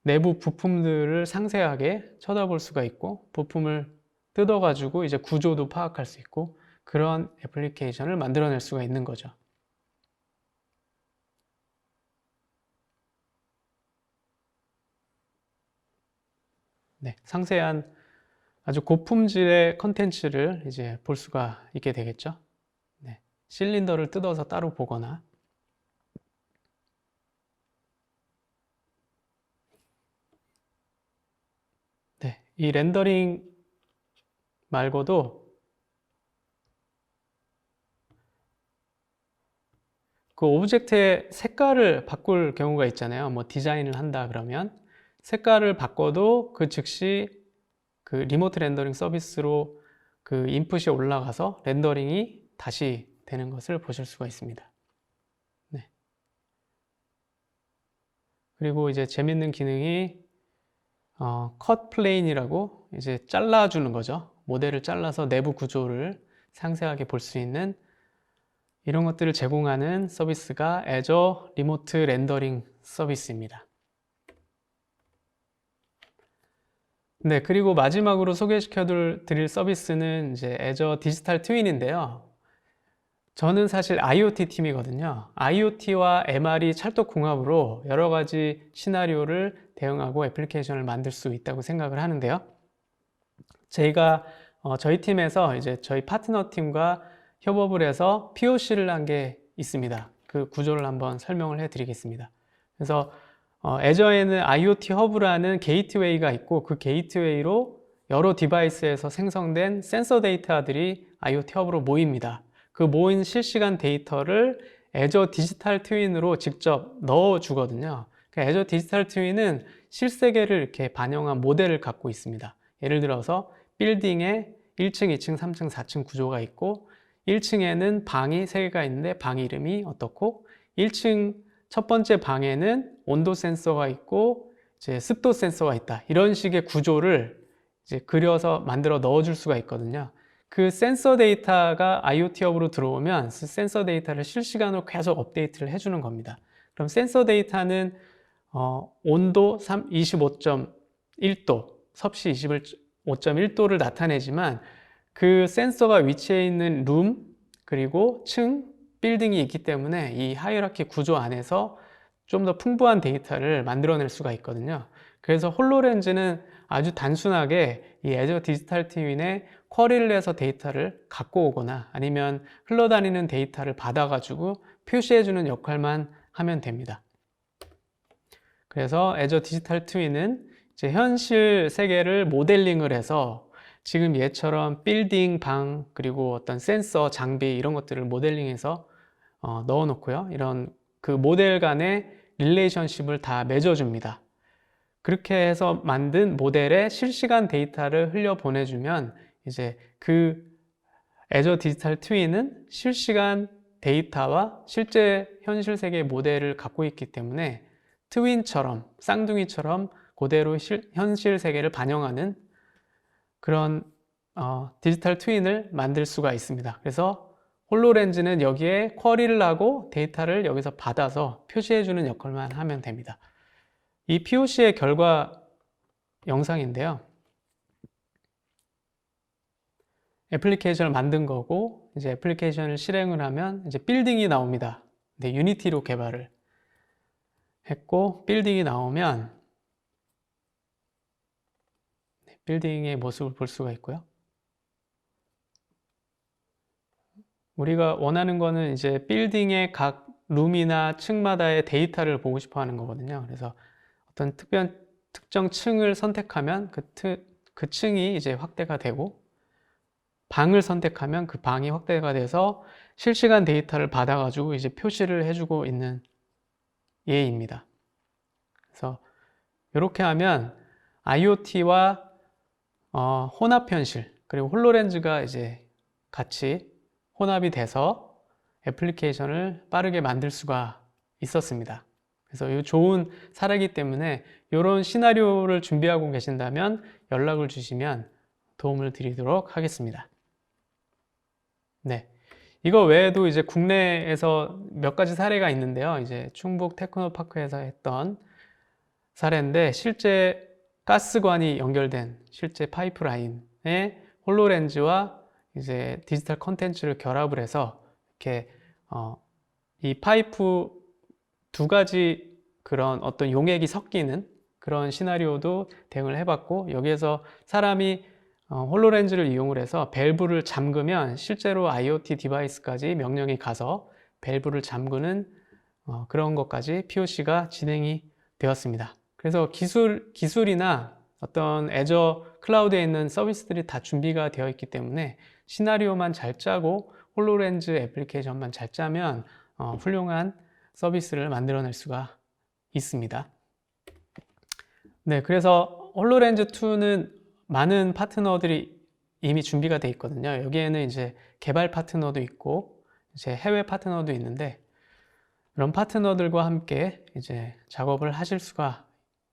내부 부품들을 상세하게 쳐다볼 수가 있고 부품을 뜯어가지고 이제 구조도 파악할 수 있고 그런 애플리케이션을 만들어낼 수가 있는 거죠. 네, 상세한 아주 고품질의 컨텐츠를 이제 볼 수가 있게 되겠죠. 네, 실린더를 뜯어서 따로 보거나 네, 이 렌더링 말고도 그 오브젝트의 색깔을 바꿀 경우가 있잖아요. 뭐 디자인을 한다 그러면 색깔을 바꿔도 그 즉시 그 리모트 렌더링 서비스로 그 인풋이 올라가서 렌더링이 다시 되는 것을 보실 수가 있습니다. 네. 그리고 이제 재밌는 기능이 컷 플레인이라고 이제 잘라주는 거죠. 모델을 잘라서 내부 구조를 상세하게 볼 수 있는 이런 것들을 제공하는 서비스가 Azure 리모트 렌더링 서비스입니다. 네, 그리고 마지막으로 소개시켜 드릴 서비스는 이제 Azure 디지털 트윈인데요. 저는 사실 IoT 팀이거든요. IoT와 MR이 찰떡궁합으로 여러 가지 시나리오를 대응하고 애플리케이션을 만들 수 있다고 생각을 하는데요. 저희 팀에서 이제 저희 파트너 팀과 협업을 해서 POC를 한 게 있습니다. 그 구조를 한번 설명을 해 드리겠습니다. 그래서 애저에는 IoT 허브라는 게이트웨이가 있고 그 게이트웨이로 여러 디바이스에서 생성된 센서 데이터들이 IoT 허브로 모입니다. 그 모인 실시간 데이터를 애저 디지털 트윈으로 직접 넣어 주거든요. 애저 디지털 트윈은 실세계를 이렇게 반영한 모델을 갖고 있습니다. 예를 들어서 빌딩에 1층, 2층, 3층, 4층 구조가 있고 1층에는 방이 3개가 있는데 방 이름이 어떻고 1층 첫 번째 방에는 온도 센서가 있고 이제 습도 센서가 있다. 이런 식의 구조를 이제 그려서 만들어 넣어 줄 수가 있거든요. 그 센서 데이터가 IoT 허브로 들어오면 그 센서 데이터를 실시간으로 계속 업데이트를 해주는 겁니다. 그럼 센서 데이터는 온도 25.1도, 섭씨 25.1도를 나타내지만 그 센서가 위치해 있는 룸 그리고 층, 빌딩이 있기 때문에 이 하이라키 구조 안에서 좀 더 풍부한 데이터를 만들어낼 수가 있거든요. 그래서 홀로렌즈는 아주 단순하게 이 애저 디지털 트윈에 쿼리를 해서 데이터를 갖고 오거나 아니면 흘러다니는 데이터를 받아가지고 표시해주는 역할만 하면 됩니다. 그래서 애저 디지털 트윈은 이제 현실 세계를 모델링을 해서 지금 얘처럼 빌딩, 방, 그리고 어떤 센서, 장비 이런 것들을 모델링해서 넣어 놓고요. 이런 그 모델 간의 릴레이션십을 다 맺어줍니다. 그렇게 해서 만든 모델에 실시간 데이터를 흘려 보내주면 이제 그 애저 디지털 트윈은 실시간 데이터와 실제 현실 세계의 모델을 갖고 있기 때문에 트윈처럼 쌍둥이처럼 그대로 현실 세계를 반영하는 그런 디지털 트윈을 만들 수가 있습니다. 그래서 홀로렌즈는 여기에 쿼리를 하고 데이터를 여기서 받아서 표시해주는 역할만 하면 됩니다. 이 POC의 결과 영상인데요. 애플리케이션을 만든 거고 이제 애플리케이션을 실행을 하면 이제 빌딩이 나옵니다. 근데 유니티로 개발을 했고 빌딩이 나오면 빌딩의 모습을 볼 수가 있고요. 우리가 원하는 거는 이제 빌딩의 각 룸이나 층마다의 데이터를 보고 싶어 하는 거거든요. 그래서 어떤 특정 층을 선택하면 그 층이 이제 확대가 되고 방을 선택하면 그 방이 확대가 돼서 실시간 데이터를 받아가지고 이제 표시를 해주고 있는 예입니다. 그래서 이렇게 하면 IoT와 혼합 현실 그리고 홀로렌즈가 이제 같이 혼합이 돼서 애플리케이션을 빠르게 만들 수가 있었습니다. 그래서 이 좋은 사례이기 때문에 이런 시나리오를 준비하고 계신다면 연락을 주시면 도움을 드리도록 하겠습니다. 네. 이거 외에도 이제 국내에서 몇 가지 사례가 있는데요. 이제 충북 테크노파크에서 했던 사례인데 실제 가스관이 연결된 실제 파이프라인에 홀로렌즈와 이제 디지털 컨텐츠를 결합을 해서 이렇게 이 파이프 두 가지 그런 어떤 용액이 섞이는 그런 시나리오도 대응을 해봤고 여기에서 사람이 홀로렌즈를 이용을 해서 밸브를 잠그면 실제로 IoT 디바이스까지 명령이 가서 밸브를 잠그는 그런 것까지 POC가 진행이 되었습니다. 그래서 기술이나 어떤 애저 클라우드에 있는 서비스들이 다 준비가 되어 있기 때문에 시나리오만 잘 짜고 홀로렌즈 애플리케이션만 잘 짜면 훌륭한 서비스를 만들어낼 수가 있습니다. 네, 그래서 홀로렌즈2는 많은 파트너들이 이미 준비가 되어 있거든요. 여기에는 이제 개발 파트너도 있고 이제 해외 파트너도 있는데 이런 파트너들과 함께 이제 작업을 하실 수가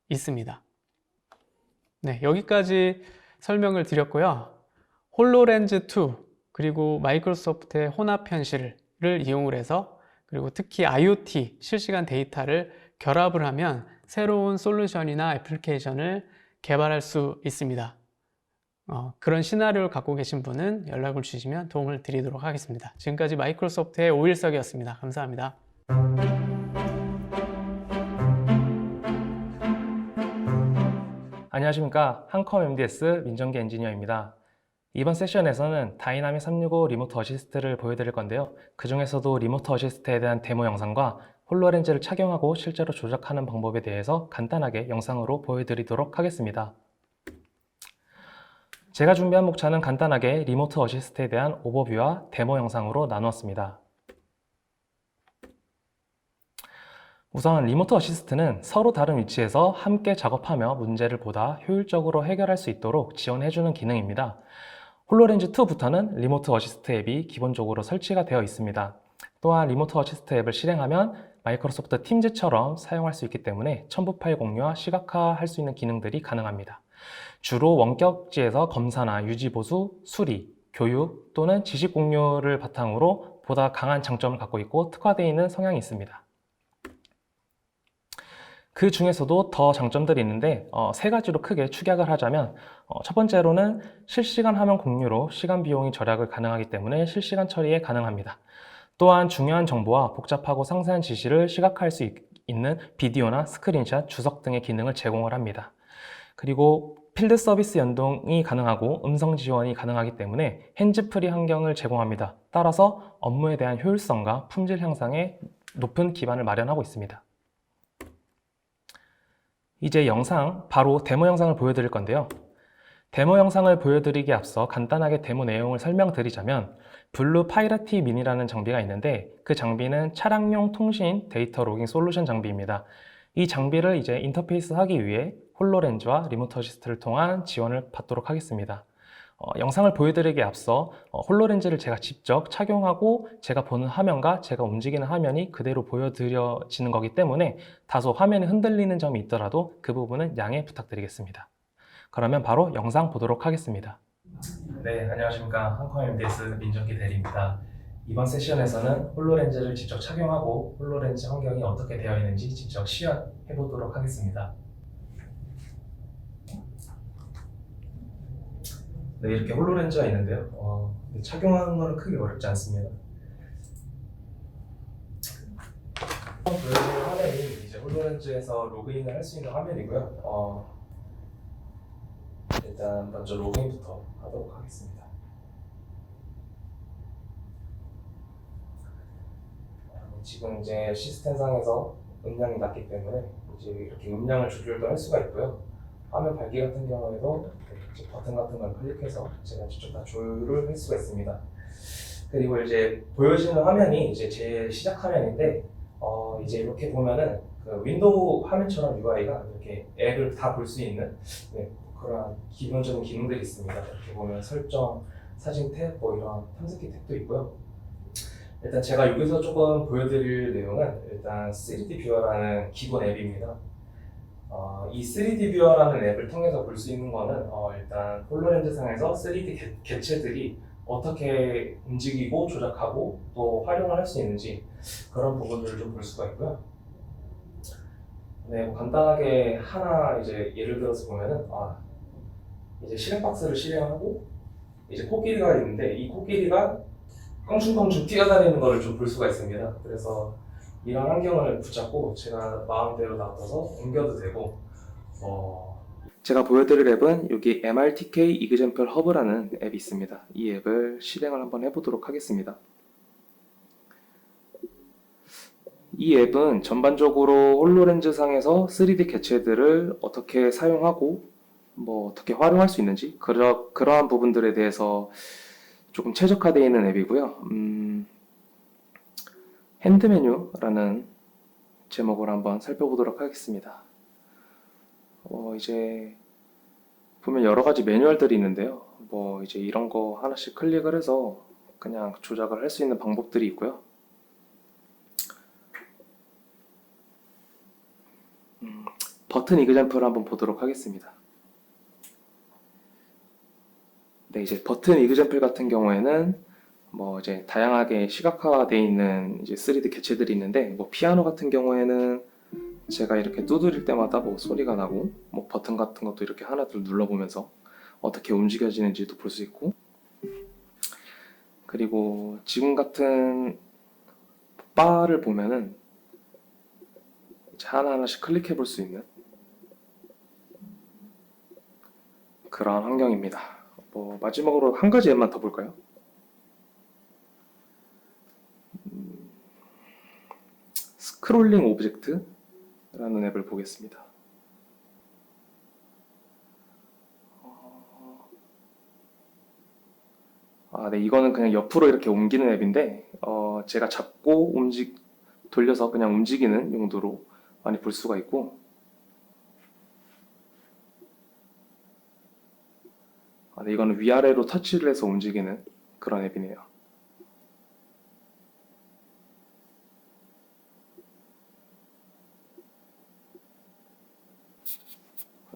있습니다. 네, 여기까지 설명을 드렸고요. 홀로렌즈 2 그리고 마이크로소프트의 혼합 현실을 이용을 해서 그리고 특히 IoT 실시간 데이터를 결합을 하면 새로운 솔루션이나 애플리케이션을 개발할 수 있습니다. 그런 시나리오를 갖고 계신 분은 연락을 주시면 도움을 드리도록 하겠습니다. 지금까지 마이크로소프트의 오일석이었습니다. 감사합니다. 안녕하십니까. 한컴 MDS 민정기 엔지니어입니다. 이번 세션에서는 다이나믹 365 리모트 어시스트를 보여드릴 건데요. 그 중에서도 리모트 어시스트에 대한 데모 영상과 홀로렌즈를 착용하고 실제로 조작하는 방법에 대해서 간단하게 영상으로 보여드리도록 하겠습니다. 제가 준비한 목차는 간단하게 리모트 어시스트에 대한 오버뷰와 데모 영상으로 나누었습니다. 우선 리모트 어시스트는 서로 다른 위치에서 함께 작업하며 문제를 보다 효율적으로 해결할 수 있도록 지원해주는 기능입니다. 홀로렌즈 2부터는 리모트 어시스트 앱이 기본적으로 설치가 되어 있습니다. 또한 리모트 어시스트 앱을 실행하면 마이크로소프트 팀즈처럼 사용할 수 있기 때문에 첨부 파일 공유와 시각화할 수 있는 기능들이 가능합니다. 주로 원격지에서 검사나 유지 보수, 수리, 교육 또는 지식 공유를 바탕으로 보다 강한 장점을 갖고 있고 특화되어 있는 성향이 있습니다. 그 중에서도 더 장점들이 있는데 세 가지로 크게 축약을 하자면 첫 번째로는 실시간 화면 공유로 시간 비용이 절약을 가능하기 때문에 실시간 처리에 가능합니다. 또한 중요한 정보와 복잡하고 상세한 지시를 시각화할 수 있는 비디오나 스크린샷, 주석 등의 기능을 제공을 합니다. 그리고 필드 서비스 연동이 가능하고 음성 지원이 가능하기 때문에 핸즈프리 환경을 제공합니다. 따라서 업무에 대한 효율성과 품질 향상에 높은 기반을 마련하고 있습니다. 이제 바로 데모 영상을 보여드릴 건데요. 데모 영상을 보여드리기에 앞서 간단하게 데모 내용을 설명드리자면 블루 파이러티 미니라는 장비가 있는데 그 장비는 차량용 통신 데이터 로깅 솔루션 장비입니다. 이 장비를 이제 인터페이스 하기 위해 홀로렌즈와 리모트 어시스트를 통한 지원을 받도록 하겠습니다. 영상을 보여드리기에 앞서 홀로렌즈를 제가 직접 착용하고 제가 보는 화면과 제가 움직이는 화면이 그대로 보여드려지는 거기 때문에 다소 화면이 흔들리는 점이 있더라도 그 부분은 양해 부탁드리겠습니다. 그러면 바로 영상 보도록 하겠습니다. 네, 안녕하십니까. 한컴 MDS 민정기 대리입니다. 이번 세션에서는 홀로렌즈를 직접 착용하고 홀로렌즈 환경이 어떻게 되어 있는지 직접 시연해 보도록 하겠습니다. 네, 이렇게 홀로렌즈가 있는데요. 착용하는 것은 크게 어렵지 않습니다. 보여드릴 화면이 이제 홀로렌즈에서 로그인을 할 수 있는 화면이고요. 일단 먼저 로그인부터 하도록 하겠습니다. 지금 이제 시스템상에서 음량이 낮기 때문에 이제 이렇게 음량을 조절도 할 수가 있고요. 화면 밝기 같은 경우에도 버튼 같은 걸 클릭해서 제가 직접 다 조율을 할 수가 있습니다. 그리고 이제 보여지는 화면이 이제 제 시작 화면인데 이제 이렇게 보면은 그 윈도우 화면처럼 UI가 이렇게 앱을 다 볼 수 있는 그런 기본적인 기능들이 있습니다. 이렇게 보면 설정, 사진 탭, 이런 탐색기 탭도 있고요. 일단 제가 여기서 조금 보여드릴 내용은 일단 3D 뷰어라는 기본 앱입니다. 이 3D 뷰어라는 앱을 통해서 볼 수 있는 거는 일단 홀로렌즈 상에서 3D 객체들이 어떻게 움직이고 조작하고 또 활용을 할 수 있는지 그런 부분들을 좀 볼 수가 있고요. 네, 간단하게 하나 이제 예를 들어서 보면은 이제 실행 박스를 실행하고 이제 코끼리가 있는데 이 코끼리가 껑충껑충 뛰어다니는 거를 좀 볼 수가 있습니다. 그래서 이런 환경을 붙잡고 제가 마음대로 놔둬서 옮겨도 되고 제가 보여드릴 앱은 여기 MRTK Example Hub라는 앱이 있습니다. 이 앱을 실행을 한번 해보도록 하겠습니다. 이 앱은 전반적으로 홀로렌즈 상에서 3D 개체들을 어떻게 사용하고 어떻게 활용할 수 있는지 그러한 부분들에 대해서 조금 최적화되어 있는 앱이고요. 핸드 메뉴라는 제목을 한번 살펴보도록 하겠습니다. 이제 보면 여러 가지 매뉴얼들이 있는데요. 이제 이런 거 하나씩 클릭을 해서 그냥 조작을 할 수 있는 방법들이 있고요. 버튼 이그젬플을 한번 보도록 하겠습니다. 네, 이제 버튼 이그젬플 같은 경우에는 뭐 이제 다양하게 시각화되어 있는 이제 3D 개체들이 있는데, 뭐 피아노 같은 경우에는 제가 이렇게 두드릴 때마다 뭐 소리가 나고, 뭐 버튼 같은 것도 이렇게 하나둘 눌러보면서 어떻게 움직여지는지도 볼 수 있고, 그리고 지금 같은 바를 보면은 이제 하나하나씩 클릭해 볼 수 있는 그런 환경입니다. 뭐 마지막으로 한 가지 앱만 더 볼까요? 스크롤링 오브젝트라는 앱을 보겠습니다. 네, 이거는 그냥 옆으로 이렇게 옮기는 앱인데, 제가 잡고 돌려서 그냥 움직이는 용도로 많이 볼 수가 있고, 네, 이거는 위아래로 터치를 해서 움직이는 그런 앱이네요.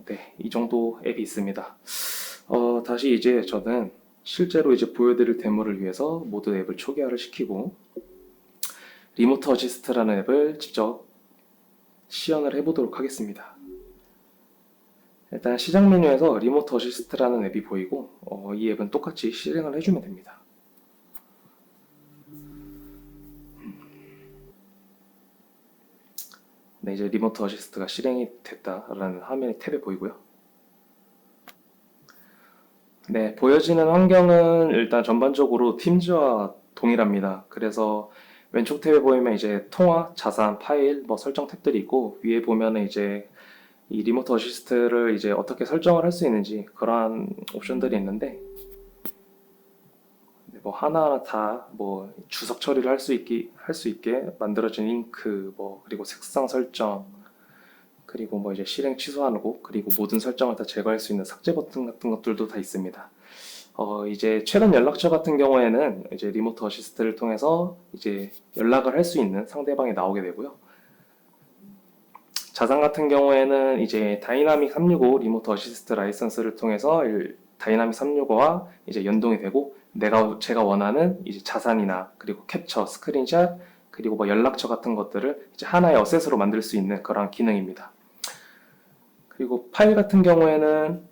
네, 이 정도 앱이 있습니다. 다시 이제 저는 실제로 이제 보여드릴 데모를 위해서 모든 앱을 초기화를 시키고 리모트 어시스트라는 앱을 직접 시연을 해보도록 하겠습니다. 일단 시작 메뉴에서 리모트 어시스트라는 앱이 보이고, 이 앱은 똑같이 실행을 해주면 됩니다. 네, 이제 리모트 어시스트가 실행이 됐다라는 화면이 탭에 보이고요. 네, 보여지는 환경은 일단 전반적으로 팀즈와 동일합니다. 그래서 왼쪽 탭에 보이면 이제 통화, 자산, 파일, 뭐 설정 탭들이 있고, 위에 보면은 이제 이 리모트 어시스트를 이제 어떻게 설정을 할 수 있는지 그러한 옵션들이 있는데, 뭐 하나하나 다 뭐 주석 처리를 할 수 있게 만들어진 잉크, 뭐 그리고 색상 설정, 그리고 뭐 이제 실행 취소하고, 그리고 모든 설정을 다 제거할 수 있는 삭제 버튼 같은 것들도 다 있습니다. 이제 최근 연락처 같은 경우에는 이제 리모트 어시스트를 통해서 이제 연락을 할 수 있는 상대방이 나오게 되고요. 자산 같은 경우에는 이제 다이나믹 365 리모트 어시스트 라이선스를 통해서 다이나믹 365와 이제 연동이 되고, 제가 원하는 이제 자산이나 그리고 캡처, 스크린샷, 그리고 뭐 연락처 같은 것들을 이제 하나의 어셋으로 만들 수 있는 그런 기능입니다. 그리고 파일 같은 경우에는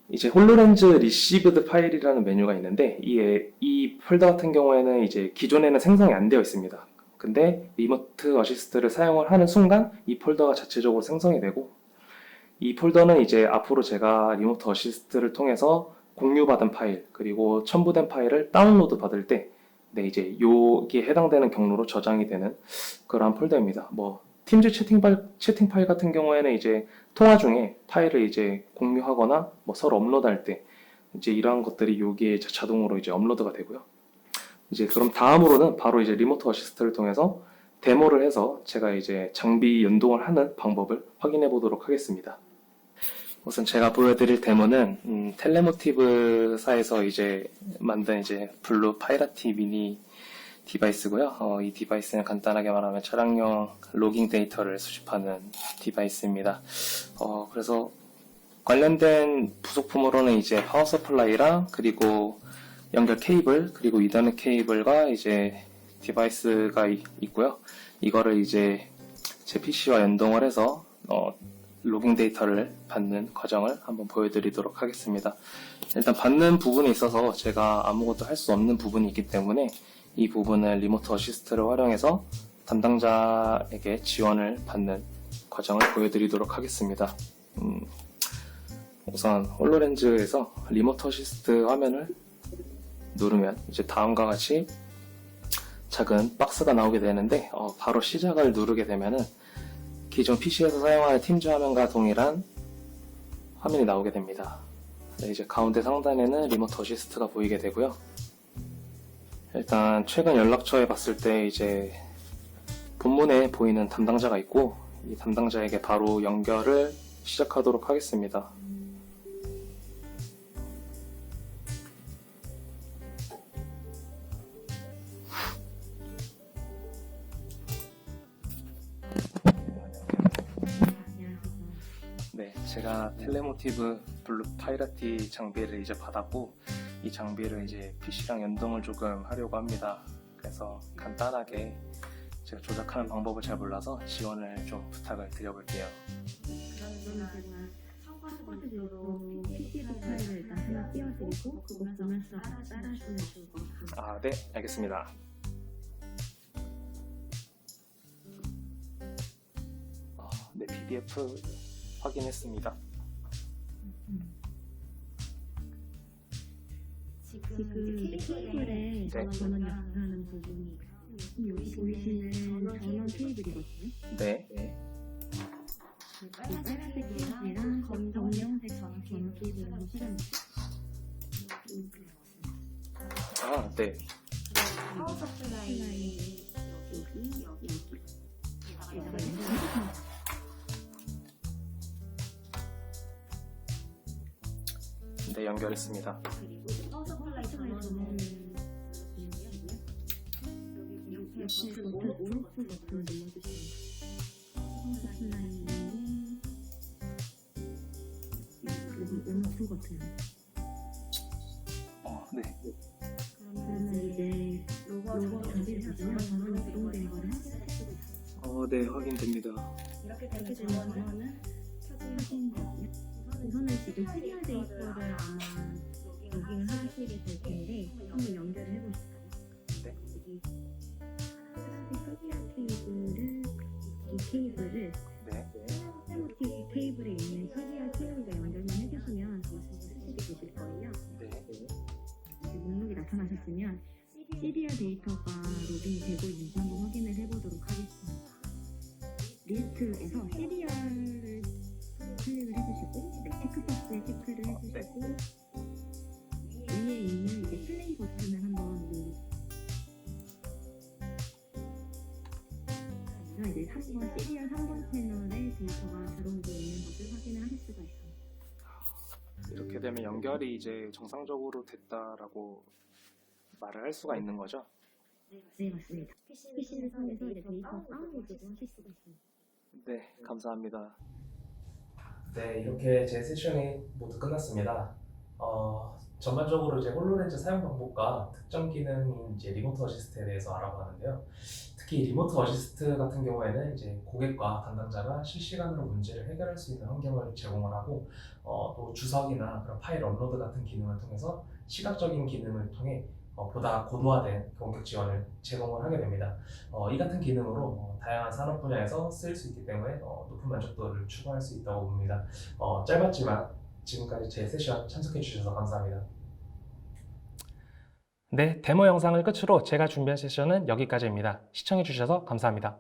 이제 홀로렌즈 리시브드 파일이라는 메뉴가 있는데, 이 폴더 같은 경우에는 이제 기존에는 생성이 안 되어 있습니다. 근데 리모트 어시스트를 사용을 하는 순간 이 폴더가 자체적으로 생성이 되고, 이 폴더는 이제 앞으로 제가 리모트 어시스트를 통해서 공유받은 파일, 그리고 첨부된 파일을 다운로드 받을 때, 네, 이제 여기에 해당되는 경로로 저장이 되는 그러한 폴더입니다. 뭐 팀즈 채팅 파일 같은 경우에는 이제 통화 중에 파일을 이제 공유하거나 뭐 서로 업로드할 때 이제 이러한 것들이 여기에 자동으로 이제 업로드가 되고요. 이제 그럼 다음으로는 바로 이제 리모트 어시스트를 통해서 데모를 해서 제가 이제 장비 연동을 하는 방법을 확인해 보도록 하겠습니다. 우선 제가 보여드릴 데모는 텔레모티브사에서 이제 만든 이제 블루 파이라티 미니 디바이스고요. 이 디바이스는 간단하게 말하면 차량용 로깅 데이터를 수집하는 디바이스입니다. 그래서 관련된 부속품으로는 이제 파워 서플라이랑 그리고 연결 케이블, 그리고 이더넷 케이블과 이제 디바이스가 있고요. 이거를 이제 제 PC와 연동을 해서 로깅 데이터를 받는 과정을 한번 보여드리도록 하겠습니다. 일단 받는 부분에 있어서 제가 아무것도 할 수 없는 부분이 있기 때문에 이 부분을 리모트 어시스트를 활용해서 담당자에게 지원을 받는 과정을 보여드리도록 하겠습니다. 우선 홀로렌즈에서 리모트 어시스트 화면을 누르면 이제 다음과 같이 작은 박스가 나오게 되는데, 바로 시작을 누르게 되면은 기존 PC에서 사용하는 팀즈 화면과 동일한 화면이 나오게 됩니다. 네, 이제 가운데 상단에는 리모트 어시스트가 보이게 되고요. 일단 최근 연락처에 봤을 때 이제 본문에 보이는 담당자가 있고, 이 담당자에게 바로 연결을 시작하도록 하겠습니다. 네, 제가 텔레모티브 블루 파이러티 장비를 이제 받았고 이 장비를 이제 PC랑 연동을 조금 하려고 합니다. 그래서 간단하게 제가 조작하는 방법을 잘 몰라서 지원을 좀 부탁을 드려볼게요. 그러면 제가 참고로 PPT 파일을 일단 하나 띄워드리고 그거 보면서 따라하시면 좋을 것 같아요. 아, 네, 알겠습니다. 네, PDF 확인했습니다. 지금 케이블에 전원 약하는 부분이 여기 보이시는 전원 케이블이거든요. 네. 빨간색 케이블이랑 검정색 전원 케이블을 한번 실어볼게요. 아, 네. 파워 서플라이 여기 네, 연결했습니다. 그리고 파워 서플라이 전원은 옆에 오른쪽 버튼 눌러주시면 파워 서플라이는 여기 오른쪽 버튼. 네. 그러면 이제 로고 준비를 해주시면 전원이 구동된 거를 확인하실 수가 있어요. 네, 확인됩니다. 이렇게 되면 전원은 켜지거든요. 우선은 지금 시리얼 데이터를 아마 로깅을 하시게 될 텐데 한번 연결을 해보실까요? 네. 여기 파란색 시리얼 케이블을 이 케이블을 네. 세모티 케이블에 있는 시리얼 케이블과 연결만 해주시면 쓰시게 되실 거예요. 네. 이제 목록이 나타나셨으면 시리얼 데이터가 로딩이 되고 있는지 한번 확인을 해보도록 하겠습니다. 리스트에서 시리얼을 클릭을 해주시고 체크박스에 체크를 해주시고 위에 있는 이제 플레이 버튼을 한번 누르세요. 이제 3번 시리얼 3번 채널에 데이터가 들어오고 있는 것을 확인을 하실 수가 있습니다. 이렇게 되면 연결이 이제 정상적으로 됐다라고 말을 할 수가 있는 거죠? 네, 맞습니다. PC를 통해서 이제 데이터 다운로드도 하실 수가 있습니다. 네, 감사합니다. 네, 이렇게 제 세션이 모두 끝났습니다. 전반적으로 이제 홀로렌즈 사용 방법과 특정 기능인 이제 리모트 어시스트에 대해서 알아보았는데요. 특히 리모트 어시스트 같은 경우에는 이제 고객과 담당자가 실시간으로 문제를 해결할 수 있는 환경을 제공을 하고 또 주석이나 그런 파일 업로드 같은 기능을 통해서 시각적인 기능을 통해 보다 고도화된 원격 지원을 제공을 하게 됩니다. 이 같은 기능으로 다양한 산업 분야에서 쓰일 수 있기 때문에 높은 만족도를 추구할 수 있다고 봅니다. 짧았지만 지금까지 제 세션 참석해 주셔서 감사합니다. 네, 데모 영상을 끝으로 제가 준비한 세션은 여기까지입니다. 시청해 주셔서 감사합니다.